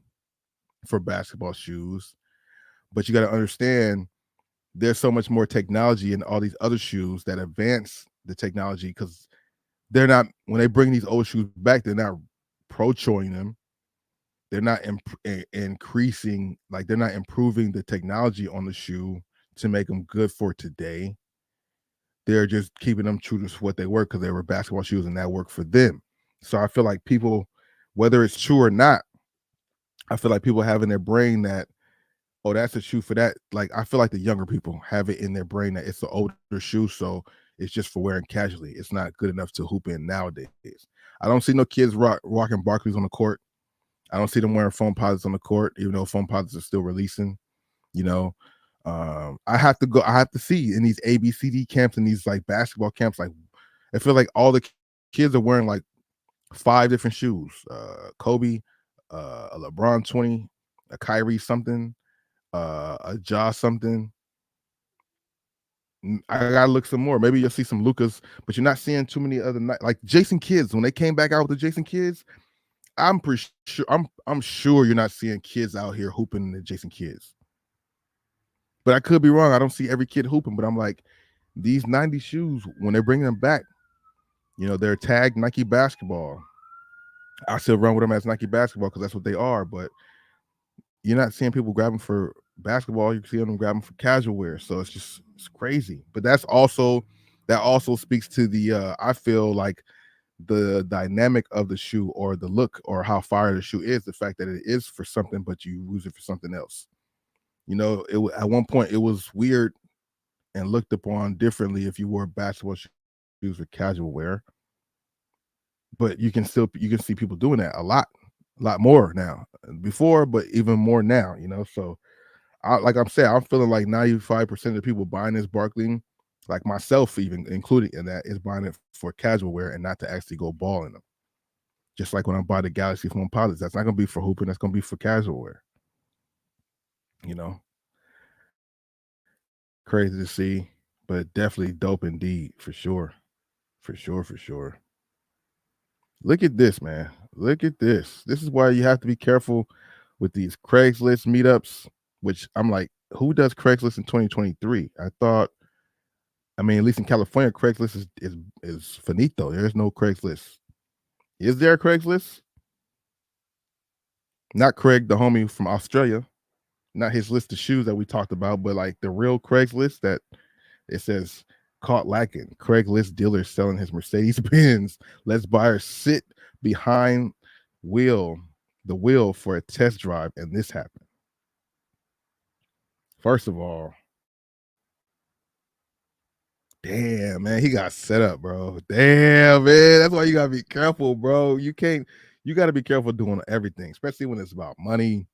for basketball shoes. But you got to understand, there's so much more technology in all these other shoes that advance the technology, because they're not, when they bring these old shoes back, they're not pro-choing them. They're not increasing, like they're not improving the technology on the shoe to make them good for today. They're just keeping them true to what they were because they were basketball shoes and that worked for them. So I feel like people, whether it's true or not, I feel like people have in their brain that, oh, that's a shoe for that. Like, I feel like the younger people have it in their brain that it's an older shoe, so it's just for wearing casually. It's not good enough to hoop in nowadays. I don't see no kids rocking Barclays on the court. I don't see them wearing foam posits on the court, even though foam posits are still releasing. You know, I have to see in these ABCD camps and these like basketball camps, like I feel like all the kids are wearing like 5 different shoes. Kobe, a LeBron 20, a Kyrie something, a Ja something. I gotta look some more. Maybe you'll see some Lucas, but you're not seeing too many other like Jason Kids. When they came back out with the Jason Kids, I'm pretty sure I'm sure you're not seeing kids out here hooping the Jason Kids. But I could be wrong. I don't see every kid hooping, but I'm like, these 90 shoes, when they're bringing them back, you know, they're tagged Nike basketball. I still run with them as Nike basketball because that's what they are, but you're not seeing people grab them for basketball. You see them grab them for casual wear. So it's crazy. But that also speaks to the I feel like the dynamic of the shoe or the look or how fire the shoe is, the fact that it is for something, but you use it for something else. You know, at one point it was weird and looked upon differently if you wore basketball shoes with casual wear. But you can see people doing that a lot more now. Before, but even more now, you know. So like I'm saying, I'm feeling like 95% of the people buying this Barkley, like myself even included in that, is buying it for casual wear and not to actually go ball in them. Just like when I buy the Galaxy foam posits, that's not gonna be for hooping, that's gonna be for casual wear. You know, crazy to see, but definitely dope indeed, for sure. Look at this, man. Look at this. This is why you have to be careful with these Craigslist meetups, which I'm like, who does Craigslist in 2023? I mean, at least in California, Craigslist is finito. There's no Craigslist. Is there a Craigslist? Not Craig, the homie from Australia. Not his list of shoes that we talked about, but like the real Craigslist that it says caught lacking. Craigslist dealer selling his Mercedes Benz. Let's buyers sit behind the wheel for a test drive, and this happened. First of all, damn, man, he got set up, bro. Damn, man. That's why you gotta be careful, bro. You gotta be careful doing everything, especially when it's about money,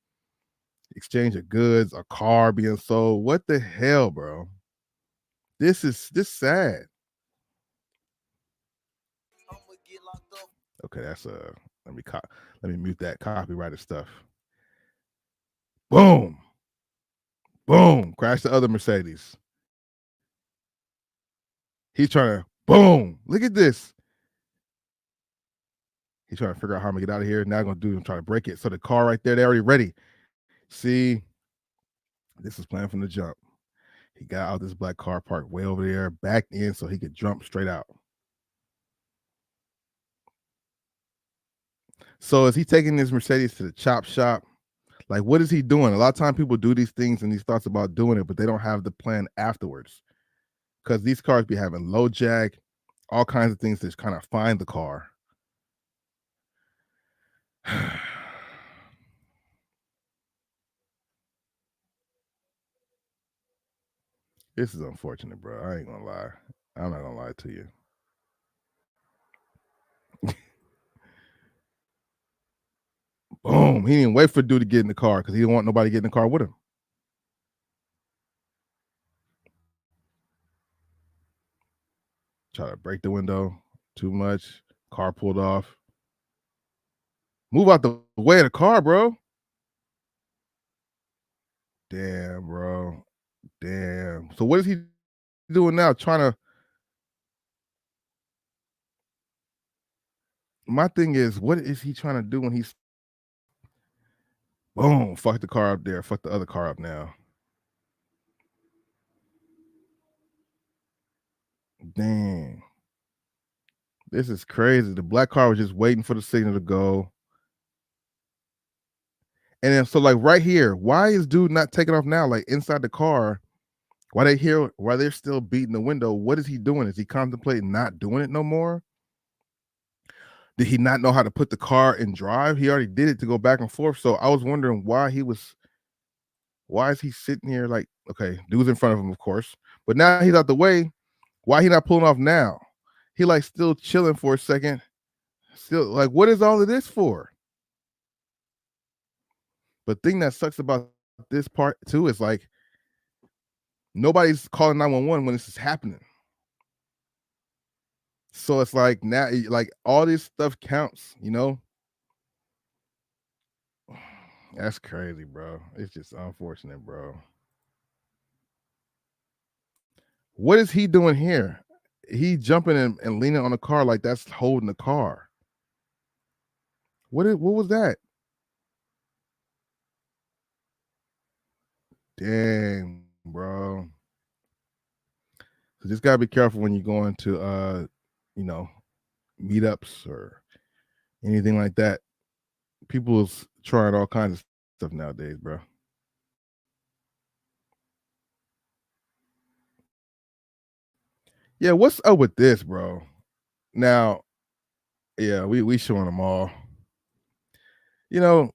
exchange of goods, a car being sold. What the hell, bro? This sad. Okay, that's let me mute that copyrighted stuff. Boom. Crash the other Mercedes. He's trying to boom. Look at this. He's trying to figure out how I'm gonna get out of here. Now I'm trying to break it. So the car right there, they're already ready. See, this is planned from the jump. He got out this black car parked way over there, backed in so he could jump straight out. So is he taking this Mercedes to the chop shop? Like, what is he doing? A lot of times people do these things and these thoughts about doing it, but they don't have the plan afterwards. Because these cars be having low jack, all kinds of things to kind of find the car. This is unfortunate, bro. I ain't gonna lie. I'm not gonna lie to you. Boom. He didn't wait for dude to get in the car because he didn't want nobody to get in the car with him. Try to break the window too much. Car pulled off. Move out the way of the car, bro. Damn, bro. Damn. So what is he doing now? My thing is, what is he trying to do when he's boom, fuck the car up there, fuck the other car up now. Dang. This is crazy. The black car was just waiting for the signal to go. And then, so like right here, why is dude not taking off now? Like inside the car, while they're still beating the window, what is he doing? Is he contemplating not doing it no more? Did he not know how to put the car in drive? He already did it to go back and forth. So I was wondering why is he sitting here like, okay, dude's in front of him, of course, but now he's out the way. Why he not pulling off now? He like still chilling for a second. Still like, what is all of this for? But thing that sucks about this part too is like nobody's calling 911 when this is happening. So it's like now, like all this stuff counts, you know? That's crazy, bro. It's just unfortunate, bro. What is he doing here? He jumping and leaning on the car like that's holding the car. What was that? Dang, bro. So just gotta be careful when you go into meetups or anything like that. People's trying all kinds of stuff nowadays, bro. Yeah, what's up with this, bro? Now, yeah, we showing them all. You know,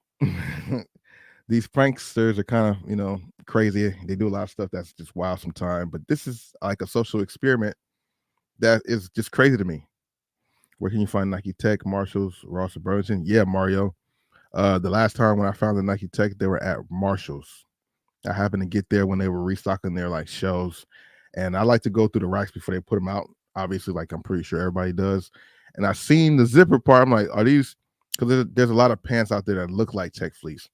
these pranksters are kind of, crazy. They do a lot of stuff that's just wild sometimes, but this is like a social experiment that is just crazy to me. Where can you find Nike Tech, Marshalls, Ross, and Burlington? Yeah, Mario. The last time when I found the Nike Tech, they were at Marshalls. I happened to get there when they were restocking their like shelves, and I like to go through the racks before they put them out. Obviously, like I'm pretty sure everybody does. And I seen the zipper part. I'm like, are these? Because there's a lot of pants out there that look like Tech fleece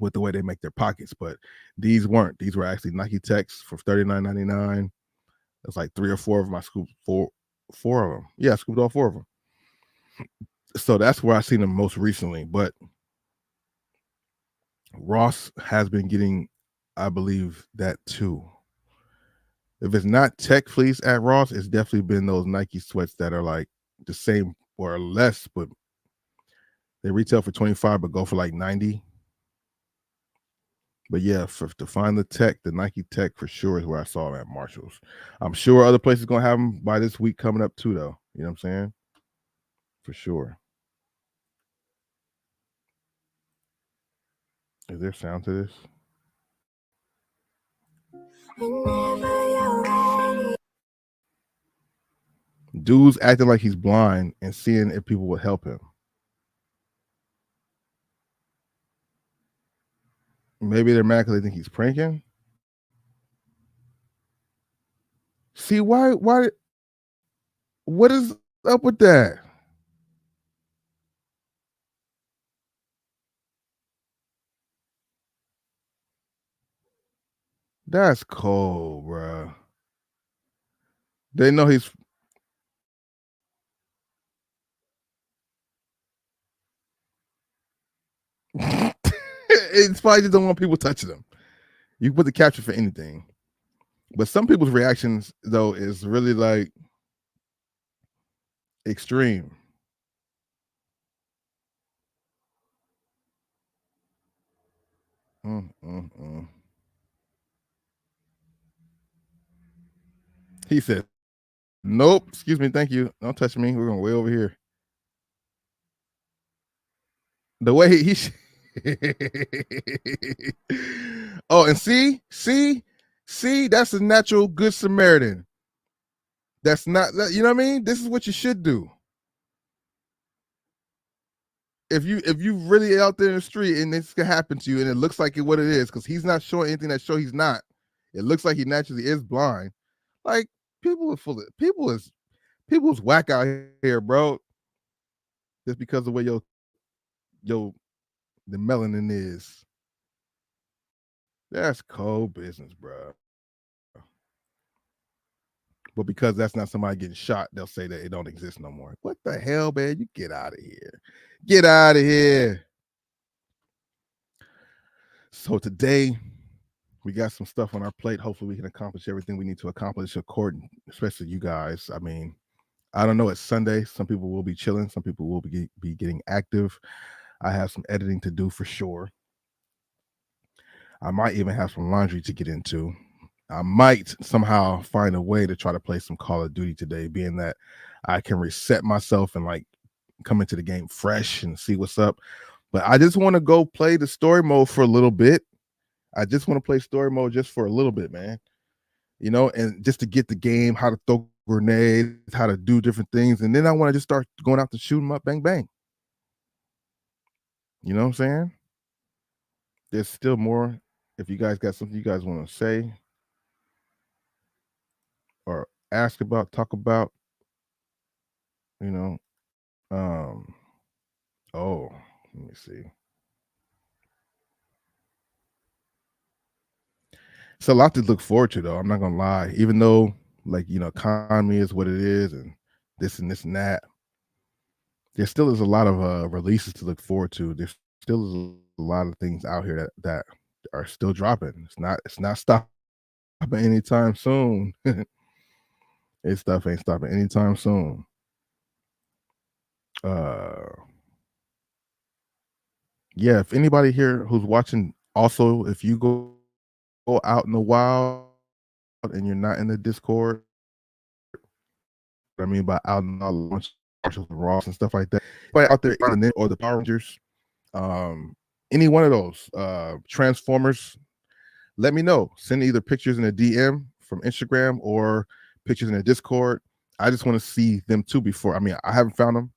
with the way they make their pockets, but these weren't. These were actually Nike Techs for $39.99. It's like 3 or 4 of them. I scooped four of them. Yeah, I scooped all 4 of them. So that's where I seen them most recently. But Ross has been getting, I believe, that too. If it's not tech fleece at Ross, it's definitely been those Nike sweats that are like the same or less, but they retail for 25 but go for like 90. But yeah, to find the tech, the Nike tech for sure is where I saw them at Marshalls. I'm sure other places gonna have them by this week coming up too, though. You know what I'm saying? For sure. Is there sound to this? Dude's acting like he's blind and seeing if people will help him. Maybe they're mad because they think he's pranking. See, why, what is up with that? That's cold, bro. They know he's. It's probably just don't want people touching them. You can put the caption for anything. But some people's reactions, though, is really like extreme. He said, nope, excuse me, thank you. Don't touch me. We're going way over here. The way he oh, and see, that's a natural good Samaritan. That's not, you know what I mean? This is what you should do. If you really out there in the street and this can happen to you and it looks like what it is, because he's not showing anything that show he's not. It looks like he naturally is blind. Like people is whack out here, bro. Just because of the way the melanin is. That's cold business, bro. But because that's not somebody getting shot, they'll say that it don't exist no more. What the hell, man? You get out of here. Get out of here. So today, we got some stuff on our plate. Hopefully we can accomplish everything we need to accomplish, according, especially you guys. I mean, I don't know. It's Sunday. Some people will be chilling. Some people will be getting active. I have some editing to do for sure. I might even have some laundry to get into. I might somehow find a way to try to play some Call of Duty today, being that I can reset myself and like come into the game fresh and see what's up. But I just want to go play the story mode for a little bit. I just want to play story mode just for a little bit, man. You know, and just to get the game, how to throw grenades, how to do different things. And then I want to just start going out to shoot them up, bang, bang. You know what I'm saying? There's still more. If you guys got something you guys want to say or ask about, talk about, you know. Oh, let me see. It's a lot to look forward to, though. I'm not gonna lie. Even though, like, you know, economy is what it is, and this and that, there still is a lot of releases to look forward to. There still is a lot of things out here that are still dropping. It's not stopping anytime soon. This stuff ain't stopping anytime soon. Yeah, if anybody here who's watching, also, if you go out in the wild and you're not in the Discord, I mean by out in the Marshalls and Ross and stuff like that, but out there or the Power Rangers, any one of those Transformers, let me know. Send either pictures in a DM from Instagram or pictures in a Discord. I just want to see them too before. I mean, I haven't found them.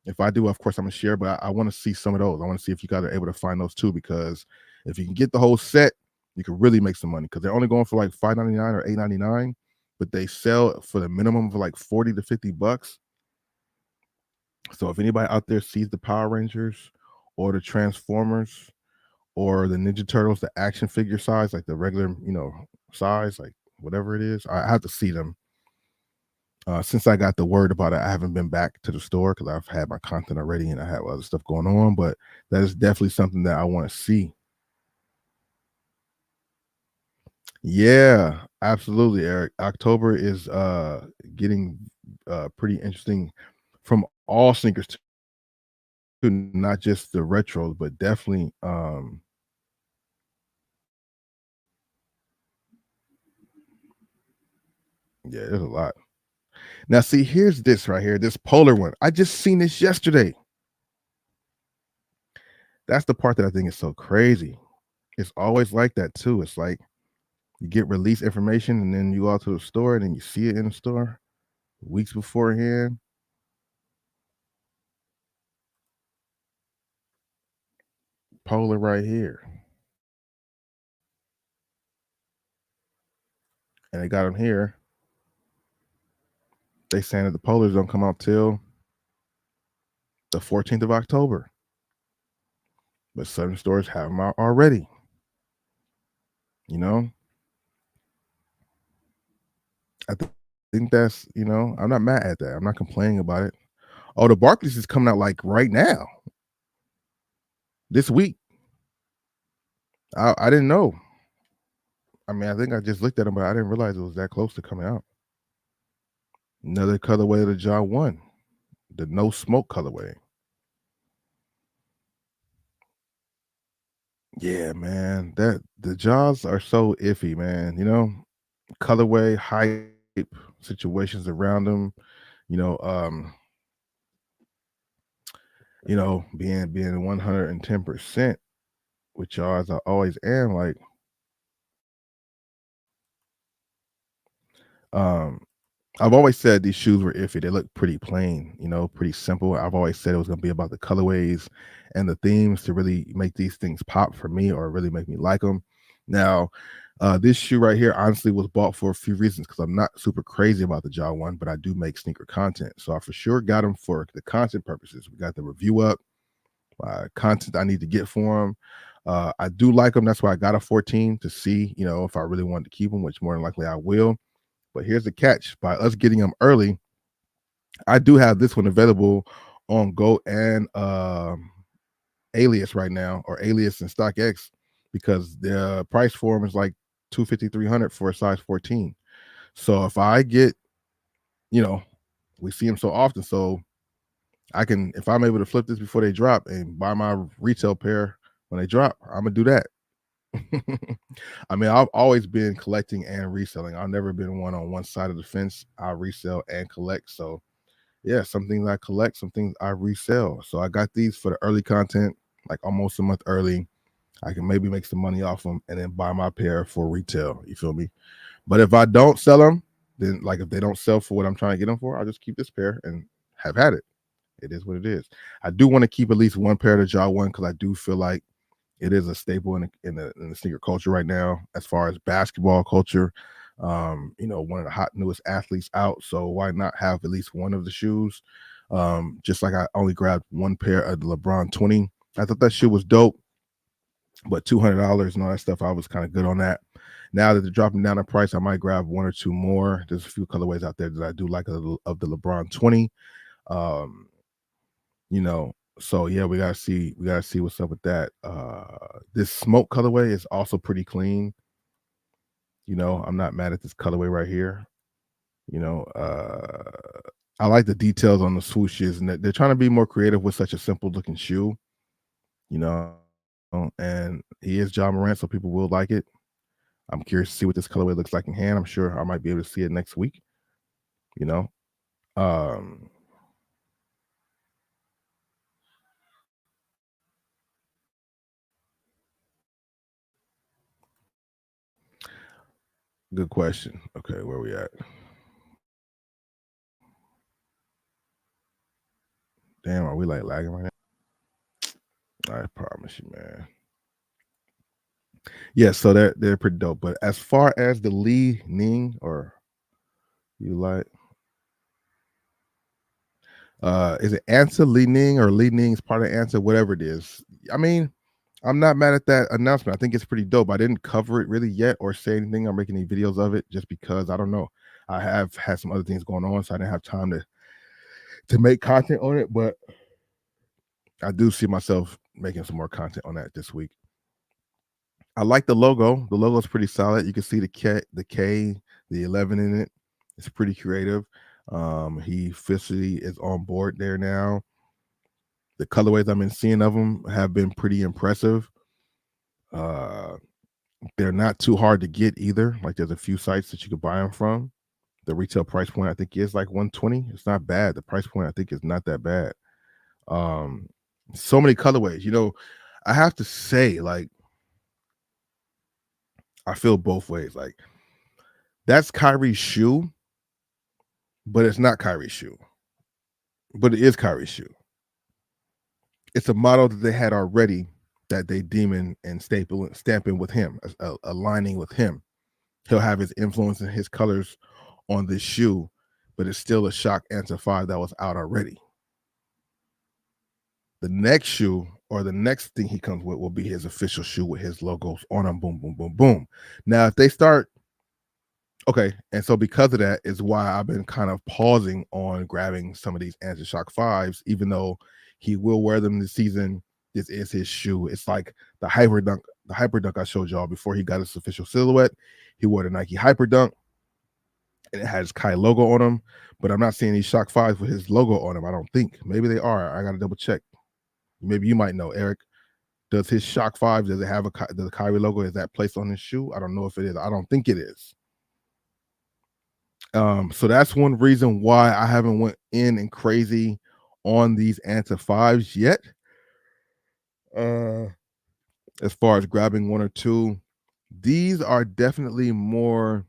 If I do, of course, I'm gonna share, but I want to see some of those. I want to see if you guys are able to find those too, because if you can get the whole set, you can really make some money, because they're only going for like $5.99 or $8.99, but they sell for the minimum of like $40 to $50. So if anybody out there sees the Power Rangers or the Transformers or the Ninja Turtles, the action figure size, like the regular, you know, size, like whatever it is, I have to see them. Since I got the word about it, I haven't been back to the store because I've had my content already and I have other stuff going on. But that is definitely something that I want to see. Yeah, absolutely, Eric. October is getting pretty interesting from all sneakers too, not just the retros, but definitely yeah, there's a lot. Now, see, here's this right here, this polar one. I just seen this yesterday. That's the part that I think is so crazy. It's always like that too. It's like you get release information and then you go out to the store and then you see it in the store weeks beforehand. Polar right here. And they got them here. They saying that the polars don't come out till the 14th of October. But certain stores have them out already. You know? I think that's, I'm not mad at that. I'm not complaining about it. Oh, the Barclays is coming out like right now. This week. I didn't know. I mean, I think I just looked at them, but I didn't realize it was that close to coming out. Another colorway of the Jaw 1. The no smoke colorway. Yeah, man. That the Jaws are so iffy, man. Colorway, hype, situations around them, being 110%, which y'all as I always am, like I've always said these shoes were iffy. They look pretty plain, pretty simple. I've always said it was gonna be about the colorways and the themes to really make these things pop for me or really make me like them. Now, this shoe right here honestly was bought for a few reasons because I'm not super crazy about the Jaw 1, but I do make sneaker content. So I for sure got them for the content purposes. We got the review up, content I need to get for them. I do like them. That's why I got a 14 to see, if I really wanted to keep them, which more than likely I will. But here's the catch. By us getting them early, I do have this one available on Go and Alias right now, or Alias and StockX, because the price for them is like $250, $300 for a size 14. So if I get, we see them so often, so I can, if I'm able to flip this before they drop and buy my retail pair when they drop, I'm gonna do that. I mean, I've always been collecting and reselling. I've never been one on one side of the fence. I resell and collect. So yeah, some things I collect, some things I resell. So I got these for the early content, like almost a month early. I can maybe make some money off them and then buy my pair for retail. You feel me? But if I don't sell them, then like if they don't sell for what I'm trying to get them for, I'll just keep this pair and have had it. It is what it is. I do want to keep at least one pair of the Jaw 1 because I do feel like it is a staple in the sneaker culture right now, as far as basketball culture. One of the hot newest athletes out, so why not have at least one of the shoes? Just like I only grabbed one pair of the LeBron 20. I thought that shoe was dope, but $200 and all that stuff, I was kind of good on that. Now that they're dropping down in price, I might grab one or two more. There's a few colorways out there that I do like of the LeBron 20. So yeah, we gotta see what's up with that. This smoke colorway is also pretty clean. I'm not mad at this colorway right here. I like the details on the swooshes, and they're trying to be more creative with such a simple looking shoe. And he is Ja Morant, so people will like it. I'm curious to see what this colorway looks like in hand. I'm sure I might be able to see it next week. Good question. Okay, where we at? Damn, are we like lagging right now? I promise you, man. Yeah, so they're pretty dope. But as far as the Li Ning, or you like, is it answer Li Ning or Li Ning's part of answer, whatever it is. I mean, I'm not mad at that announcement. I think it's pretty dope. I didn't cover it really yet or say anything or make any videos of it just because I don't know. I have had some other things going on, so I didn't have time to make content on it, but I do see myself making some more content on that this week. I like the logo. The logo is pretty solid. You can see the K, the 11 in it. It's pretty creative. He officially is on board there now. The colorways I've been seeing of them have been pretty impressive. They're not too hard to get either. Like there's a few sites that you can buy them from. The retail price point I think is like $120. It's not bad. The price point I think is not that bad. So many colorways. You know, I have to say, like, I feel both ways. Like, that's Kyrie's shoe, but it's not Kyrie's shoe. But it is Kyrie's shoe. It's a model that they had already that they deeming and stamping with him, aligning with him. He'll have his influence and his colors on this shoe, but it's still a Shock Answer 5 that was out already. The next shoe or the next thing he comes with will be his official shoe with his logos on them. Boom, boom, boom, boom. Now, if they start, okay, and so because of that is why I've been kind of pausing on grabbing some of these Answer Shock 5s, even though he will wear them this season. This is his shoe. It's like the Hyper Dunk I showed y'all before he got his official silhouette. He wore the Nike Hyper Dunk, and it has Kai logo on them, but I'm not seeing these Shock 5s with his logo on them. I don't think. Maybe they are. I got to double check. Maybe you might know, Eric. Does his Shock 5, does it have the Kyrie logo? Is that placed on his shoe? I don't know if it is. I don't think it is. So that's one reason why I haven't went in and crazy on these Answer 5s yet. As far as grabbing one or two, these are definitely more,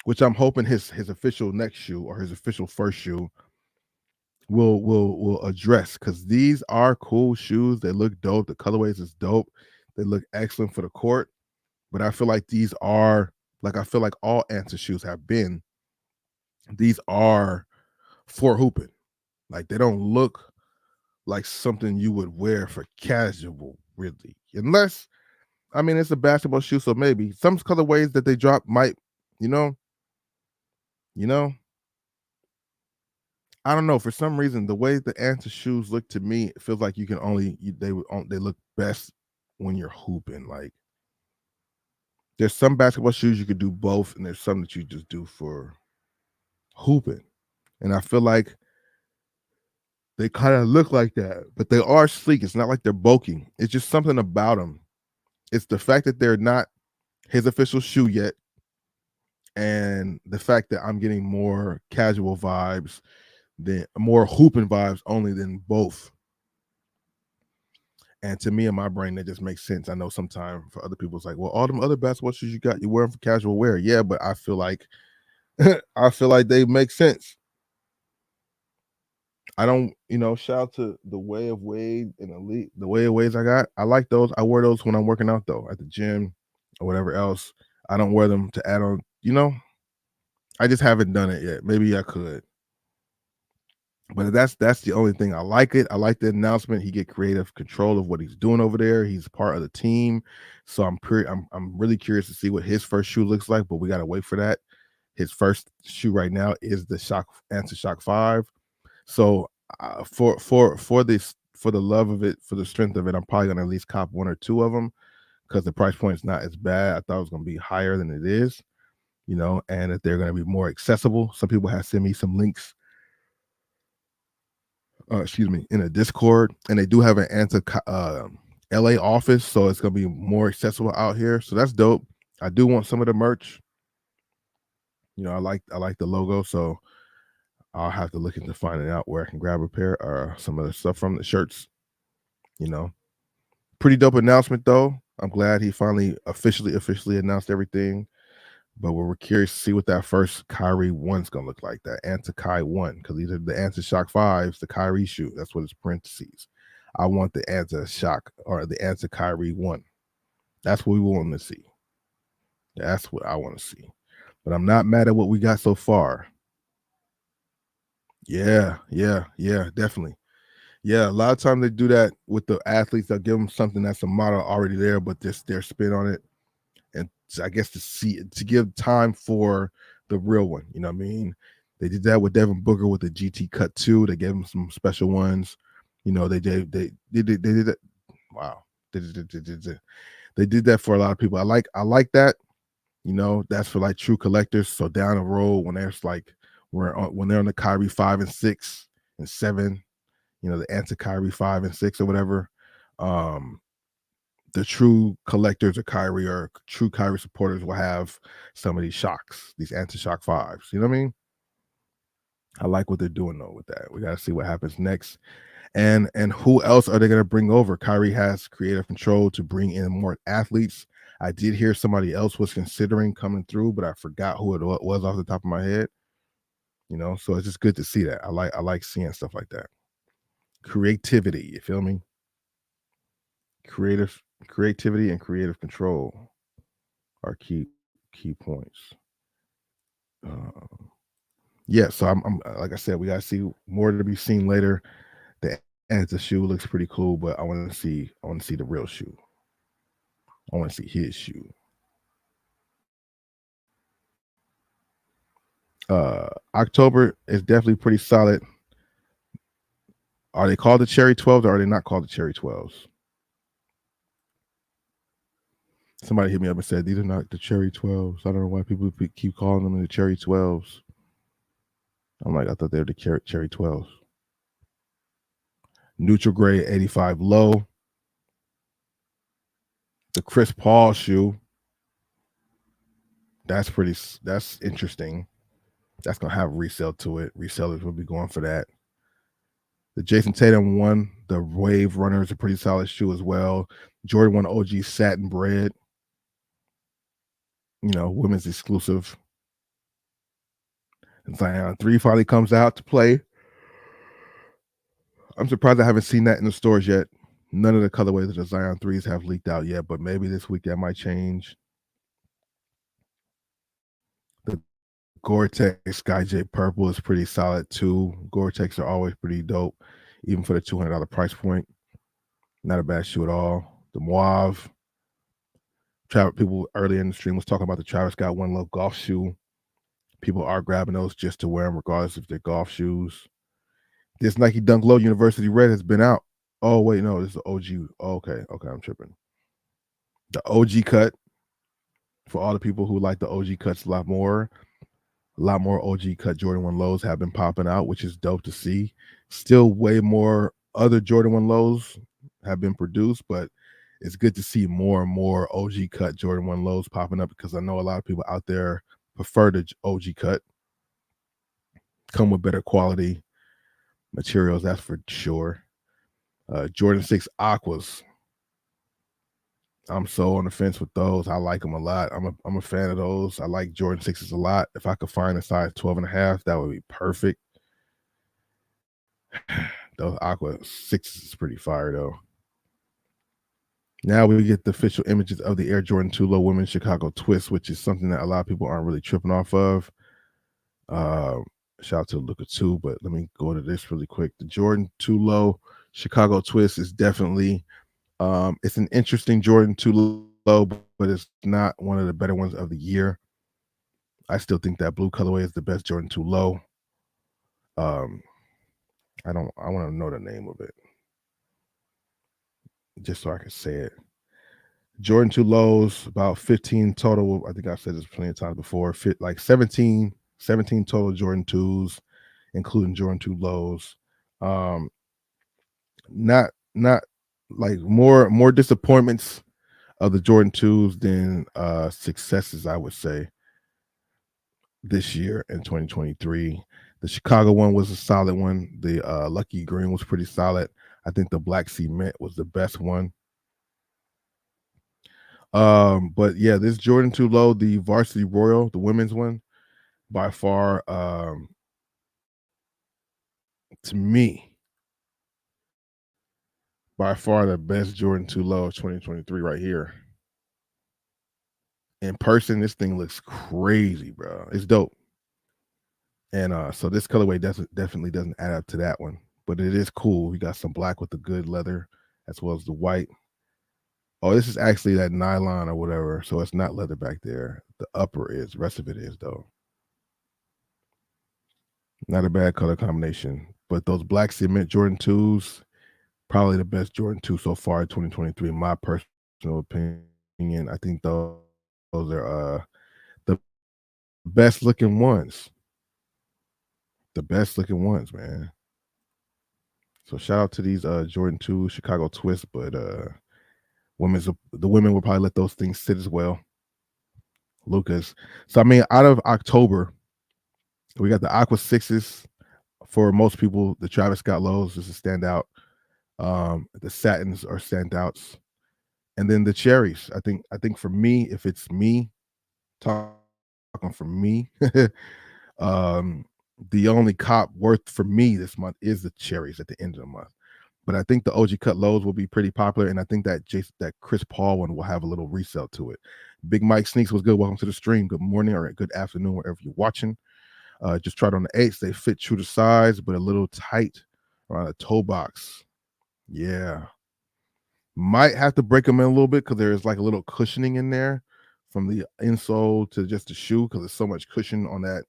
which I'm hoping his official next shoe or his official first shoe will address, because these are cool shoes. They look dope. The colorways is dope. They look excellent for the court. But I feel like these are, like, I feel like all Answer shoes have been, these are for hooping. Like, they don't look like something you would wear for casual, really. Unless, I mean, it's a basketball shoe, so maybe some colorways that they drop might, you know, I don't know. For some reason, the way the Answer shoes look to me, it feels like you can they look best when you're hooping. Like, there's some basketball shoes you could do both, and there's some that you just do for hooping. And I feel like they kind of look like that, but they are sleek. It's not like they're bulky. It's just something about them. It's the fact that they're not his official shoe yet, and the fact that I'm getting more casual vibes, more hooping vibes only than both. And to me, in my brain, that just makes sense. I know sometimes for other people, it's like, well, all them other basketball shoes you got, you wear them for casual wear. Yeah, but I feel like they make sense. I don't, shout out to the Way of Wade and Elite, the Way of Wades I got. I like those. I wear those when I'm working out, though, at the gym or whatever else. I don't wear them to add on, I just haven't done it yet. Maybe I could. But that's the only thing. I like it. I like the announcement. He get creative control of what he's doing over there. He's part of the team. So I'm really curious to see what his first shoe looks like, but we got to wait for that. His first shoe right now is the Answer Shock 5. So for the love of it, for the strength of it, I'm probably gonna at least cop one or two of them, because the price point is not as bad. I thought it was gonna be higher than it is, and that they're gonna be more accessible. Some people have sent me some links, in a Discord, and they do have an Answer LA office, so it's gonna be more accessible out here. So that's dope. I do want some of the merch. I like the logo, so I'll have to look into finding out where I can grab a pair or some of the stuff from the shirts. Pretty dope announcement, though. I'm glad he finally officially announced everything. But we're curious to see what that first Kyrie 1's gonna look like, that Answer Kai 1, because these are the Answer Shock 5s, the Kyrie shoe. That's what it's parentheses. I want the Answer Shock or the Answer Kyrie 1. That's what we want to see. That's what I want to see. But I'm not mad at what we got so far. Yeah, definitely. Yeah, a lot of times they do that with the athletes. They'll give them something that's a model already there, but just their spin on it. And I guess to give time for real one. You know what I mean? They did that with Devin Booker with the GT Cut 2. They gave him some special ones. You know, they did that. Wow. They did that for a lot of people. I like that. You know, that's for like true collectors. So down the road, when there's like when they're on the Kyrie 5 and 6 and 7, you know, the anti-Kyrie 5 and 6 or whatever, the true collectors of Kyrie or true Kyrie supporters will have some of these shocks, these anti-shock 5s. You know what I mean? I like what they're doing though with that. We got to see what happens next. And who else are they going to bring over? Kyrie has creative control to bring in more athletes. I did hear somebody else was considering coming through, but I forgot who it was off the top of my head. You know, so it's just good to see that. I like seeing stuff like that. Creativity, you feel me? Creativity and creative control are key points. Yeah, so I'm like I said, we gotta see more to be seen later. The shoe looks pretty cool, but I want to see the real shoe. I want to see his shoe. October is definitely pretty solid. Are they called the Cherry 12s or are they not called the Cherry 12s? Somebody hit me up and said, these are not the Cherry 12s. I don't know why people keep calling them the Cherry 12s. I'm like, I thought they were the Cherry 12s. Neutral gray 85 low. The Chris Paul shoe. That's interesting. That's going to have resale to it. Resellers will be going for that. The Jason Tatum one, the Wave Runner is a pretty solid shoe as well. Jordan 1 OG Satin Bread. You know, women's exclusive. And Zion 3 finally comes out to play. I'm surprised I haven't seen that in the stores yet. None of the colorways of the Zion 3s have leaked out yet, but maybe this week that might change. The Gore-Tex Sky J Purple is pretty solid too. Gore-Tex are always pretty dope, even for the $200 price point. Not a bad shoe at all. The Mauve. People earlier in the stream was talking about the Travis Scott One Love golf shoe. People are grabbing those just to wear them regardless if they're golf shoes. This Nike Dunk Low University Red has been out. Oh, wait, no, this is OG. Oh, okay, I'm tripping. The OG cut, for all the people who like the OG cuts a lot more OG cut Jordan 1 lows have been popping out, which is dope to see. Still way more other Jordan 1 lows have been produced, but it's good to see more and more OG cut Jordan 1 lows popping up because I know a lot of people out there prefer the OG cut. Come with better quality materials, that's for sure. Jordan 6 Aquas. I'm so on the fence with those. I like them a lot. I'm a fan of those. I like Jordan 6s a lot. If I could find a size 12.5, that would be perfect. Those Aqua 6s is pretty fire though. Now we get the official images of the Air Jordan 2 Low Women's Chicago Twist, which is something that a lot of people aren't really tripping off of. Shout out to Luka 2, but let me go to this really quick. The Jordan 2 Low Chicago Twist is definitely it's an interesting Jordan 2 Low, but it's not one of the better ones of the year. I still think that blue colorway is the best Jordan 2 Low. I want to know the name of it just so I can say it. Jordan 2 Lows, about 15 total. I think I've said this plenty of times before. Like 17 total Jordan 2s, including Jordan 2 Lows. Not like more disappointments of the Jordan 2s than successes, I would say, this year in 2023. The Chicago one was a solid one. The Lucky Green was pretty solid. I think the Black Cement was the best one. But yeah, this Jordan 2 Low, the Varsity Royal, the women's one, by far, to me, by far the best Jordan 2 Low of 2023 right here. In person, this thing looks crazy, bro. It's dope. And so this colorway definitely doesn't add up to that one, but it is cool. We got some black with the good leather as well as the white. Oh, this is actually that nylon or whatever, so it's not leather back there. The upper is. The rest of it is, though. Not a bad color combination. But those black cement Jordan 2s, probably the best Jordan 2 so far in 2023, in my personal opinion. I think those are the best looking ones. The best looking ones, man. So shout out to these Jordan 2 Chicago Twist, but the women will probably let those things sit as well. Lucas. So I mean, out of October, we got the Aqua 6s. For most people, the Travis Scott lows is a standout. The satins are standouts. And then the cherries. I think for me, if it's me talking for me, the only cop worth for me this month is the cherries at the end of the month. But I think the OG cut lows will be pretty popular, and I think that that Chris Paul one will have a little resale to it. Big Mike Sneaks was good. Welcome to the stream. Good morning or good afternoon, wherever you're watching. Just tried on the 8s. They fit true to size, but a little tight around the toe box. Yeah. Might have to break them in a little bit because there's like a little cushioning in there from the insole to just the shoe because there's so much cushion on that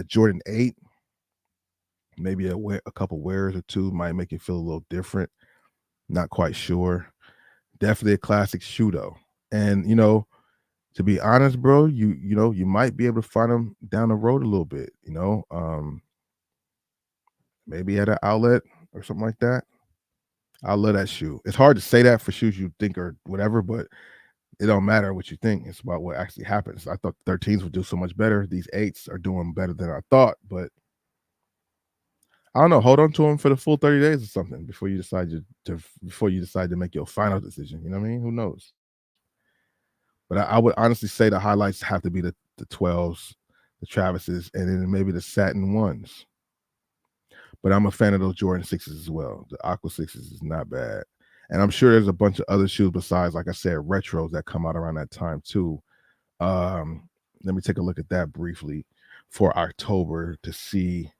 Jordan 8. Maybe a couple wears or two might make it feel a little different. Not quite sure. Definitely a classic shoe though. And to be honest, bro, you might be able to find them down the road a little bit, maybe at an outlet or something like that. I love that shoe. It's hard to say that for shoes you think or whatever, but it don't matter what you think. It's about what actually happens. I thought 13s would do so much better. These 8s are doing better than I thought, but I don't know. Hold on to them for the full 30 days or something before you decide to make your final decision. You know what I mean? Who knows? But I would honestly say the highlights have to be the 12s, the Travises, and then maybe the satin ones. But I'm a fan of those Jordan 6s as well. The Aqua 6s is not bad. And I'm sure there's a bunch of other shoes besides, like I said, retros that come out around that time too. Let me take a look at that briefly for October to see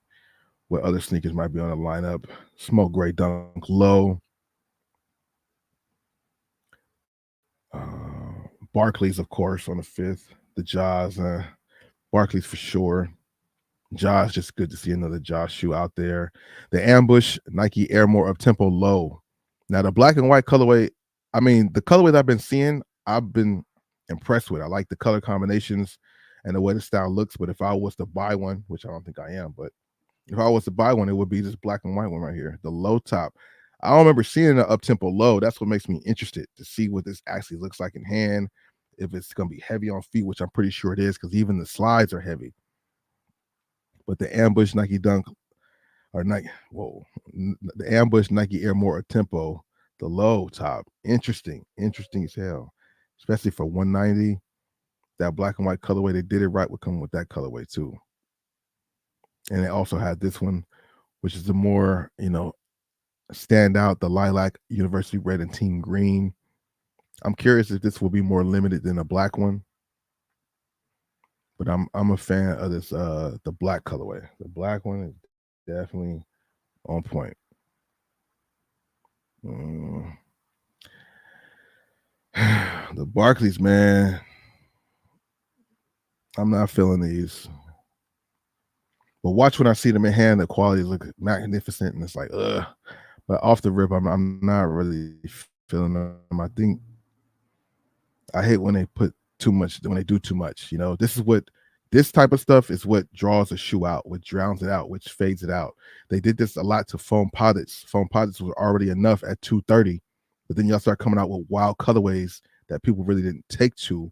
what other sneakers might be on the lineup. Smoke Gray Dunk Low. Barclays, of course, on the 5th. The Jaws. Barclays for sure. Josh, just good to see another Josh shoe out there. The Ambush Nike Air More Up-Tempo Low. Now, the black and white colorway, I mean, the colorways I've been seeing, I've been impressed with. I like the color combinations and the way the style looks, but if I was to buy one, which I don't think I am, but if I was to buy one, it would be this black and white one right here, the low top. I don't remember seeing the up-tempo low. That's what makes me interested to see what this actually looks like in hand, if it's going to be heavy on feet, which I'm pretty sure it is because even the slides are heavy. But the Ambush Nike Dunk or Nike, the Ambush Nike Air More Tempo, the low top, interesting as hell, especially for 190. That black and white colorway, they did it right. Would come with that colorway too. And they also had this one, which is the more stand out, the lilac University Red and Team Green. I'm curious if this will be more limited than a black one. But I'm a fan of this the black colorway. The black one is definitely on point. The Barclays, man. I'm not feeling these. But watch when I see them in hand, the quality look magnificent, and it's like, ugh. But off the rip, I'm not really feeling them. I think I hate when they put too much, when they do too much. This type of stuff is what draws a shoe out, which drowns it out, which fades it out. They did this a lot to foam posits. Foam posits was already enough at $230, but then y'all start coming out with wild colorways that people really didn't take to,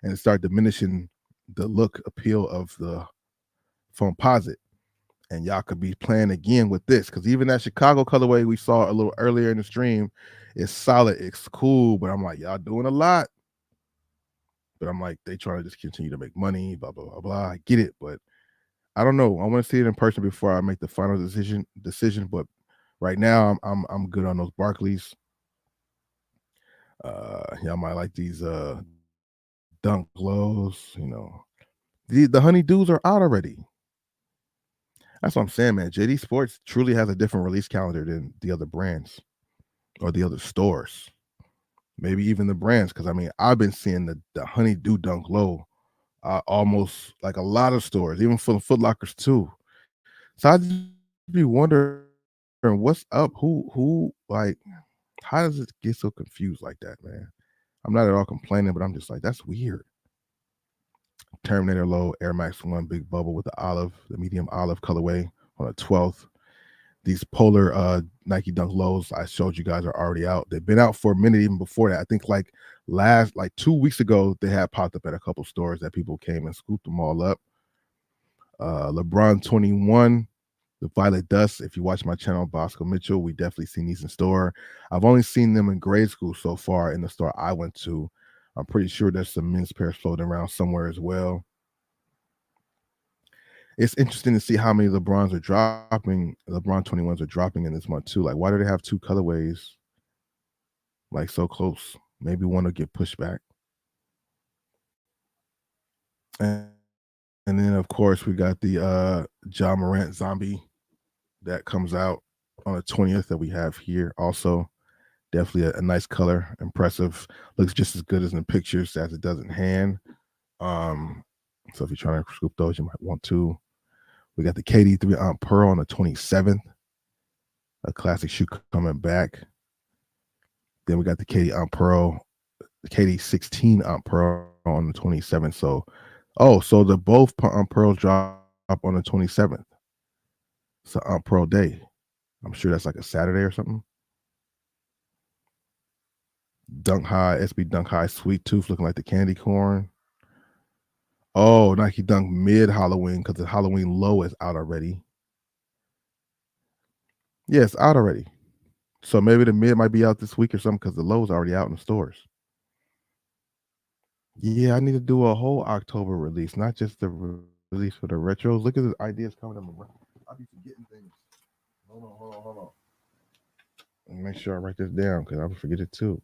and it started diminishing the look appeal of the foam posit. And y'all could be playing again with this, because even that Chicago colorway we saw a little earlier in the stream is solid. It's cool, but I'm like, y'all doing a lot. But I'm like, they trying to just continue to make money, blah, blah, blah, blah. I get it, but I don't know. I want to see it in person before I make the final decision. But right now, I'm good on those Barclays. Y'all might like these Dunk Lows. The Honeydews are out already. That's what I'm saying, man. JD Sports truly has a different release calendar than the other brands or the other stores. Maybe even the brands, because I've been seeing the Honeydew Dunk Low almost like a lot of stores, even for the Foot Lockers too. So I just be wondering what's up. Who like? How does it get so confused like that, man? I'm not at all complaining, but I'm just like, that's weird. Terminator Low Air Max 1 big bubble with the medium olive colorway on the 12th. These polar Nike Dunk lows I showed you guys are already out. They've been out for a minute even before that. I think like 2 weeks ago, they had popped up at a couple stores that people came and scooped them all up. LeBron 21, the Violet Dust. If you watch my channel, Bosco Mitchell, we definitely seen these in store. I've only seen them in grade school so far in the store I went to. I'm pretty sure there's some men's pairs floating around somewhere as well. It's interesting to see how many LeBrons are dropping. LeBron 21s are dropping in this month too. Like, why do they have two colorways like so close? Maybe one will get pushed back. And then of course we got the Ja Morant zombie that comes out on the 20th that we have here. Also, definitely a nice color, impressive. Looks just as good as in the pictures as it does in hand. So if you're trying to scoop those, you might want to. We got the KD 3-ounce Pearl on the 27th. A classic shoe coming back. Then we got the KD Pearl, the KD 16-ounce Pearl on the 27th. So, so the both Pearls drop on the 27th. It's an Pearl day. I'm sure that's like a Saturday or something. Dunk High, SB Dunk High Sweet Tooth looking like the candy corn. Oh, Nike Dunk mid Halloween because the Halloween low is out already. Yeah, it's out already. So maybe the mid might be out this week or something because the low is already out in the stores. Yeah, I need to do a whole October release, not just the release for the retros. Look at the ideas coming up. I'll be forgetting things. Hold on. Let me make sure I write this down because I'll forget it too.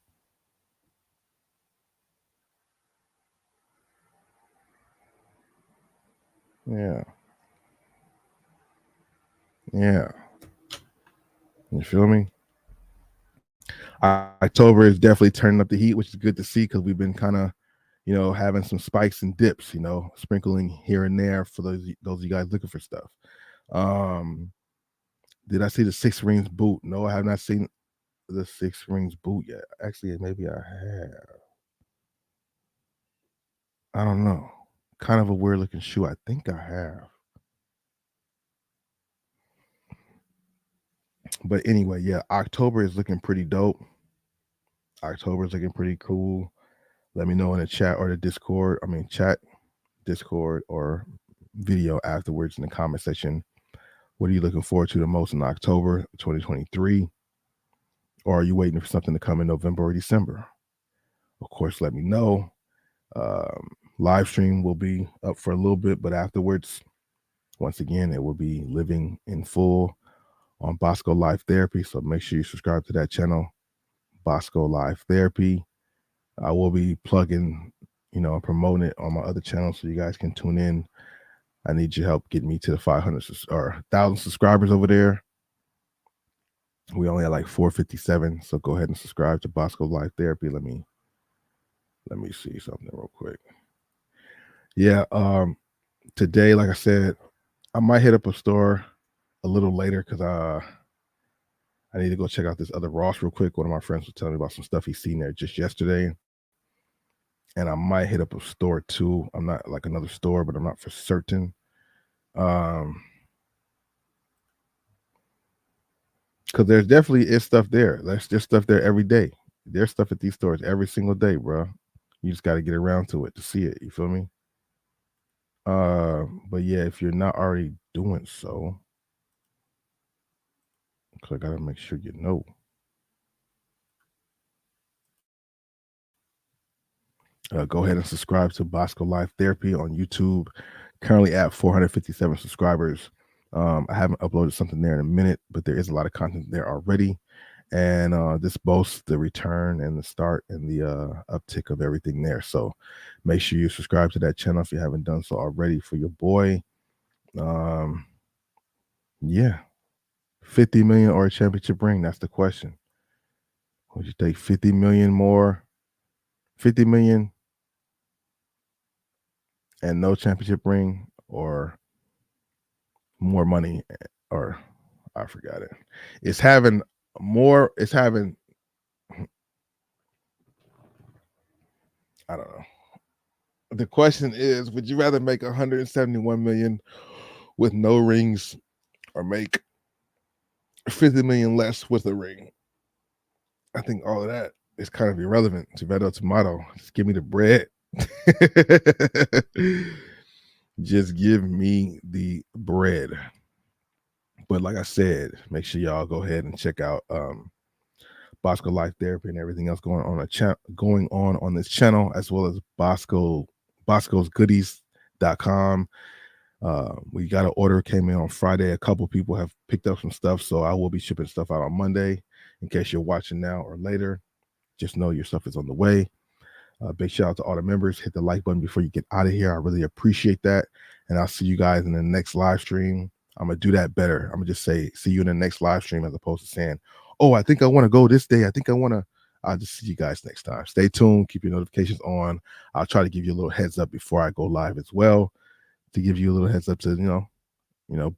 Yeah. You feel me? October is definitely turning up the heat, which is good to see because we've been kind of, having some spikes and dips, sprinkling here and there for those of you guys looking for stuff. Did I see the 6 Rings boot? No, I have not seen the 6 Rings boot yet. Actually, maybe I have. I don't know. Kind of a weird looking shoe. I think I have. But anyway, yeah, October is looking pretty dope. October is looking pretty cool. Let me know in the chat or the Discord. Discord or video afterwards in the comment section. What are you looking forward to the most in October 2023? Or are you waiting for something to come in November or December? Of course, let me know. Live stream will be up for a little bit, but afterwards, once again, it will be living in full on Bosco Live Therapy. So make sure you subscribe to that channel, Bosco Live Therapy. I will be plugging, promoting it on my other channels so you guys can tune in. I need your help getting me to the 500 or 1,000 subscribers over there. We only have like 457, so go ahead and subscribe to Bosco Live Therapy. Let me see something real quick. Yeah, today, like I said, I might hit up a store a little later because I need to go check out this other Ross real quick. One of my friends was telling me about some stuff he's seen there just yesterday. And I might hit up a store too. I'm not like another store, but I'm not for certain. Because there's definitely is stuff there. There's just stuff there every day. There's stuff at these stores every single day, bro. You just got to get around to it to see it. You feel me? But yeah, if you're not already doing so, because I gotta make sure you know. Go ahead and subscribe to Bosco Live Therapy on YouTube. Currently at 457 subscribers. I haven't uploaded something there in a minute, but there is a lot of content there already. And this boasts the return and the start and the uptick of everything there. So make sure you subscribe to that channel if you haven't done so already for your boy. Yeah. 50 million or a championship ring? That's the question. Would you take 50 million more? 50 million and no championship ring, or more money, or I forgot it. It's having more. It's having. I don't know. The question is, would you rather make 171 million with no rings, or make 50 million less with a ring? I think all of that is kind of irrelevant. Tomato, tomato. Just give me the bread. Just give me the bread. But like I said, make sure y'all go ahead and check out Bosco Life Therapy and everything else going on this channel, as well as boscosgoodies.com. We got an order, came in on Friday. A couple people have picked up some stuff, so I will be shipping stuff out on Monday. In case you're watching now or later, just know your stuff is on the way. Big shout out to all the members. Hit the like button before you get out of here. I really appreciate that. And I'll see you guys in the next live stream. I'm going to do that better. I'm going to just say, see you in the next live stream, as opposed to saying, oh, I think I want to go this day. I'll just see you guys next time. Stay tuned. Keep your notifications on. I'll try to give you a little heads up before I go live as well, to give you a little heads up to, you know,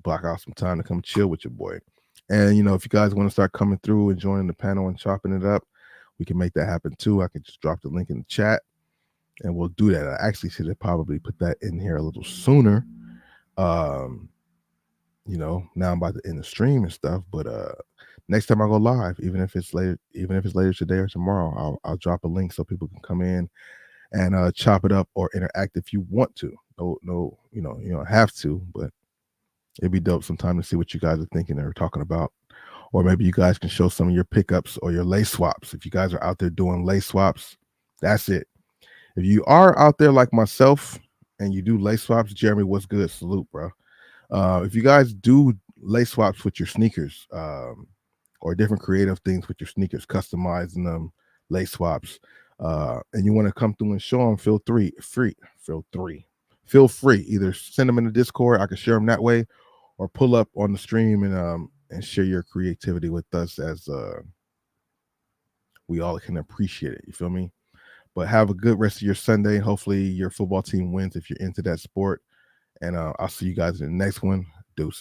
block out some time to come chill with your boy. And, if you guys want to start coming through and joining the panel and chopping it up, we can make that happen too. I can just drop the link in the chat and we'll do that. I actually should have probably put that in here a little sooner. Now I'm about to end the stream and stuff, but next time I go live, even if it's later today or tomorrow, I'll drop a link so people can come in and chop it up or interact if you want to. No, you don't have to, but it'd be dope sometime to see what you guys are thinking or talking about. Or maybe you guys can show some of your pickups or your lace swaps. If you guys are out there doing lace swaps, that's it. If you are out there like myself and you do lace swaps, Jeremy, what's good? Salute, bro. If you guys do lace swaps with your sneakers, or different creative things with your sneakers, customizing them, lace swaps, and you want to come through and show them, feel free. Either send them in the Discord, I can share them that way, or pull up on the stream and share your creativity with us, as we all can appreciate it. You feel me? But have a good rest of your Sunday. Hopefully your football team wins if you're into that sport. And I'll see you guys in the next one. Deuces.